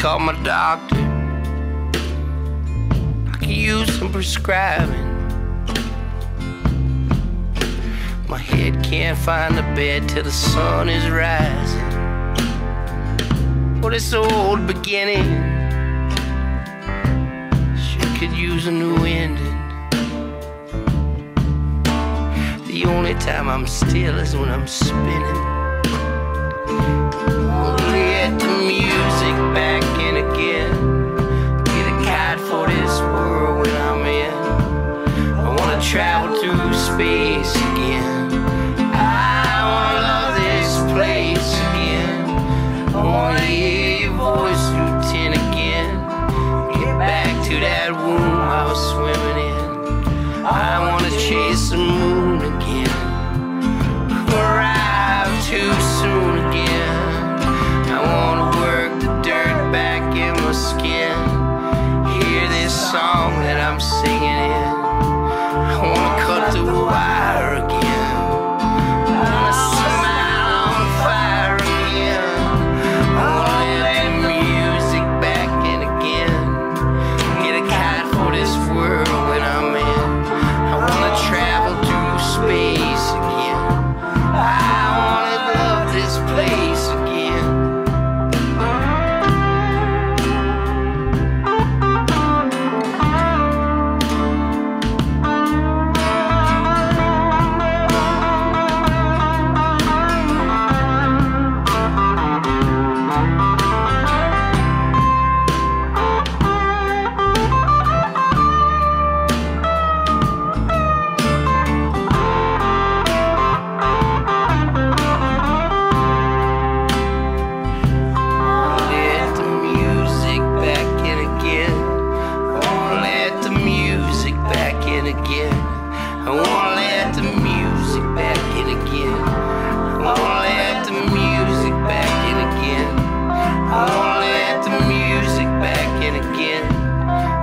Call my doctor. I could use some prescribing. my head can't find the bed till the sun is rising. For this old beginning sure could use a new ending. The only time I'm still is when I'm spinning. Let the music back in again. Get a kite for this world when I'm in. I wanna travel through space again. I wanna love this place again. I wanna hear your voice through tin again. Get back to that womb I was swimming in. I wanna chase the moon again. Arrive too soon again. I wanna work the dirt back in my skin. Hear this song that I'm singing in. I wanna cut the wire again. I wanna smile on fire again. I wanna let the music back in again. Get a kite for this world when I'm in. I wanna travel through space again. I wanna love this place again. Let the music back in again. I wanna let the music back in again. I wanna let the music back in again. I wanna let the music back in again.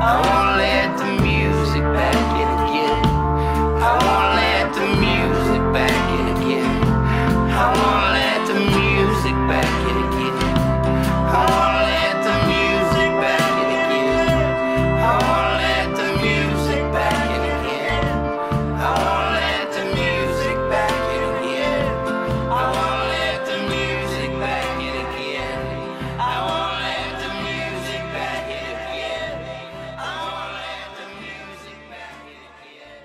I wanna let the music back in again. I wanna let the music back in again. I wanna let the music back in again. I wanna let the music back in again. I wanna let the music back in again. I wanna let the music back in again. I wanna let the music back in again. I wanna let the music back in again. I wanna let the music back in again. I wanna let the music back in again.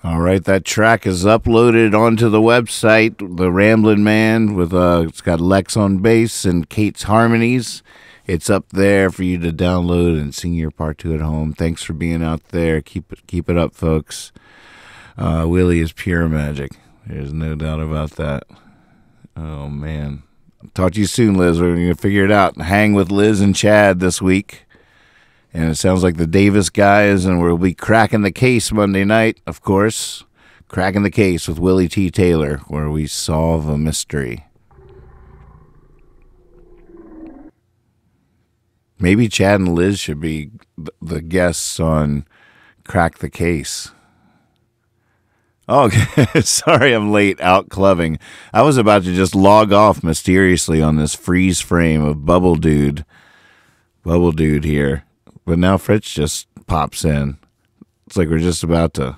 All right, that track is uploaded onto the website, the Ramblin Man, with it's got Lex on bass and Kate's harmonies. It's up there for you to download and sing your part to at home. Thanks for being out there. Keep it up, folks. Willie is pure magic. There's no doubt about that. Oh man, talk to you soon, Liz. We're gonna figure it out. Hang with Liz and Chad this week. And it sounds like the Davis guys, and we'll be cracking the case Monday night, of course. Cracking the case with Willie T. Taylor, where we solve a mystery. Maybe Chad and Liz should be the guests on Crack the Case. Oh, sorry I'm late out clubbing. I was about to just log off mysteriously on this freeze frame of Bubble Dude here. But now Fritz just pops in. It's like we're just about to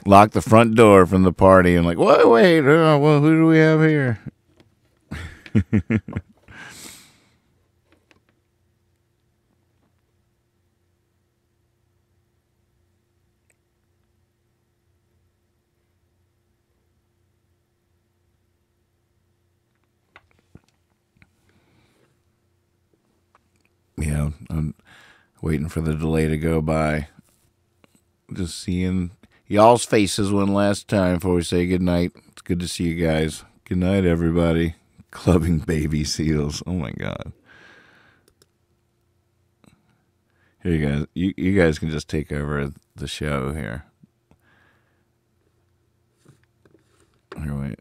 lock the front door from the party. And like, wait, well, who do we have here? Yeah, I'm waiting for the delay to go by. Just seeing y'all's faces one last time before we say goodnight. It's good to see you guys. Good night, everybody. Clubbing baby seals. Oh, my God. Here, you guys. You guys can just take over the show here. Here, wait.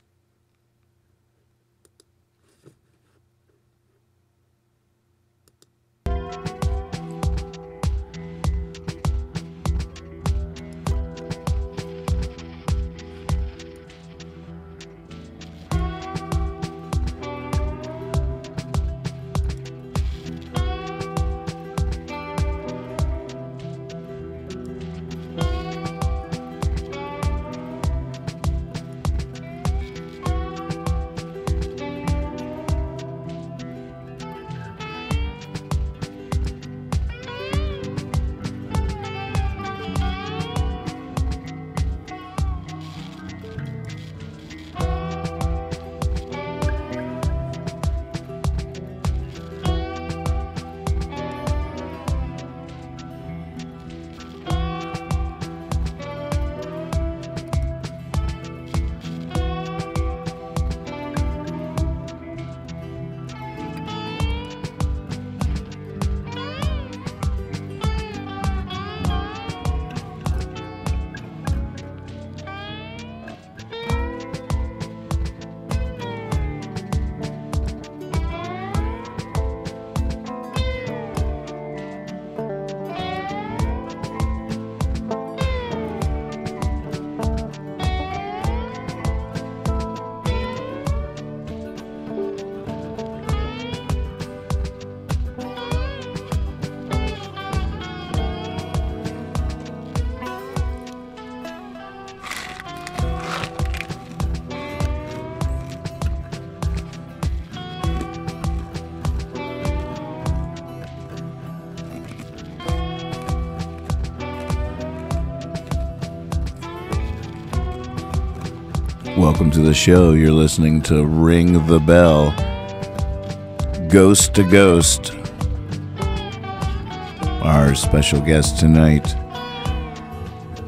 Welcome to the show. You're listening to Ring the Bell. Ghost to Ghost. Our special guest tonight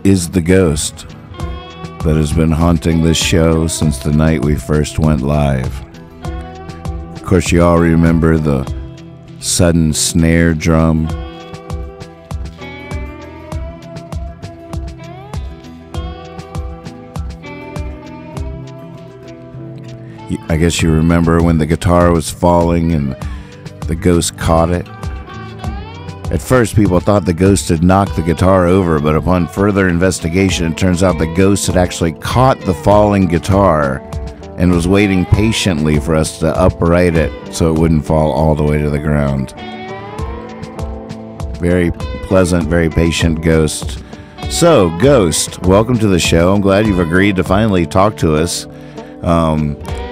is the ghost that has been haunting this show since the night we first went live. Of course, you all remember the sudden snare drum. I guess you remember when the guitar was falling and the ghost caught it. At first, people thought the ghost had knocked the guitar over, but upon further investigation, it turns out the ghost had actually caught the falling guitar and was waiting patiently for us to upright it so it wouldn't fall all the way to the ground. Very pleasant, very patient ghost. So, Ghost, welcome to the show. I'm glad you've agreed to finally talk to us.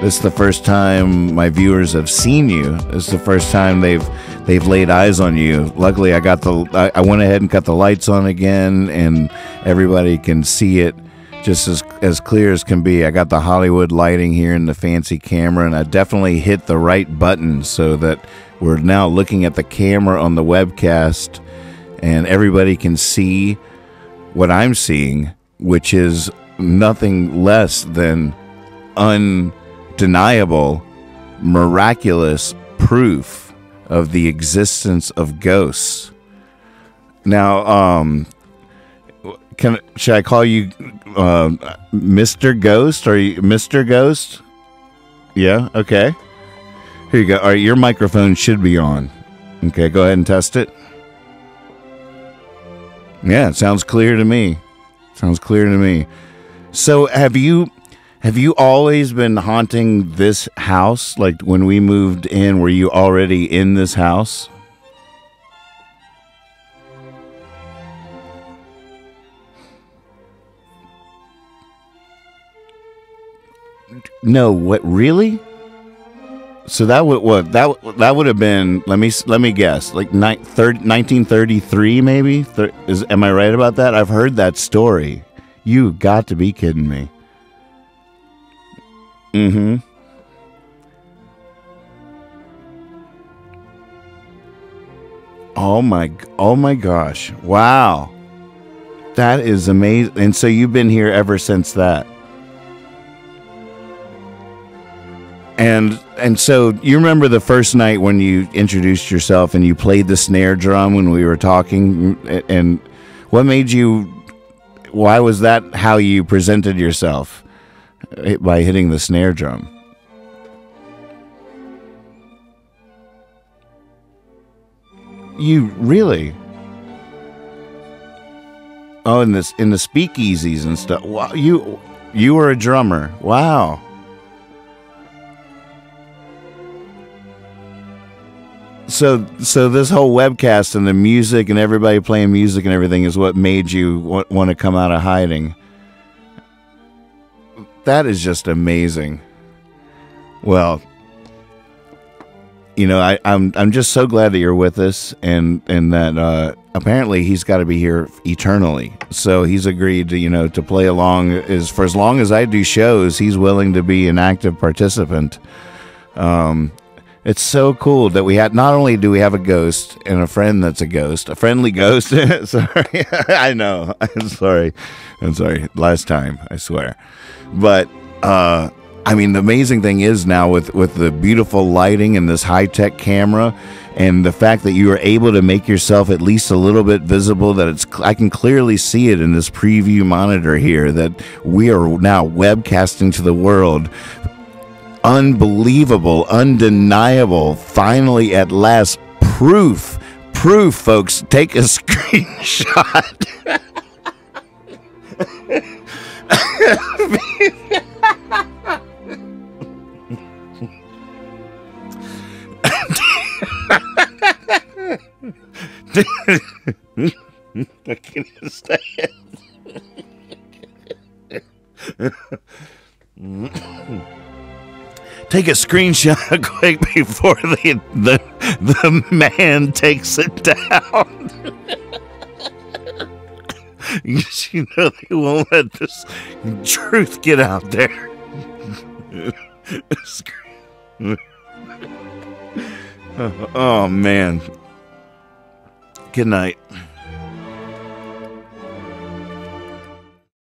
This is the first time my viewers have seen you. This is the first time they've laid eyes on you. Luckily, I went ahead and cut the lights on again, and everybody can see it just as clear as can be. I got the Hollywood lighting here and the fancy camera, and I definitely hit the right button so that we're now looking at the camera on the webcast, and everybody can see what I'm seeing, which is nothing less than undeniable, miraculous proof of the existence of ghosts. Now, should I call you Mr. Ghost? Are you Mr. Ghost? Yeah, okay. Here you go. All right, your microphone should be on. Okay, go ahead and test it. Yeah, it sounds clear to me. Sounds clear to me. So, have you always been haunting this house? Like when we moved in, were you already in this house? No, what, really? So that would have been, let me guess, like 1933 maybe? Am I right about that? I've heard that story. You got to be kidding me. Mm-hmm. Oh my gosh. Wow. That is amazing. And so you've been here ever since that. And so you remember the first night when you introduced yourself and you played the snare drum when we were talking, and what made you, why was that how you presented yourself? By hitting the snare drum. You really? Oh, in the speakeasies and stuff. Wow, you were a drummer. Wow. So this whole webcast and the music and everybody playing music and everything is what made you want to come out of hiding. That is just amazing. Well, you know, I'm just so glad that you're with us, and that apparently he's got to be here eternally. So he's agreed to play along for as long as I do shows. He's willing to be an active participant. It's so cool that not only do we have a ghost and a friend that's a ghost, a friendly ghost. Sorry, I know. I'm sorry. Last time, I swear. But I mean, the amazing thing is now with the beautiful lighting and this high-tech camera, and the fact that you are able to make yourself at least a little bit visible, that I can clearly see it in this preview monitor here, that we are now webcasting to the world. Unbelievable, undeniable, finally at last, proof, folks. Take a screenshot. I can't stand it. Take a screenshot quick before the man takes it down. You know they won't let this truth get out there. Oh man. Good night.